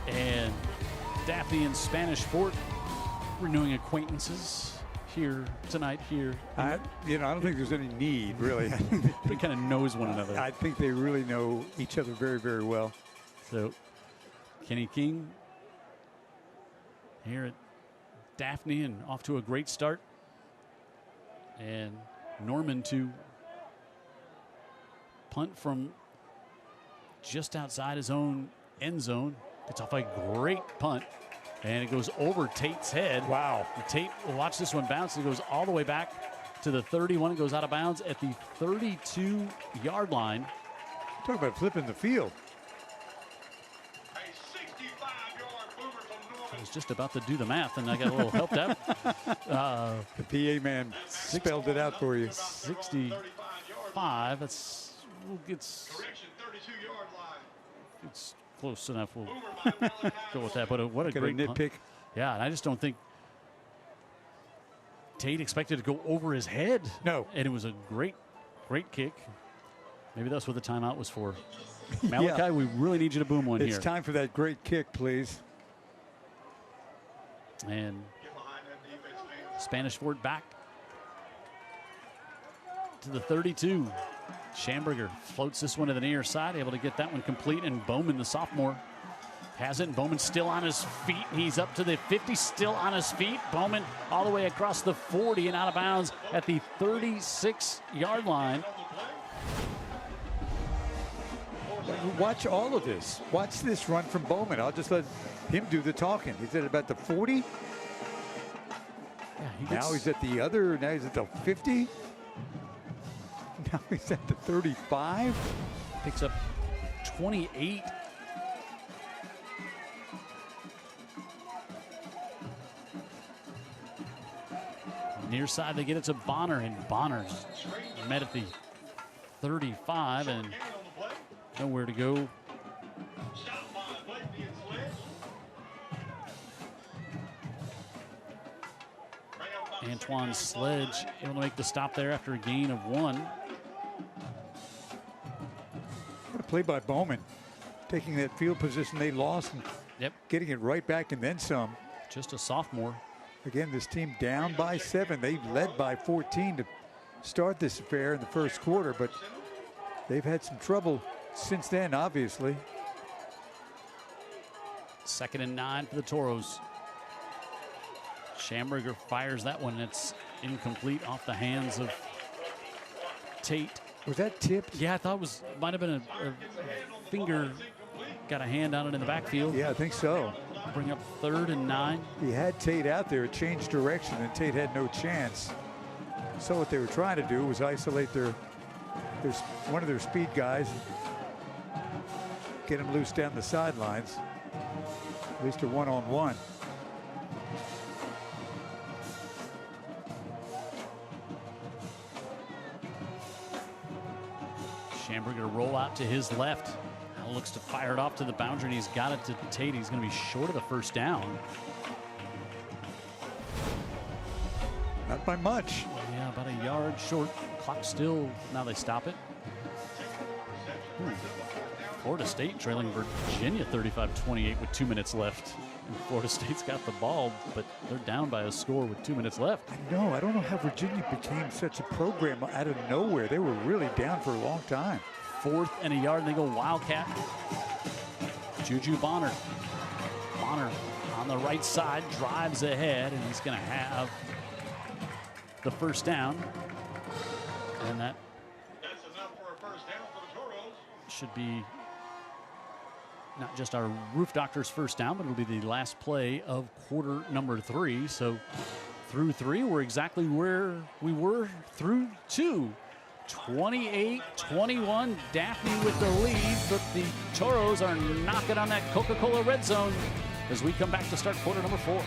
and Daphne and Spanish Fort renewing acquaintances here tonight. I don't think there's any need, really. Everybody kind of knows one another. I think they really know each other very, very well. So, Kenny King here at Daphne and off to a great start. And Norman to punt from just outside his own end zone. Gets off a great punt. And it goes over Tate's head. Wow. And Tate will watch this one bounce. It goes all the way back to the 31. It goes out of bounds at the 32-yard line. Talk about flipping the field. I was just about to do the math, and I got a little helped out. The PA man spelled it out for you. 65. It's close enough. We'll go with that. But what a great nitpick. Punt. Yeah, and I just don't think Tate expected to go over his head. No. And it was a great kick. Maybe that's what the timeout was for. Malachi, Yeah. we really need you to boom one here. It's time for that great kick, please. And Spanish Fort back to the 32. Schamberger floats this one to the near side, able to get that one complete, and Bowman, the sophomore, has it. And Bowman still on his feet. He's up to the 50, still on his feet. Bowman all the way across the 40 and out of bounds at the 36-yard line. Watch all of this. Watch this run from Bowman. I'll just let him do the talking. He's at about the 40. Yeah, Now he's at the other. Now he's at the 50. Now he's at the 35. Picks up 28. Near side, they get it to Bonner, and Bonner's met at the 35 and nowhere to go. Antoine Sledge able to make the stop there after a gain of 1. What a play by Bowman. Taking that field position they lost and getting it right back and then some. Just a sophomore. Again, this team down by 7. They led by 14 to start this affair in the first quarter, but they've had some trouble since then, obviously. 2nd and 9 for the Toros. Schamberger fires that one. It's incomplete off the hands of Tate. Was that tipped? Yeah, I thought it might have been a finger. Got a hand on it in the backfield. Yeah, I think so. Bring up 3rd and 9. He had Tate out there. It changed direction, and Tate had no chance. So what they were trying to do was isolate one of their speed guys, and get him loose down the sidelines. At least a one-on-one. Schamberger to roll out to his left. Now looks to fire it off to the boundary, and he's got it to Tate. He's going to be short of the first down. Not by much. Yeah, about a yard short. Clock still. Now they stop it. Florida State trailing Virginia 35-28 with 2 minutes left. And Florida State's got the ball, but they're down by a score with 2 minutes left. I don't know how Virginia became such a program out of nowhere. They were really down for a long time. 4th and a yard, and they go Wildcat. Juju Bonner. Bonner on the right side, drives ahead, and he's going to have the first down. And that should be not just our Roof Doctor's first down, but it'll be the last play of quarter number 3. So through 3, we're exactly where we were through 2. 28-21, Daphne with the lead, but the Toros are knocking on that Coca-Cola red zone as we come back to start quarter number 4.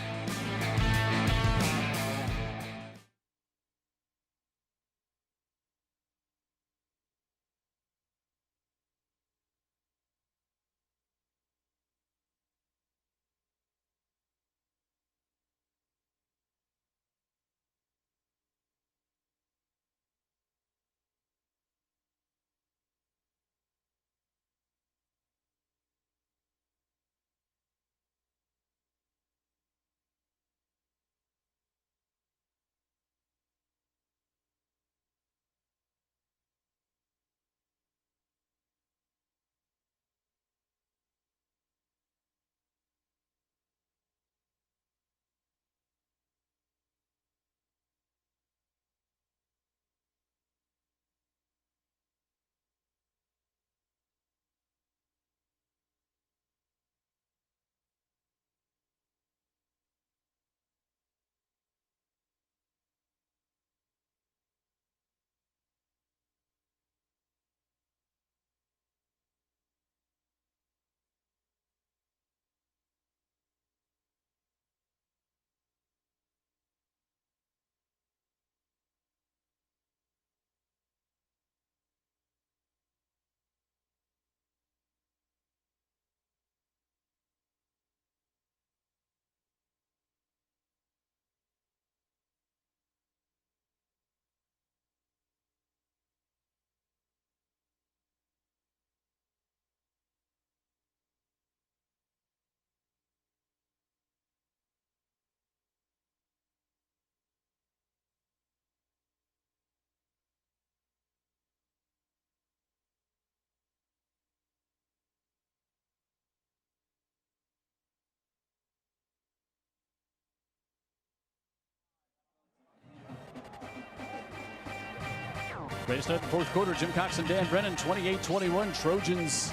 Ready to start the fourth quarter. Jim Cox and Dan Brennan, 28-21. Trojans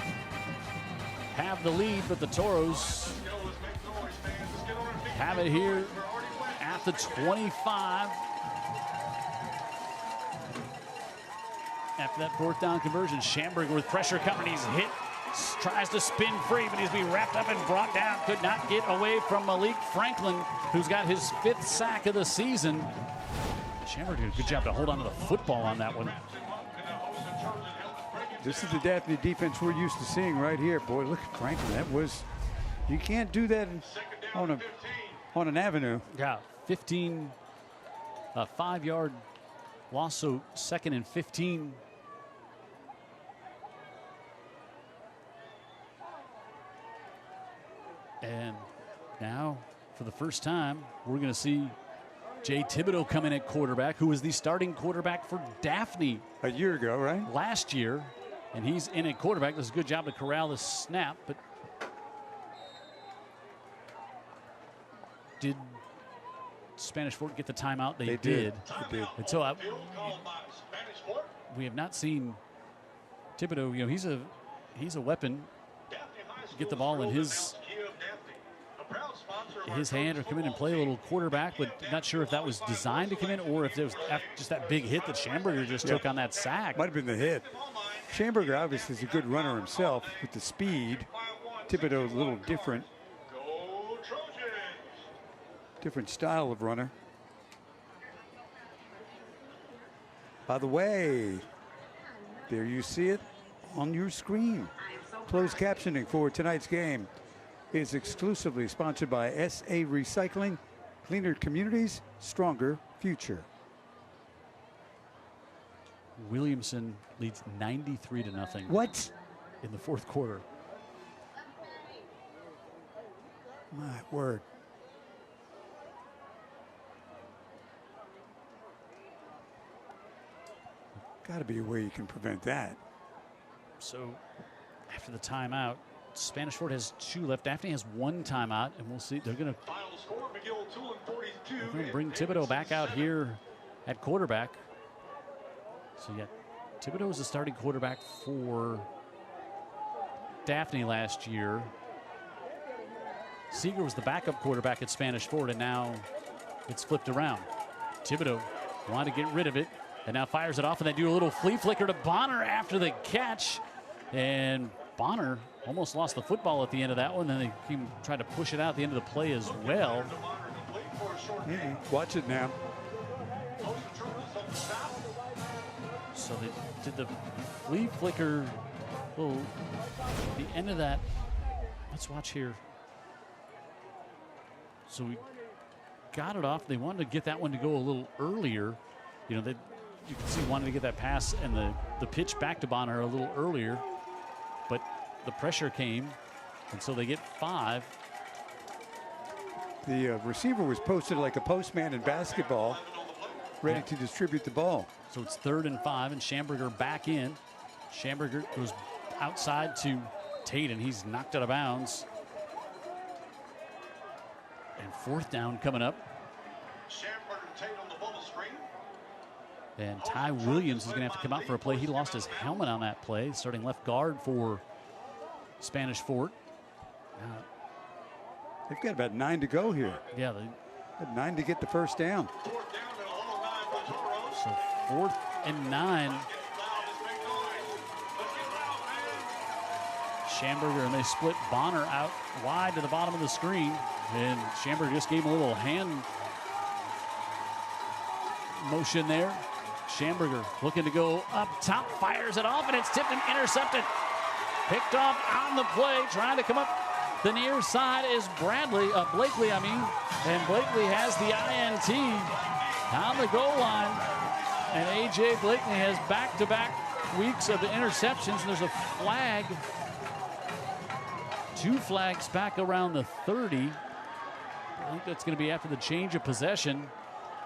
have the lead, but the Toros have it here at the 25. After that fourth down conversion, Schamberger with pressure coming. He's hit, tries to spin free, but he's being wrapped up and brought down. Could not get away from Malik Franklin, who's got his 5th sack of the season. Schamberger did a good job to hold on to the football on that one. This is the Daphne defense we're used to seeing right here. Boy, look at Franklin. That was, you can't do that on an avenue. Yeah, 15, 5-yard loss, so 2nd and 15. And now, for the first time, we're going to see Jay Thibodeau come in at quarterback, who was the starting quarterback for Daphne a year ago, right? Last year. And he's in at quarterback. Does a good job to corral the snap, but did Spanish Fort get the timeout? They did. They did. And so we have not seen Thibodeau. You know, he's a weapon. Get the ball in his hand or come in and play a little quarterback, but not sure if that was designed to come in or if there was just that big hit that Schamberger just took on that sack. Might have been the hit. Schamberger obviously is a good runner himself with the speed. Thibodeau a little different. Different style of runner. By the way, there you see it on your screen. Closed captioning for tonight's game is exclusively sponsored by SA Recycling. Cleaner communities, stronger future. Williamson leads 93-0. What? In the fourth quarter. My word. Got to be a way you can prevent that. So after the timeout, Spanish Fort has 2 left. Daphne has 1 timeout, and we'll see. They're going to bring Thibodeau back out here at quarterback. So yeah, Thibodeau was the starting quarterback for Daphne last year. Seeger was the backup quarterback at Spanish Fort, and now it's flipped around. Thibodeau wanted to get rid of it, and now fires it off, and they do a little flea flicker to Bonner after the catch. And Bonner almost lost the football at the end of that one. Then they tried to push it out at the end of the play as well. Watch it now. So they did the flea flicker. Oh, the end of that. Let's watch here. So we got it off. They wanted to get that one to go a little earlier. You know, you can see wanted to get that pass and the pitch back to Bonner a little earlier. But the pressure came, and so they get 5. The receiver was posted like a postman in basketball, ready to distribute the ball. So it's 3rd and 5, and Schamberger back in. Schamberger goes outside to Tate, and he's knocked out of bounds. And 4th down coming up. And Ty Williams is going to have to come out for a play. He lost his helmet on that play, starting left guard for Spanish Fort. They've got about 9 to go here. Yeah, they had 9 to get the first down. So 4th and 9. Schamberger, and they split Bonner out wide to the bottom of the screen. And Schamberger just gave him a little hand motion there. Schamberger looking to go up top, fires it off, and it's tipped and intercepted. Picked off on the play, trying to come up the near side is Blakely, and Blakely has the INT on the goal line. And A.J. Blakely has back-to-back weeks of the interceptions. There's a flag. 2 flags back around the 30. I think that's going to be after the change of possession.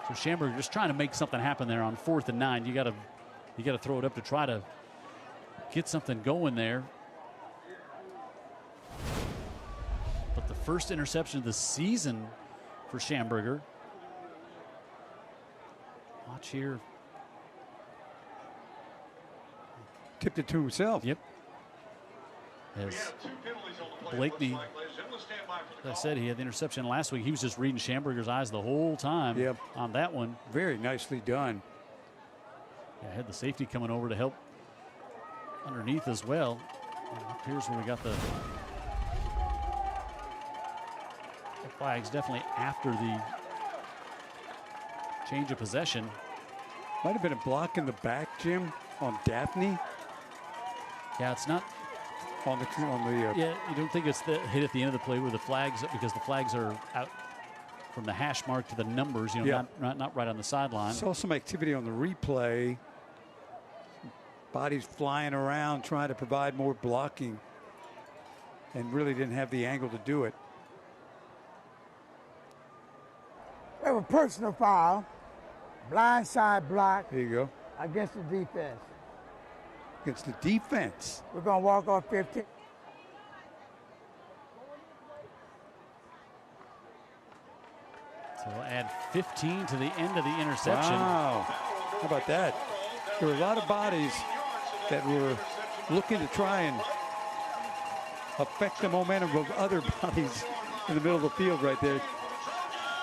So Schamberger just trying to make something happen there on 4th and 9. You got to throw it up to try to get something going there. But the first interception of the season for Schamberger. Watch here. tipped it to himself. Yep. As Blakeney, as I said, he had the interception last week. He was just reading Schamberger's eyes the whole time on that one. Very nicely done. Yeah, had the safety coming over to help underneath as well. And here's where we got the flags, definitely after the change of possession. Might have been a block in the back, Jim, on Daphne. Yeah, it's not on the yeah, you don't think it's the hit at the end of the play where the flags, because the flags are out from the hash mark to the numbers, you know, not right on the sideline. Saw some activity on the replay. Bodies flying around trying to provide more blocking, and really didn't have the angle to do it. We have a personal foul, blindside block. There you go. Against the defense. Against the defense. We're going to walk off 15. So we'll add 15 to the end of the interception. Wow. How about that? There were a lot of bodies that were looking to try and affect the momentum of other bodies in the middle of the field right there.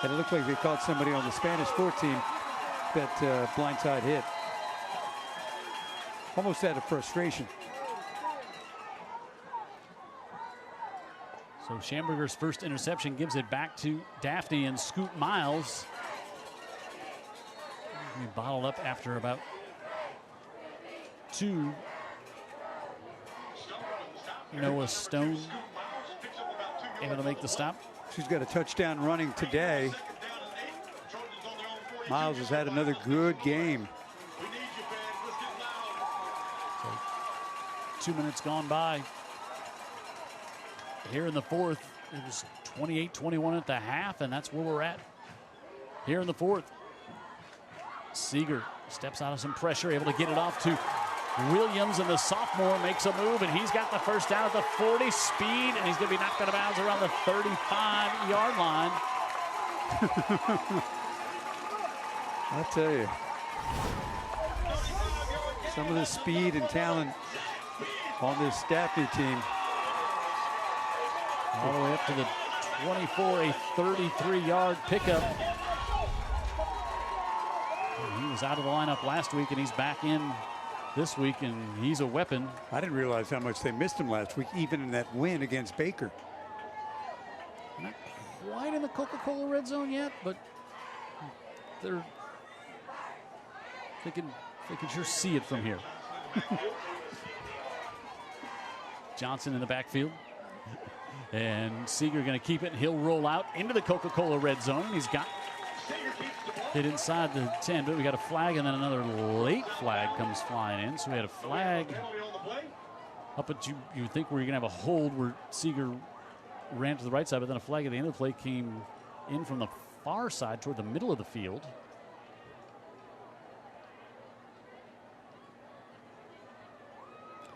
And it looked like they caught somebody on the Spanish 14 that blindside hit. Almost out of frustration. So Schamberger's first interception gives it back to Daphne, and Scoot Miles. He bottled up after about 2. Noah Stone able to make the stop. She's got a touchdown running today. Miles has had another good game. So 2 minutes gone by. Here in the fourth, it was 28-21 at the half, and that's where we're at here in the fourth. Seeger steps out of some pressure, able to get it off to Williams, and the sophomore makes a move, and he's got the first down at the 40 speed, and he's going to be knocked out of bounds around the 35-yard line. I'll tell you, some of the speed and talent on this Daphne team. All the way up to the 24, a 33-yard pickup. And he was out of the lineup last week, and he's back in this week, and he's a weapon. I didn't realize how much they missed him last week, even in that win against Baker. Not quite in the Coca-Cola red zone yet, but they can sure see it from here. Johnson in the backfield. And Seeger going to keep it. He'll roll out into the Coca-Cola red zone. He's got hit inside the 10, but we got a flag, and then another late flag comes flying in. So we had a flag up at you would think we're going to have a hold where Seeger ran to the right side, but then a flag at the end of the play came in from the far side toward the middle of the field.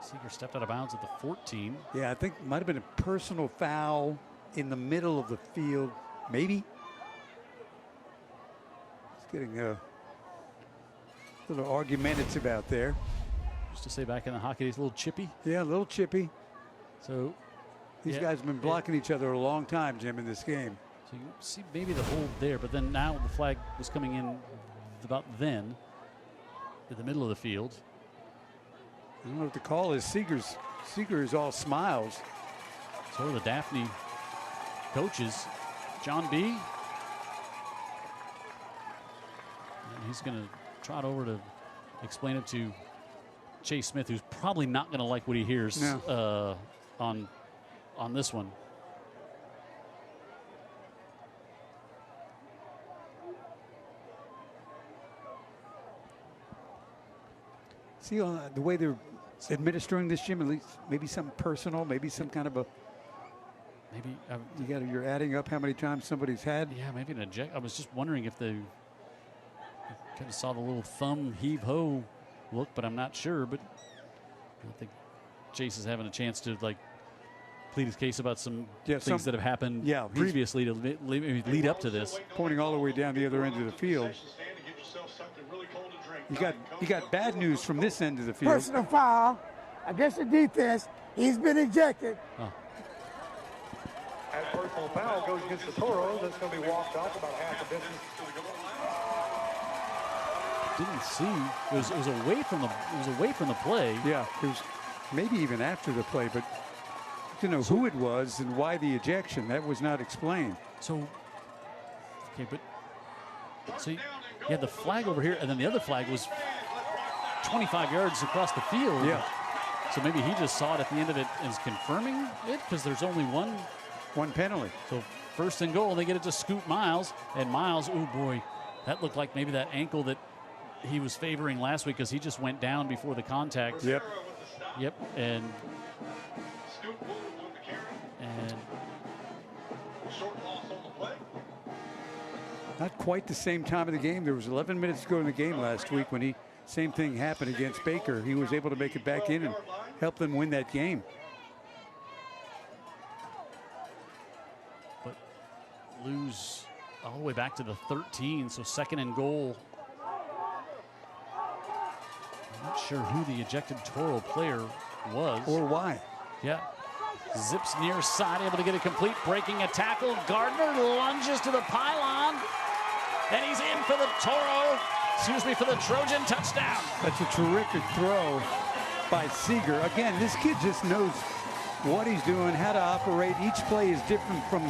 Seeger stepped out of bounds at the 14. Yeah, I think it might have been a personal foul in the middle of the field, maybe. It's getting a little argumentative out there. Just to say, back in the hockey, he's a little chippy. Yeah, a little chippy. So these guys have been blocking each other a long time, Jim, in this game. So you can see maybe the hold there, but then now the flag was coming in about then, in the middle of the field. I don't know what the call is. Seeger is all smiles. So are the Daphne coaches. John B. And he's going to trot over to explain it to Chase Smith, who's probably not going to like what he hears on this one. See the way they're administering this, Jim, at least maybe something personal, maybe some kind of a. Maybe you're adding up how many times somebody's had. Yeah, maybe an eject. I was just wondering if they kind of saw the little thumb heave-ho look, but I'm not sure. But I think Chase is having a chance to plead his case about some things that have happened previously to lead up to this. Pointing all the way down the other end of the field. You got bad news from this end of the field. Personal foul, against the defense. He's been ejected. Oh. That personal foul goes against the Toros. That's going to be walked off about half the distance. Didn't see. It was away from the play. Yeah, it was maybe even after the play, but to know who it was and why the ejection, that was not explained. So, okay, but so you had the flag over here, and then the other flag was 25 yards across the field. Yeah. So maybe he just saw it at the end of it and is confirming it because there's only one penalty. So first and goal, they get it to Scoot Miles, and Miles, oh boy, that looked like maybe that ankle that he was favoring last week because he just went down before the contact. Yep. And not quite the same time of the game. There was 11 minutes to go in the game last week when same thing happened against Baker. He was able to make it back in and help them win that game. But lose all the way back to the 13, so second and goal. I'm not sure who the ejected Toro player was. Or why. Yeah. Zips near side, able to get it complete, breaking a tackle. Gardner lunges to the pylon, and he's in for the for the Trojan touchdown. That's a terrific throw by Seeger. Again, this kid just knows what he's doing, how to operate. Each play is different from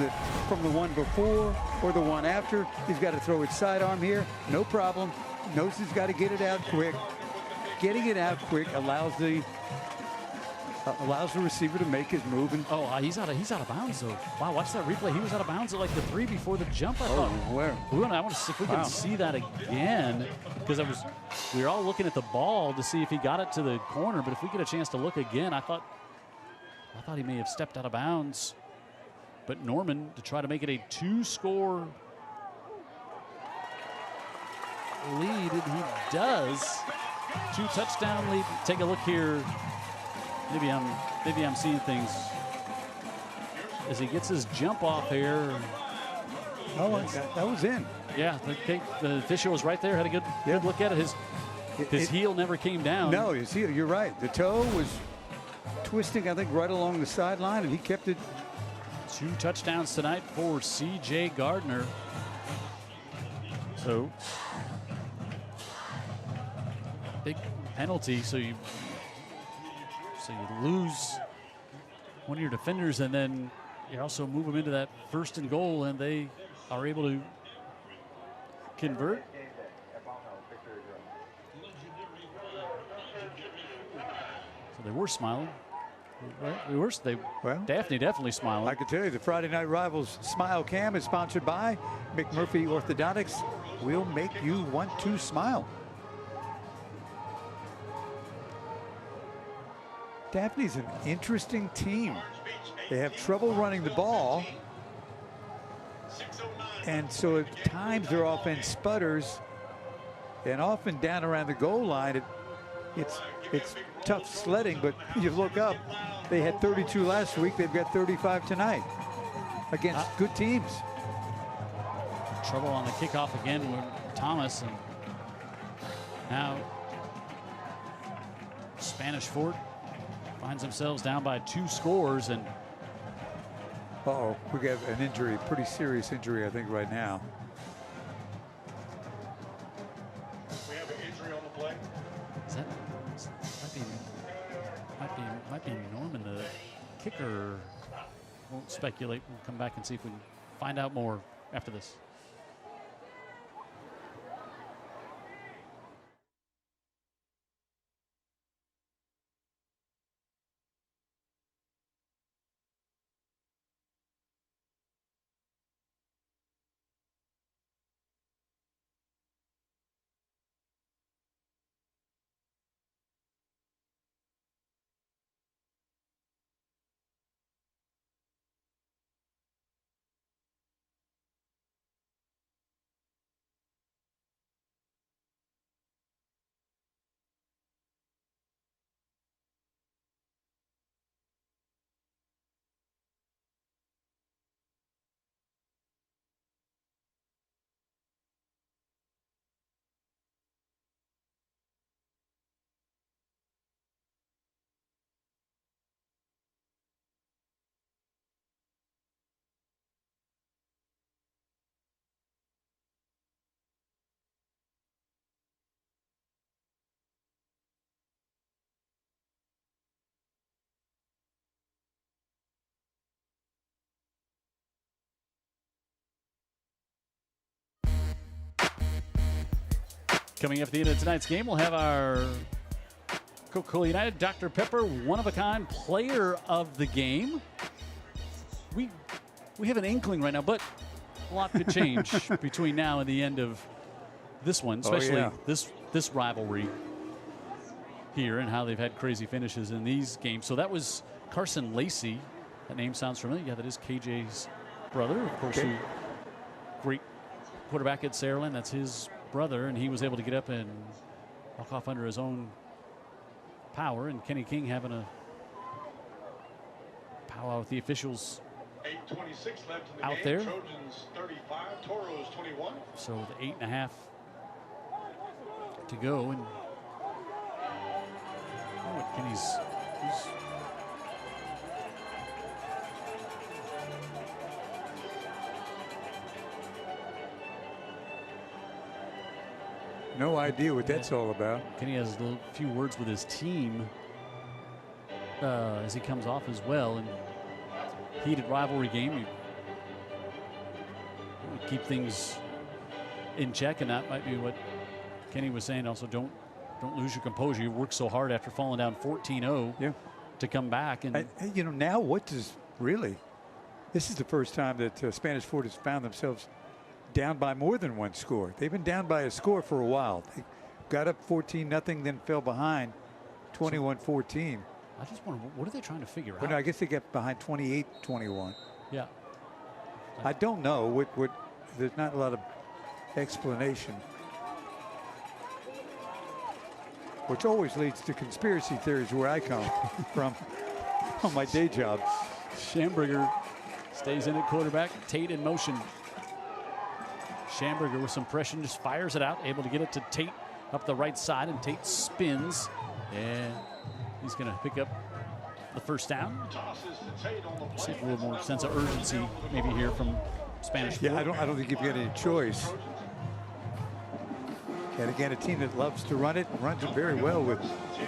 the one before or the one after. He's got to throw it sidearm here, no problem. Knows he's got to get it out quick. Getting it out quick allows the receiver to make his move. And he's out of bounds though. Wow, watch that replay. He was out of bounds at like the 3 before the jump. I thought. Where? I want to see if we can see that again because we were all looking at the ball to see if he got it to the corner. But if we get a chance to look again, I thought he may have stepped out of bounds. But Norman to try to make it a 2-score lead, and he does. 2-touchdown lead. Take a look here. Maybe I'm seeing things as he gets his jump off here. Oh, that was in. Yeah, the official was right there. Had a good look at it. His heel never came down. No, his heel. You're right. The toe was twisting, I think, right along the sideline, and he kept it. 2 touchdowns tonight for C.J. Gardner. So big penalty. So you lose one of your defenders, and then you also move them into that first and goal, and they are able to convert. So they were smiling. Daphne definitely smiling. I can tell you the Friday Night Rivals Smile Cam is sponsored by McMurphy Orthodontics. We'll make you want to smile. Daphne's an interesting team. They have trouble running the ball. And so at times their offense sputters. And often down around the goal line, it's tough sledding, but you look up, they had 32 last week, they've got 35 tonight against good teams. Trouble on the kickoff again with Thomas, and now Spanish Fort finds themselves down by 2 scores, and we got an injury, pretty serious injury, I think, right now. We have an injury on the play. Might be Norman, the kicker. Won't speculate. We'll come back and see if we can find out more after this. Coming up at the end of tonight's game, we'll have our Coca-Cola United Dr. Pepper one-of-a-kind player of the game. We have an inkling right now, but a lot could change between now and the end of this one, especially this rivalry here and how they've had crazy finishes in these games. So that was Carson Lacey. That name sounds familiar. Yeah, that is KJ's brother, of course, who great quarterback at Saraland. That's his brother, and he was able to get up and walk off under his own power. And Kenny King having a powwow with the officials 8:26 left in the out game. there. Trojans 35, Toros 21. So with 8.5 to go, and Kenny's no idea what that's all about. Kenny has a few words with his team as he comes off as well. And heated rivalry game. You keep things in check, and that might be what Kenny was saying. Also, don't lose your composure. You worked so hard after falling down 14-0 to come back. And you know, now what does really? This is the first time that Spanish Fort has found themselves down by more than one score. They've been down by a score for a while. They got up 14-0, then fell behind 21-14. I just wonder, what are they trying to figure out? Well, no, I guess they got behind 28-21. Yeah. I don't know. What there's not a lot of explanation, which always leads to conspiracy theories where I come from on my day job. Schamberger stays in at quarterback. Tate in motion. Schamberger with some pressure just fires it out, able to get it to Tate up the right side, and Tate spins, and he's going to pick up the first down. See a little more sense of urgency maybe here from Spanish Fort. Yeah, I don't think you've got any choice. And again, a team that loves to run it, runs it very well with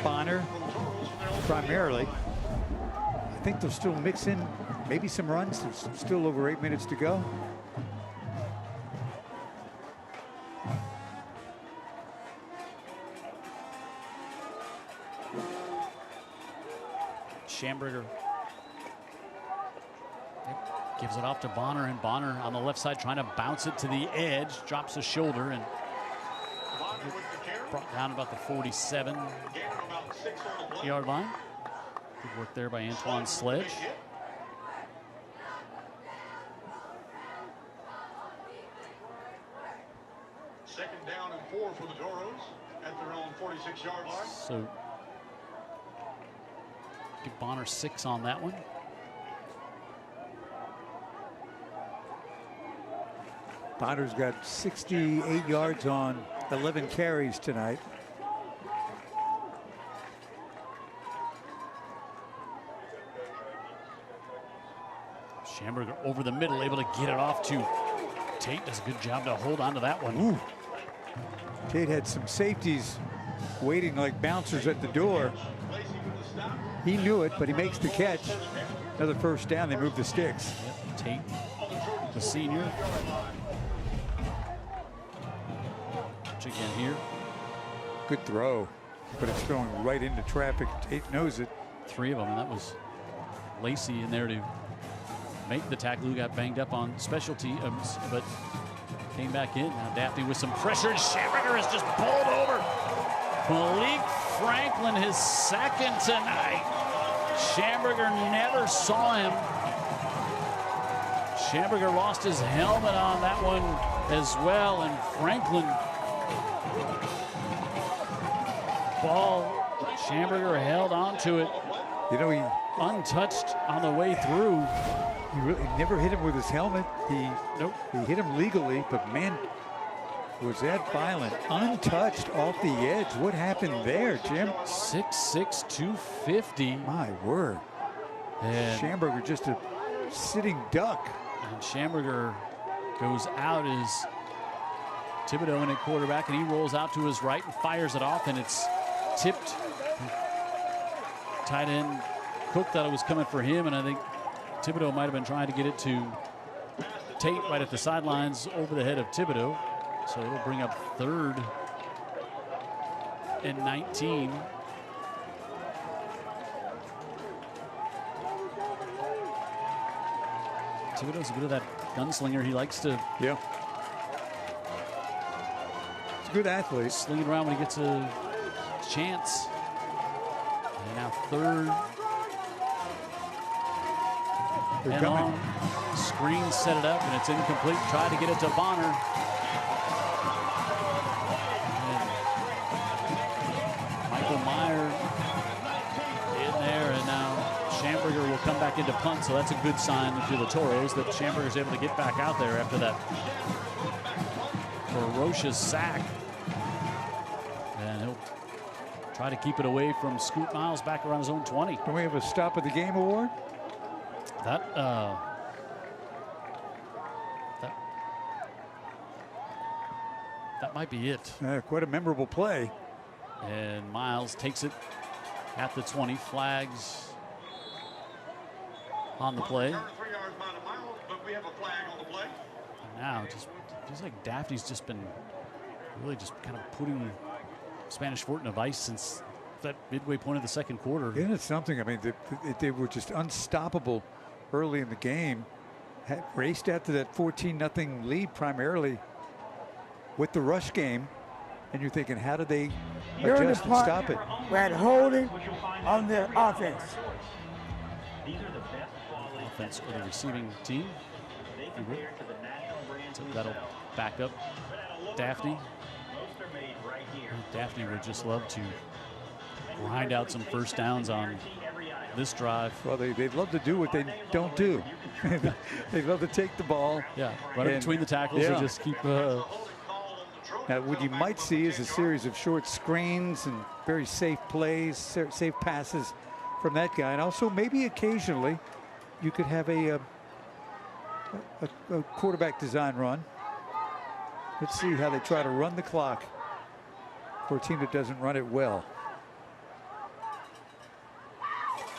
Bonner primarily. I think they'll still mix in maybe some runs. There's still over 8 minutes to go. Schamberger gives it off to Bonner, and Bonner on the left side trying to bounce it to the edge, drops a shoulder, and brought down about the 47-yard line. Good work there by Antoine Sledge. Second down and 4 for the Toros at their own 46-yard line. So give Bonner 6 on that one. Bonner's got 68 yards on 11 carries tonight. Schamberger over the middle, able to get it off to Tate. Does a good job to hold on to that one. Ooh. Tate had some safeties waiting like bouncers at the door. He knew it, but he makes the catch. Another first down. They move the sticks. Yep. Tate, the senior. Again here. Good throw, but it's throwing right into traffic. Tate knows it. 3 of them, and that was Lacey in there to make the tackle, who got banged up on specialty, but came back in. Now Daphne with some pressure, and Schamberger is just bowled over. Malik Franklin, his second tonight. Schamberger never saw him. Schamberger lost his helmet on that one as well, and Franklin ball. Schamberger held on to it. You know, he untouched on the way through. He really never hit him with his helmet. He hit him legally, but man, was that violent. Untouched off the edge. What happened there, Jim? 6'6", 250. My word. And Schamberger just a sitting duck. And Schamberger goes out as Thibodeau in at quarterback, and he rolls out to his right and fires it off, and it's tipped. Tight end Cook thought it was coming for him, and I think Thibodeau might have been trying to get it to Tate right at the sidelines over the head of Thibodeau. So it'll bring up 3rd 19. Thibodeau's a bit of that gunslinger. He likes to. Yeah. He's a good athlete. Sling it around when he gets a chance. And now third. They're and coming. long. Screen set it up, and it's incomplete. Tried to get it to Bonner. And Michael Meyer in there, and now Schamberger will come back into punt, so that's a good sign to the Toros that Schamberger's able to get back out there after that ferocious sack. And he'll try to keep it away from Scoot Miles back around his own 20. Can we have a stop of the game award? That might be it. Quite a memorable play. And Miles takes it at the 20, flags on the play. And now it just feels like Daphne's just been really just kind of putting Spanish Fort in a vice since that midway point of the second quarter. Isn't it something? I mean, they were just unstoppable early in the game. Had raced out to that 14-0 lead primarily with the rush game. And you're thinking, how did they adjust and stop it? We had holding on the offense. Offense for the receiving team. So that'll back up Daphne. Daphne would just love to grind out some first downs on this drive. Well, they'd love to do what they don't do. They'd love to take the ball. Yeah, right between the tackles and just keep. Now, what you might see is a series of short screens and very safe plays, safe passes from that guy. And also maybe occasionally you could have a quarterback design run. Let's see how they try to run the clock for a team that doesn't run it well.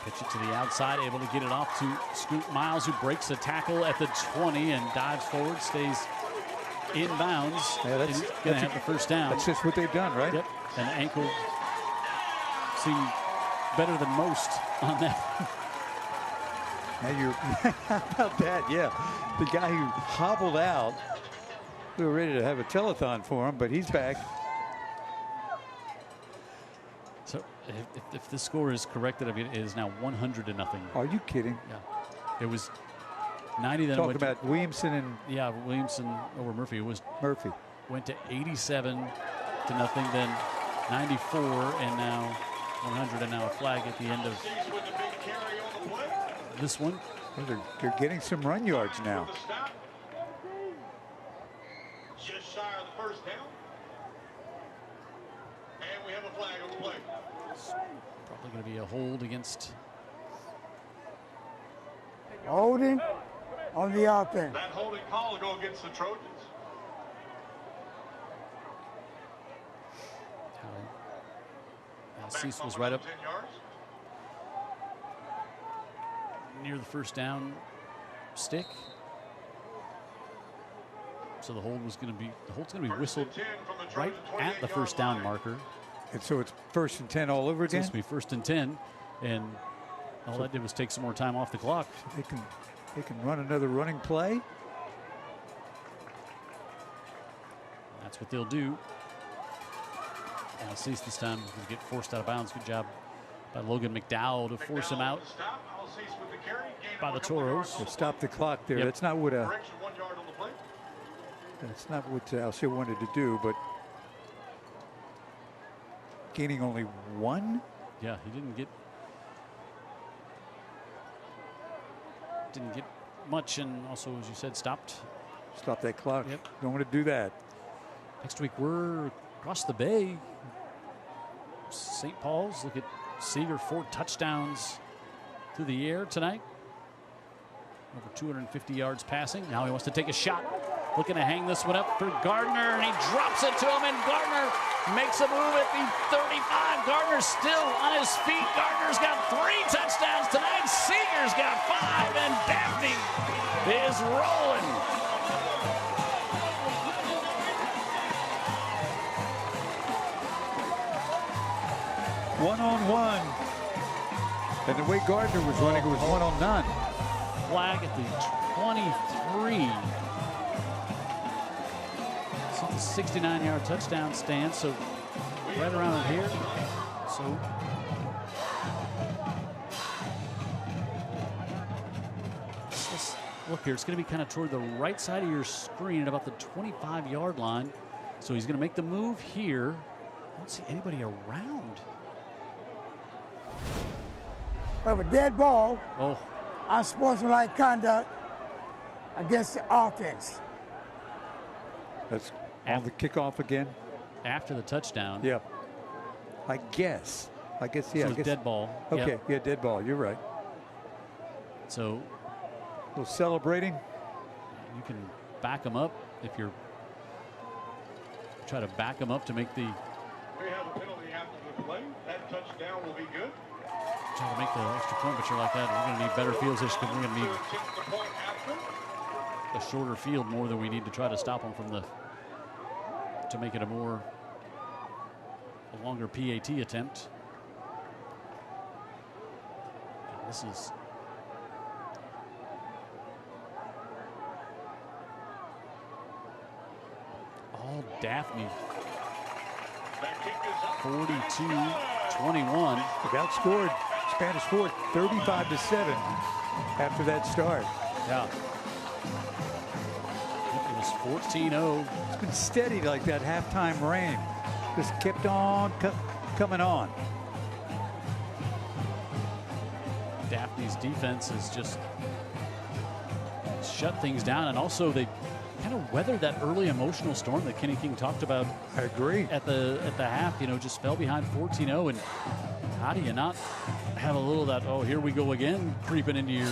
Pitch it to the outside, able to get it off to Scoot Miles, who breaks a tackle at the 20 and dives forward, stays inbounds. Yeah, that's going to have the first down. That's just what they've done, right? Yep. An ankle seemed better than most on that. Now you're how about that? Yeah, the guy who hobbled out. We were ready to have a telethon for him, but he's back. So if this score is corrected, I mean, it is now 100-0. Are you kidding? Yeah. It was 90 then. Talk about Williamson and Williamson over Murphy. It was Murphy. Went to 87-0, then 94, and now 100, and now a flag at the end of this one. Well, they're getting some run yards now. Just shy of the first down. And we have a flag on the play. Probably going to be a hold against. Holding on the offense. That holding call will go against the Trojans. Cease was right up near the first down stick. So the hold's going to be whistled right at the first down marker. And so it's 1st and 10 all over again? It's supposed to be 1st and 10, and all that did was take some more time off the clock. They can run another running play. That's what they'll do. Now Cease this time will get forced out of bounds. Good job by Logan McDowell to force him out by the Toros. To stop the clock there. Yep. That's not what Alcea wanted to do, but gaining only 1. Yeah, he didn't get much, and also, as you said, stopped. Stop that clock. Yep. Don't want to do that. Next week we're across the bay. St. Paul's. Look at Seeger, 4 touchdowns through the air tonight. Over 250 yards passing. Now he wants to take a shot. Looking to hang this one up for Gardner, and he drops it to him, and Gardner makes a move at the 35. Gardner's still on his feet. Gardner's got 3 touchdowns tonight. Seeger's got 5, and Daphne is rolling. 1-on-1. And the way Gardner was running, it was 1-on-none. Flag at the 23. So the 69-yard touchdown stand. So right around here. So let's look here. It's going to be kind of toward the right side of your screen at about the 25-yard line. So he's going to make the move here. I don't see anybody around. We have a dead ball. Oh. Unsportsmanlike conduct against the offense. That's on the kickoff again. After the touchdown. Yeah. I guess, yeah. So I guess. dead ball. Okay, Yep. yeah, dead ball. You're right. So a little celebrating. You can back them up if you're try to back them up to make the. We have a penalty after the play. That touchdown will be good. Try to make the extra point, but you're like that. We're going to need better field position because we're going to need a shorter field more than we need to try to stop them from the. To make it a longer PAT attempt. And this is. All Daphne. 42-21. They outscored Spanish Fort 35-7 after that start. Yeah. It was 14-0. It's been steady like that halftime rain. Just kept on coming on. Daphne's defense has just shut things down, and also they kind of weathered that early emotional storm that Kenny King talked about. I agree. At the half, just fell behind 14-0, and how do you not have a little of that, oh, here we go again, creeping into your.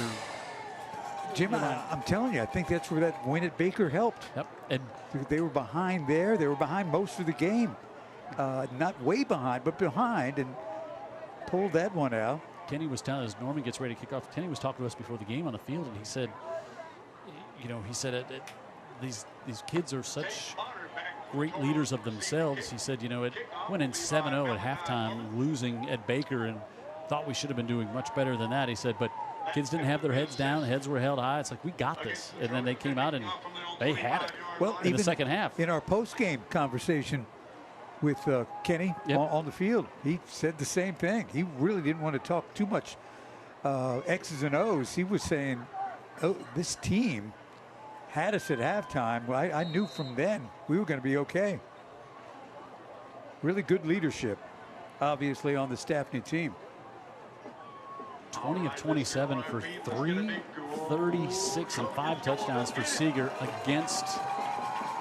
Jim, I'm telling you, I think that's where that win at Baker helped. Yep. And they were behind there. They were behind most of the game. Not way behind, but behind, and pulled that one out. Kenny was telling us, Norman gets ready to kick off. Kenny was talking to us before the game on the field, and he said, these kids are such great leaders of themselves. He said, it went in 7-0 at halftime, losing at Baker, and thought we should have been doing much better than that. He said, but kids didn't have their heads down. Heads were held high. It's like, we got this. And then they came out and they had it in the second half. In our post-game conversation with Kenny on the field, he said the same thing. He really didn't want to talk too much X's and O's. He was saying, oh, this team had us at halftime. Well, I knew from then we were going to be okay. Really good leadership, obviously, on the Daphne team. 20 of 27 for 336 and 5 touchdowns for Seeger against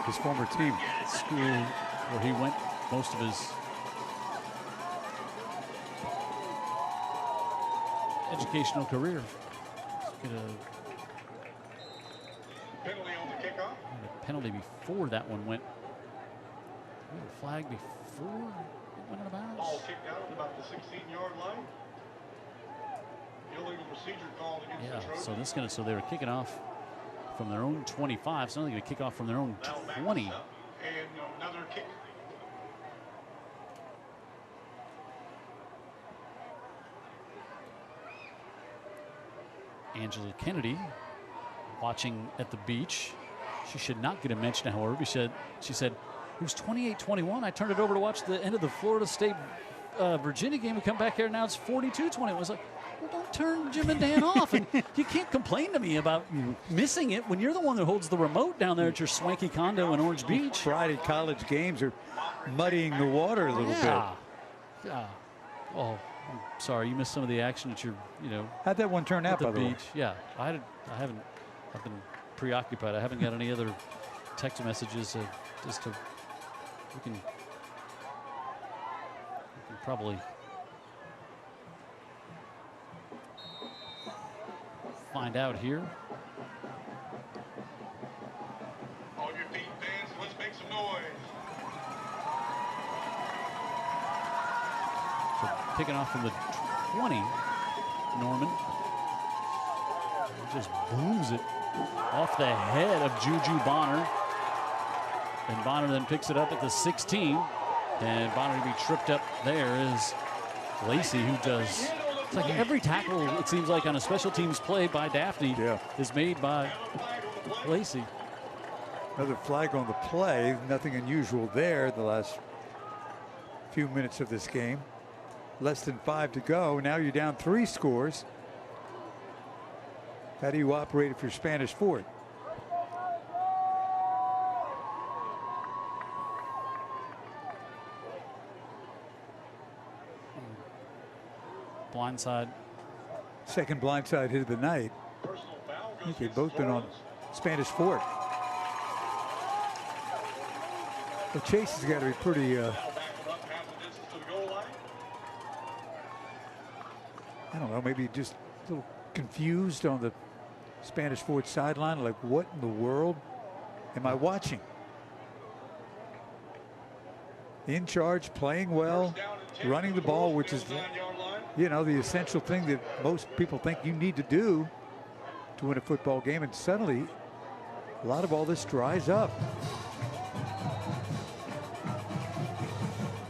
his former team. School where he went most of his educational career. Get a penalty on the kickoff. A penalty before that one went. A flag before it went out of bounds. Ball kicked out at about the 16-yard line. Illegal procedure called against the Trojans. So they were kicking off from their own 25. So now they're going to kick off from their own 20. And another kick. Angela Kennedy watching at the beach. She should not get a mention, however. She said it was 28-21. I turned it over to watch the end of the Florida State Virginia game. We come back here now, it's 42-21. I was like, well, don't turn Jim and Dan off. And you can't complain to me about missing it when you're the one that holds the remote down there at your swanky condo in Orange Beach. Friday college games are muddying the water a little bit. Yeah. Oh, I'm sorry. You missed some of the action at your, How'd that one turn out, by the way? Yeah, I've been preoccupied. I haven't got any other text messages we can probably find out here. On your feet, fans. Let's make some noise. So picking off from the 20, Norman just booms it off the head of Juju Bonner. And Bonner then picks it up at the 16. And Bonner to be tripped up there is Lacey, who does, it's like every tackle, it seems like, on a special teams play by Daphne is made by Lacey. Another flag on the play. Nothing unusual there the last few minutes of this game. Less than 5 to go. Now you're down 3 scores. How do you operate if you're Spanish Fort? Blindside. Second blindside hit of the night. I think they've both been on Spanish Fort. Well, Chase has got to be pretty, I don't know, maybe just a little confused on the Spanish Fort sideline. Like, what in the world am I watching? In charge, playing well, running the ball, which is, you know, the essential thing that most people think you need to do to win a football game. And suddenly, a lot of all this dries up.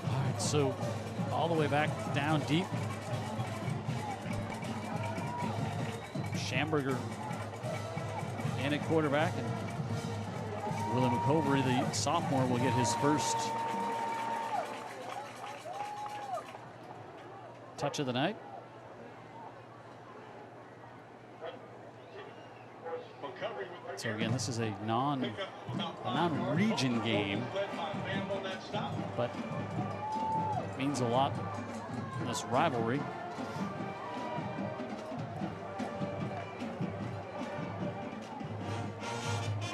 All right, so all the way back down deep. Schamberger in at quarterback, and Willie McCovery, the sophomore, will get his first touch of the night. So again, this is a non-region game, but it means a lot in this rivalry.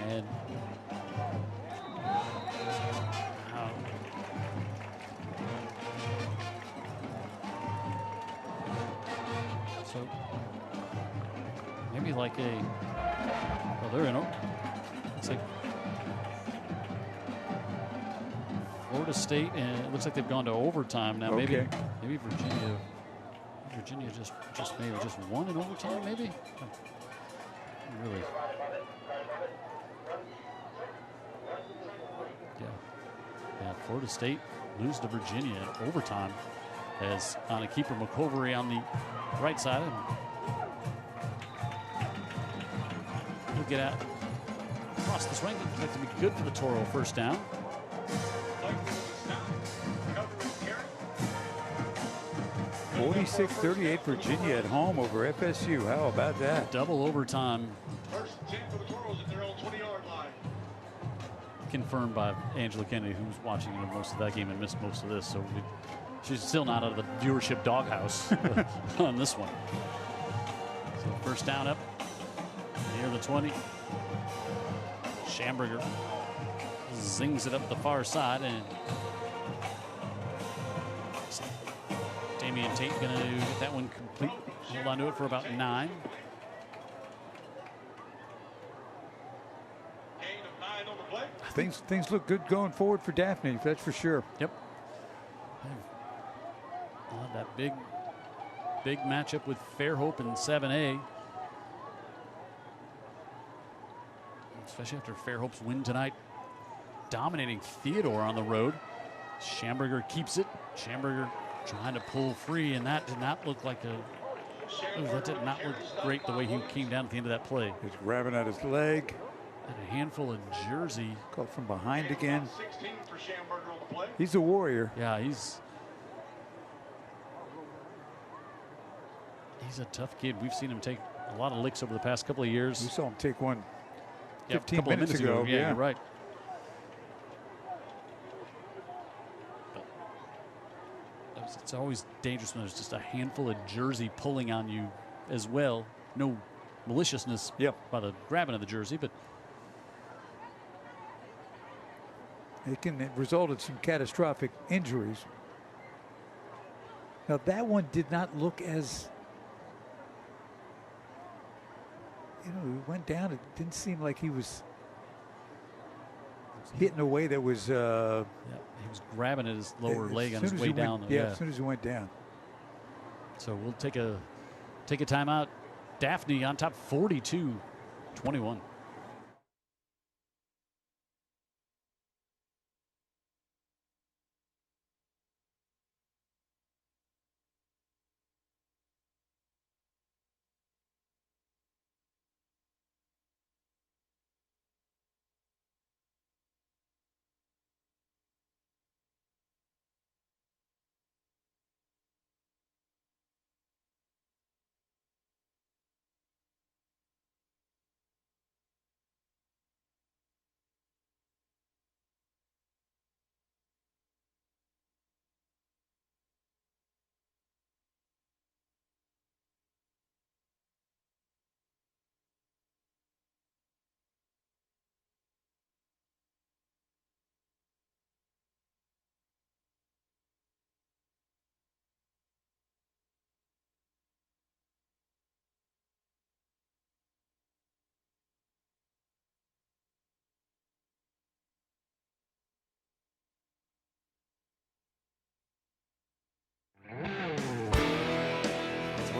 And so maybe like a, well, they're in, it's like Florida State, and it looks like they've gone to overtime now. Okay. Maybe Virginia just maybe just won in overtime, maybe. Really. Yeah, Florida State lose to Virginia in overtime as on a keeper McCovery on the right side. And he'll get out across this ring. Looks like to be good for the Toro first down. 46-38 Virginia at home over FSU. How about that? Double overtime. First and 10 for the Toros at their own 20-yard line. Confirmed by Angela Kennedy, who's watching most of that game and missed most of this. So she's still not out of the viewership doghouse on this one. So first down up near the 20. Schamberger zings it up the far side, and Damian Tate going to get that one complete. Hold on to it for about 9. Things look good going forward for Daphne, that's for sure. Yep. That big matchup with Fairhope in 7A. Especially after Fairhope's win tonight, dominating Theodore on the road. Schamberger keeps it. Schamberger trying to pull free, and that did not look like that did not look great the way he came down at the end of that play. He's grabbing at his leg. And a handful of Jersey. Caught from behind again. He's a warrior. Yeah, he's a tough kid. We've seen him take a lot of licks over the past couple of years. You saw him take one 15 couple minutes of ago. Yeah, you're right. But it's always dangerous when there's just a handful of Jersey pulling on you as well. No maliciousness by the grabbing of the jersey, but it can result in some catastrophic injuries. Now that one did not look as, you know, he went down. It didn't seem like he was hitting a way that was. He was grabbing at his lower leg on his way down. As soon as he went down. So we'll take a timeout. Daphne on top, 42-21.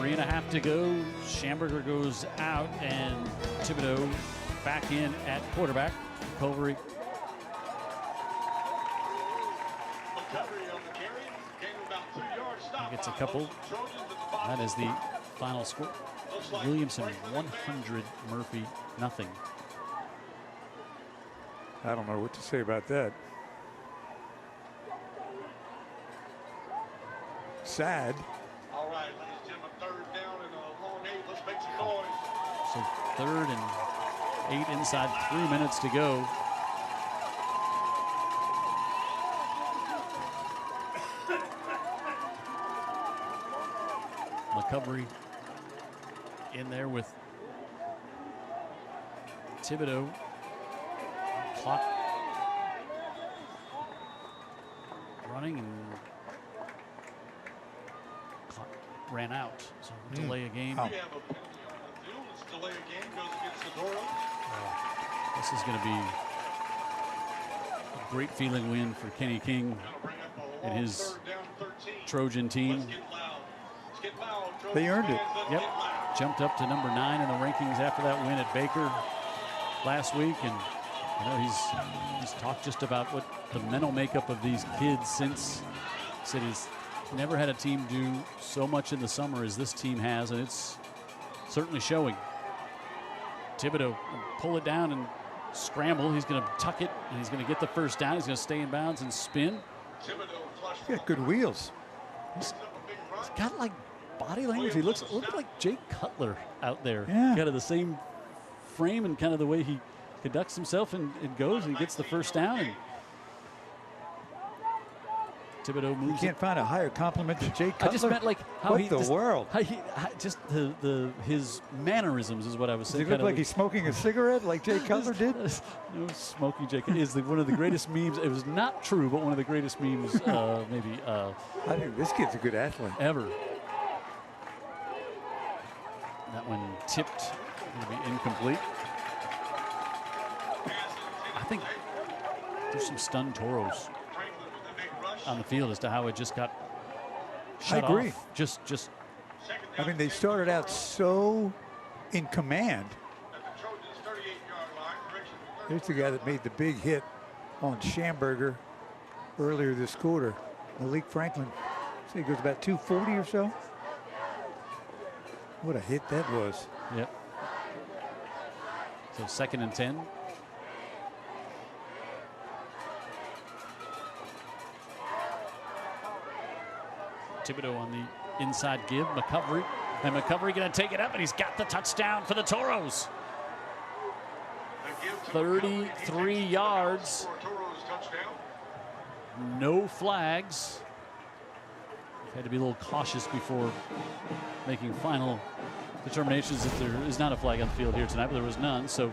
3.5 to go. Schamberger goes out, and Thibodeau back in at quarterback. Culvery. Gets a couple. That is the final score. Williamson 100, Murphy nothing. I don't know what to say about that. Sad. All right, ladies and gentlemen, third down and a long 8. Let's make some noise. So 3rd and 8 inside 3 minutes to go. McCovery in there with Thibodeau. Clock running, and clock ran out. So delay a game. We have a penalty on the field. It's delay a game, goes against the Toros. This is going to be a great feeling win for Kenny King and his Trojan team. They earned it. Yep. Jumped up to number 9 in the rankings after that win at Baker last week. And you know, he's talked just about what the mental makeup of these kids since said he's never had a team do so much in the summer as this team has, and it's certainly showing. Thibodeau will pull it down and scramble. He's going to tuck it, and he's going to get the first down. He's going to stay in bounds and spin. He's got good wheels. He's got like body language. He looks like Jake Cutler out there. Yeah. Kind of the same frame and kind of the way he conducts himself and goes, and he gets the first down. And Thibodeau moves. You can't find a higher compliment than Jake Cutler. I just meant like how what he the just, world. How he just his mannerisms is what I was saying. Does he look like he's smoking a cigarette like Jake Cutler did? No, smoking Jake is one of the greatest memes. It was not true, but one of the greatest memes maybe. I think this kid's a good athlete. Ever. That one tipped, going to be incomplete. I think there's some stunned Toros on the field as to how it just got shut off. I agree. Just. I mean, they started out so in command. There's the guy that made the big hit on Schamberger earlier this quarter. Malik Franklin. So he goes about 240 or so. What a hit that was. Yep. So 2nd and 10. Thibodeau on the inside give. McCovery. And McCovery going to take it up, and he's got the touchdown for the Toros. 33 yards. No flags. Had to be a little cautious before making final determinations if there is not a flag on the field here tonight, but there was none. So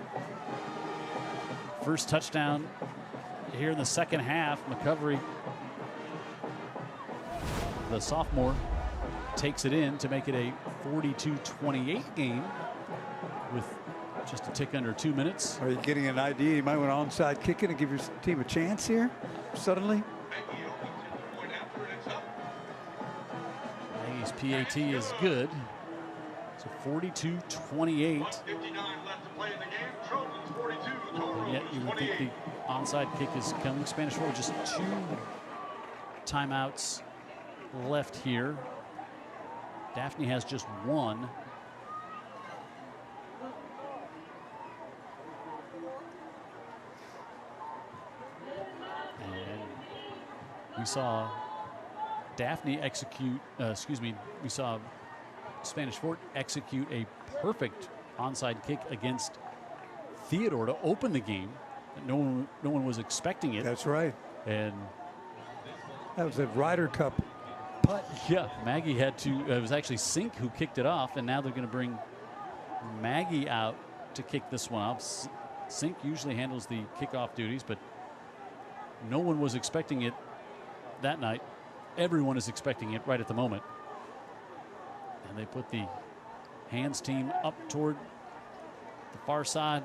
first touchdown here in the second half. McCovery, the sophomore, takes it in to make it a 42-28 game with just a tick under 2 minutes. Are you getting an idea? You might want to onside kick it and give your team a chance here suddenly. Maggie's PAT is good. So 42-28. And yet you would think the onside kick is coming. Spanish Fort, just 2 timeouts left here. Daphne has just 1. And we saw Daphne execute, we saw Spanish Fort execute a perfect onside kick against Theodore to open the game. No one was expecting it. That's right. And that was a Ryder Cup putt. Yeah, Maggie had to, it was actually Sink who kicked it off, and now they're going to bring Maggie out to kick this one off. Sink usually handles the kickoff duties, but no one was expecting it that night. Everyone is expecting it right at the moment. And they put the hands team up toward the far side.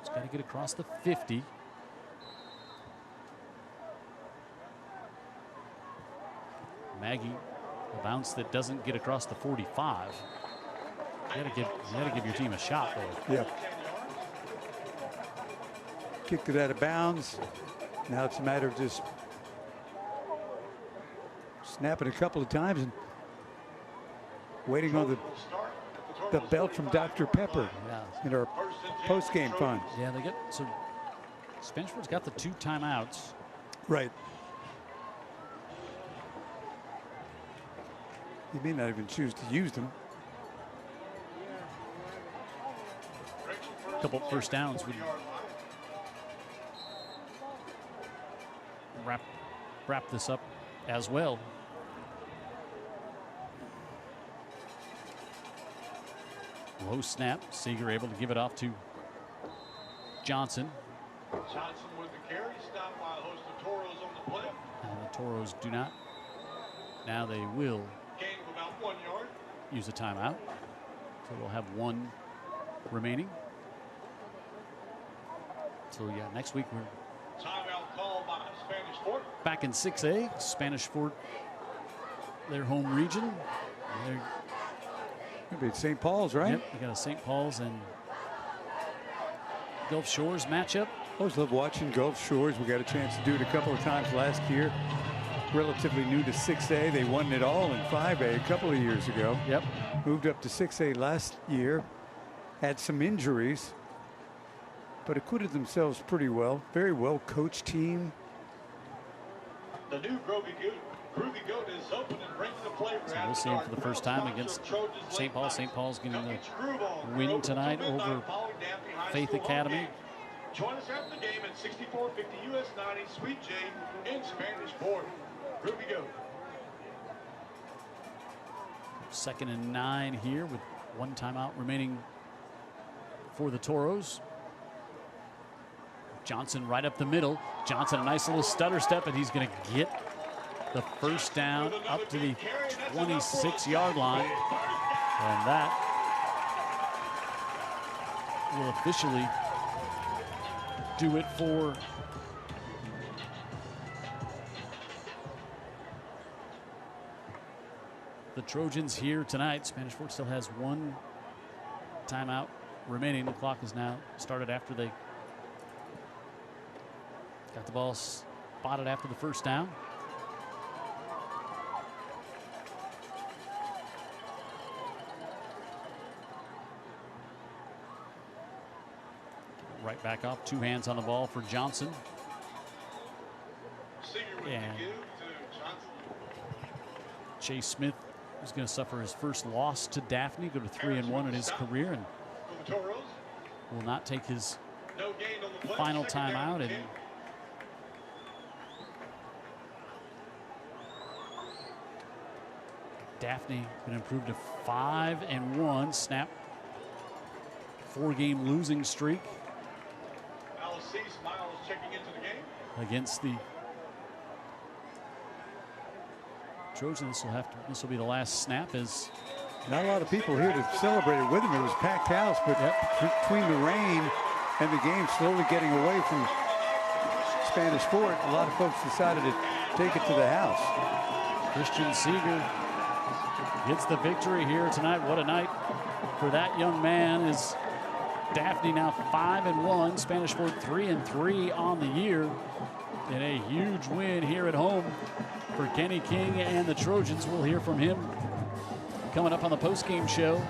It's got to get across the 50. Maggie A bounce that doesn't get across the 45. You gotta give your team a shot, though. Yeah. Kicked it out of bounds. Now it's a matter of just snapping a couple of times and waiting on the belt from Dr. Pepper in our post-game fund. Yeah, they get so Spanish Fort's got the 2 timeouts. Right. He may not even choose to use them. A couple first downs would wrap this up as well. Low snap. Seeger able to give it off to Johnson. Johnson with the carry, stopped by a host of Toros on the play. And the Toros do not. Now they will Gain of about 1 yard. use a timeout. So we'll have 1 remaining. So yeah, next week we're Timeout called by Spanish Fort. back in 6A. Spanish Fort, their home region. They're Maybe it's St. Paul's, right? Yep, we got a St. Paul's and Gulf Shores matchup. Always love watching Gulf Shores. We got a chance to do it a couple of times last year. Relatively new to 6A. They won it all in 5A a couple of years ago. Yep. Moved up to 6A last year. Had some injuries, but acquitted themselves pretty well. Very well coached team. The new Groovy Goat is open and bringing the play. So we'll see him for the first time against St. Paul. St. Paul's getting the win tonight over Faith Academy. Join us after the game at 6450 US 90 Suite J in Spanish Fort. Groovy Goat. 2nd and 9 here with 1 timeout remaining for the Toros. Johnson right up the middle. Johnson, a nice little stutter step, and he's going to get the first down up to the 26-yard line. And that will officially do it for the Trojans here tonight. Spanish Fort still has 1 timeout remaining. The clock is now started after they got the ball spotted after the first down. Right back off, 2 hands on the ball for Johnson. And Chase Smith is going to suffer his first loss to Daphne, go to 3-1 in his career, and will not take his final timeout. And Daphne can improve to 5-1. Snap 4-game losing streak against the Trojans. This will be the last snap. As not a lot of people here to celebrate it with him. It was a packed house, but between the rain and the game slowly getting away from Spanish Fort, a lot of folks decided to take it to the house. Christian Seeger gets the victory here tonight. What a night for that young man. Is Daphne now 5-1, Spanish Fort 3-3 on the year, and a huge win here at home for Kenny King and the Trojans. We'll hear from him coming up on the postgame show.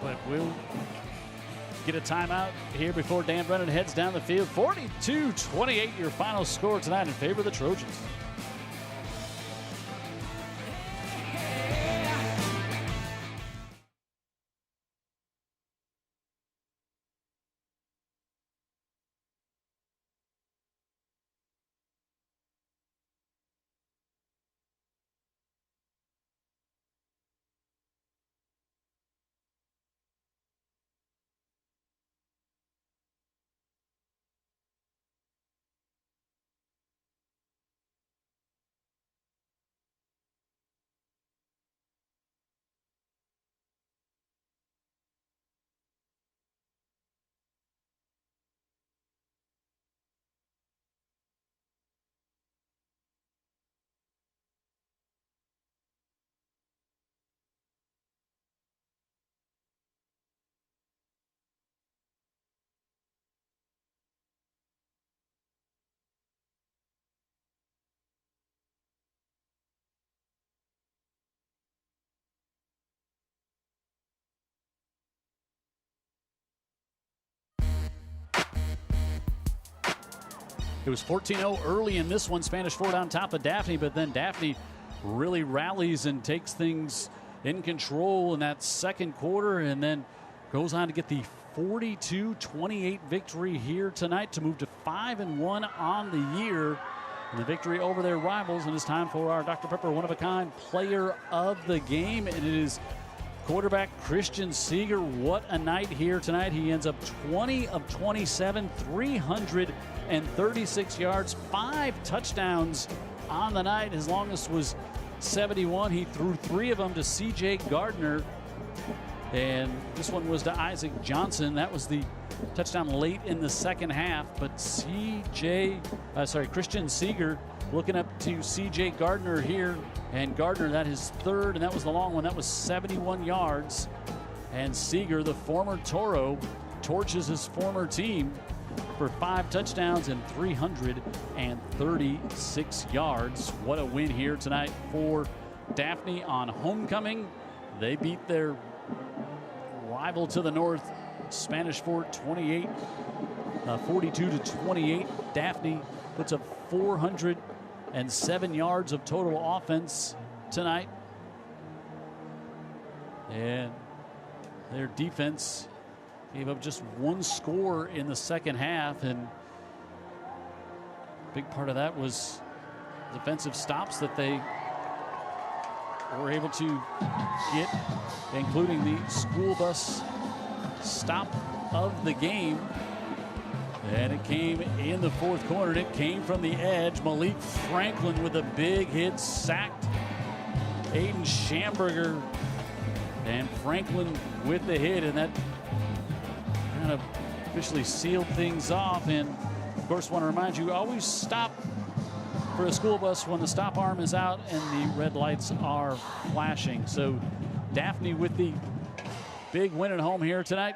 But we'll get a timeout here before Dan Brennan heads down the field. 42-28 your final score tonight in favor of the Trojans. It was 14-0 early in this one. Spanish Fort on top of Daphne, but then Daphne really rallies and takes things in control in that second quarter, and then goes on to get the 42-28 victory here tonight to move to 5-1 on the year. And the victory over their rivals, and it's time for our Dr. Pepper one-of-a-kind player of the game, and it is quarterback Christian Seeger. What a night here tonight. He ends up 20 of 27, 336 yards, 5 touchdowns on the night. His longest was 71. He threw 3 of them to C.J. Gardner, and this one was to Isaac Johnson. That was the touchdown late in the second half, but Christian Seeger looking up to C.J. Gardner here, and Gardner, that his third, and that was the long one. That was 71 yards, and Seeger, the former Toro, torches his former team for 5 touchdowns and 336 yards. What a win here tonight for Daphne on homecoming. They beat their rival to the north, Spanish Fort, 42-28. Daphne puts up 407 yards of total offense tonight. And their defense gave up just 1 score in the second half, and a big part of that was defensive stops that they were able to get, including the school bus stop of the game. And it came in the fourth quarter, and it came from the edge. Malik Franklin with a big hit, sacked Aiden Schamberger, and Franklin with the hit, and that kind of officially sealed things off. And of course, want to remind you, always stop for a school bus when the stop arm is out and the red lights are flashing. So Daphne with the big win at home here tonight,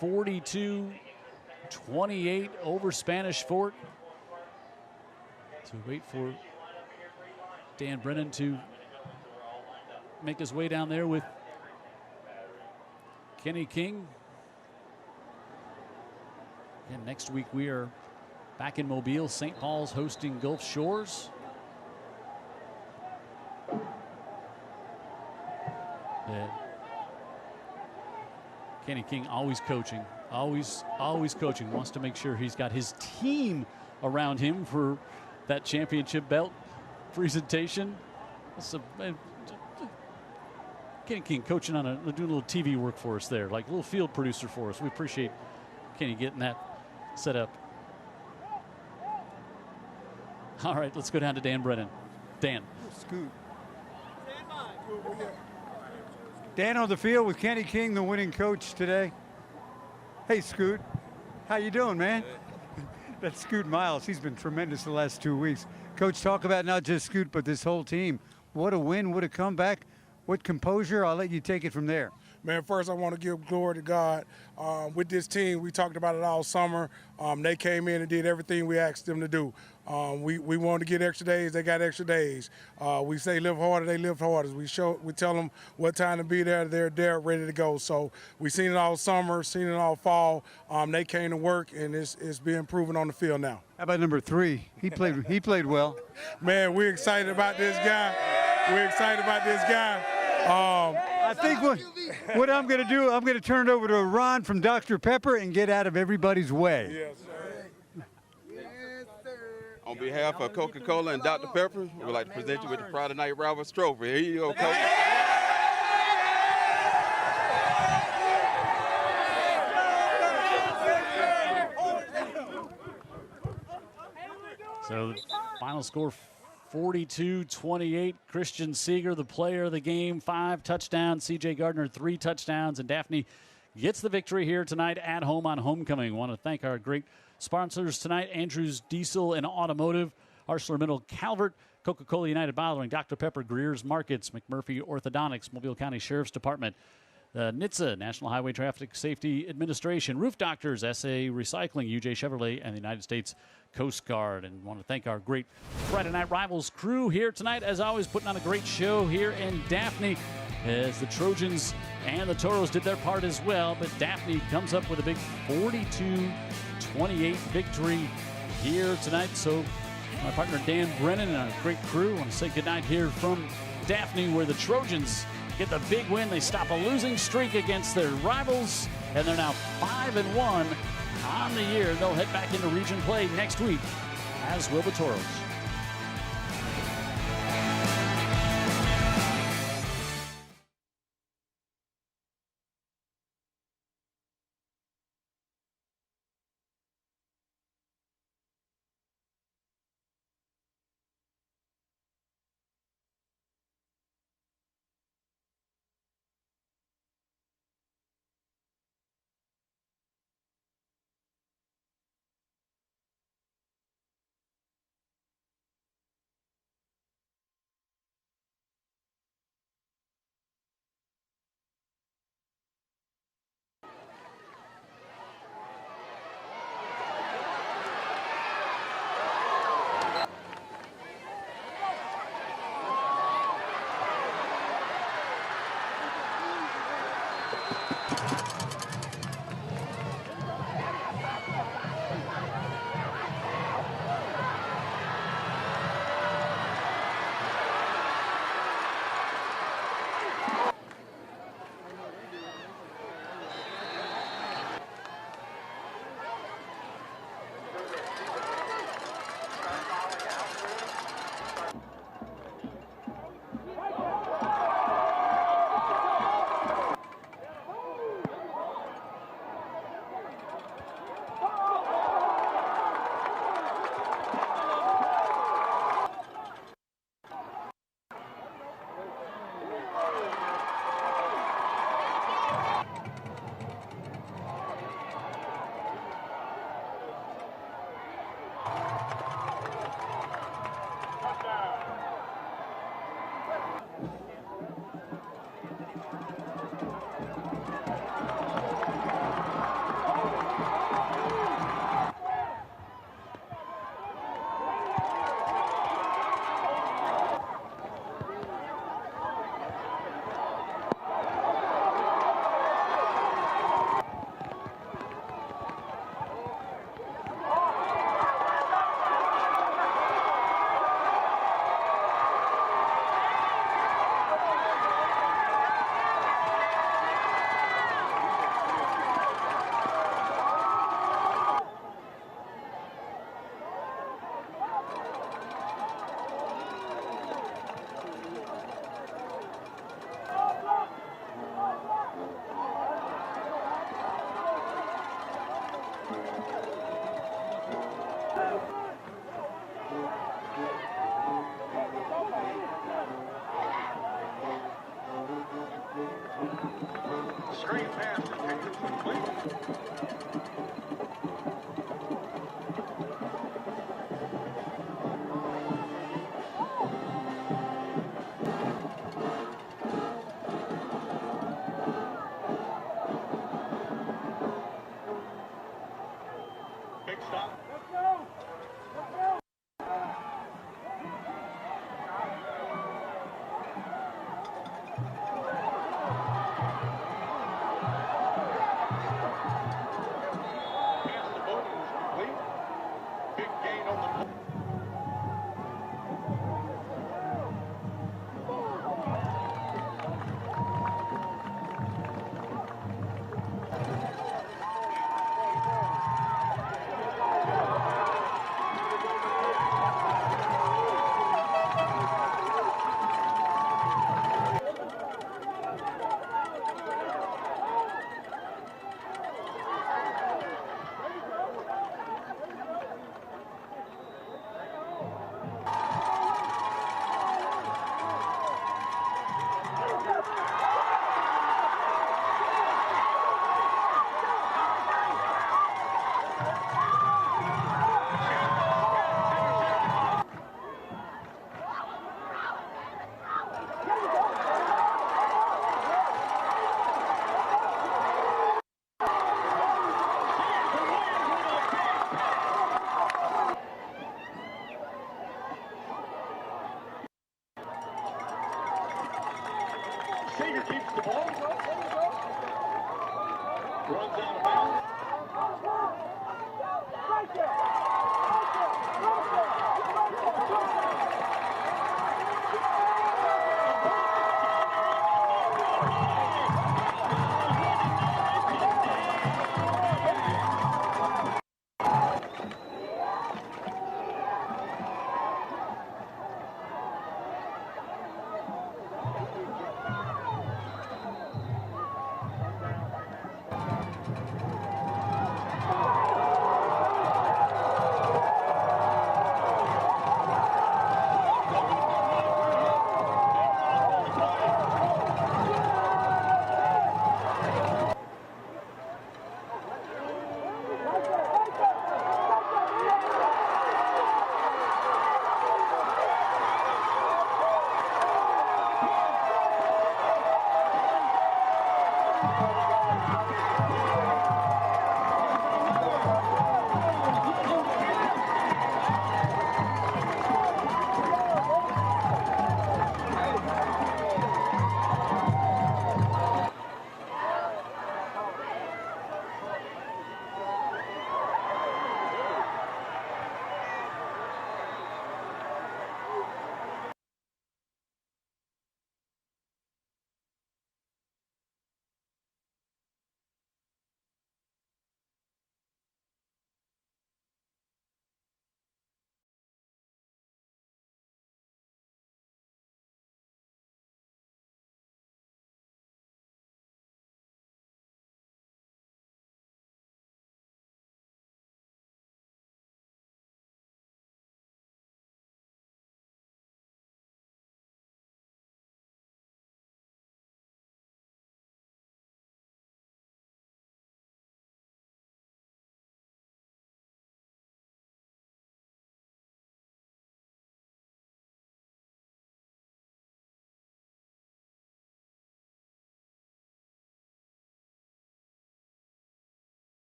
42-28 over Spanish Fort. So wait for Dan Brennan to make his way down there with Kenny King. And next week we are back in Mobile. St. Paul's hosting Gulf Shores. Kenny King always coaching, always coaching. Wants to make sure he's got his team around him for that championship belt presentation. Kenny King coaching on doing a little TV work for us there, like a little field producer for us. We appreciate Kenny getting that set up. All right, let's go down to Dan Brennan. Dan. Scoot. Dan on the field with Kenny King, the winning coach today. Hey, Scoot. How you doing, man? That's Scoot Miles. He's been tremendous the last 2 weeks. Coach, talk about not just Scoot, but this whole team. What a win, what a comeback, what composure. I'll let you take it from there. Man, first I want to give glory to God. With this team, we talked about it all summer. They came in and did everything we asked them to do. We wanted to get extra days, they got extra days. We say live harder, they live harder. We tell them what time to be there, they're there, ready to go. So we seen it all summer, seen it all fall. They came to work, and it's being proven on the field now. How about number 3? He played well. Man, we're excited about this guy. I think what I'm going to do, I'm going to turn it over to Ron from Dr. Pepper and get out of everybody's way. Yes, sir. On behalf of Coca-Cola and Dr. Pepper, we would like to present you with the Friday Night Rivals Trophy. Here you go, Coach. So the final score, 42-28. Christian Seeger, the player of the game, 5 touchdowns. C.J. Gardner, 3 touchdowns. And Daphne gets the victory here tonight at home on homecoming. Want to thank our great sponsors tonight: Andrews Diesel and Automotive, ArcelorMittal Calvert, Coca-Cola United Bottling, Dr. Pepper, Greer's Markets, McMurphy Orthodontics, Mobile County Sheriff's Department, NHTSA, National Highway Traffic Safety Administration, Roof Doctors, SA Recycling, UJ Chevrolet, and the United States Coast Guard. And want to thank our great Friday Night Rivals crew here tonight, as always, putting on a great show here in Daphne, as the Trojans and the Toros did their part as well. But Daphne comes up with a big 42-28 victory here tonight. So my partner Dan Brennan and our great crew want to say goodnight here from Daphne, where the Trojans get the big win. They stop a losing streak against their rivals, and they're now 5-1 on the year. They'll head back into region play next week, as will the Toros. Screen pass intended complete. Big stop. Let's go! Let's go! Sager keeps the ball.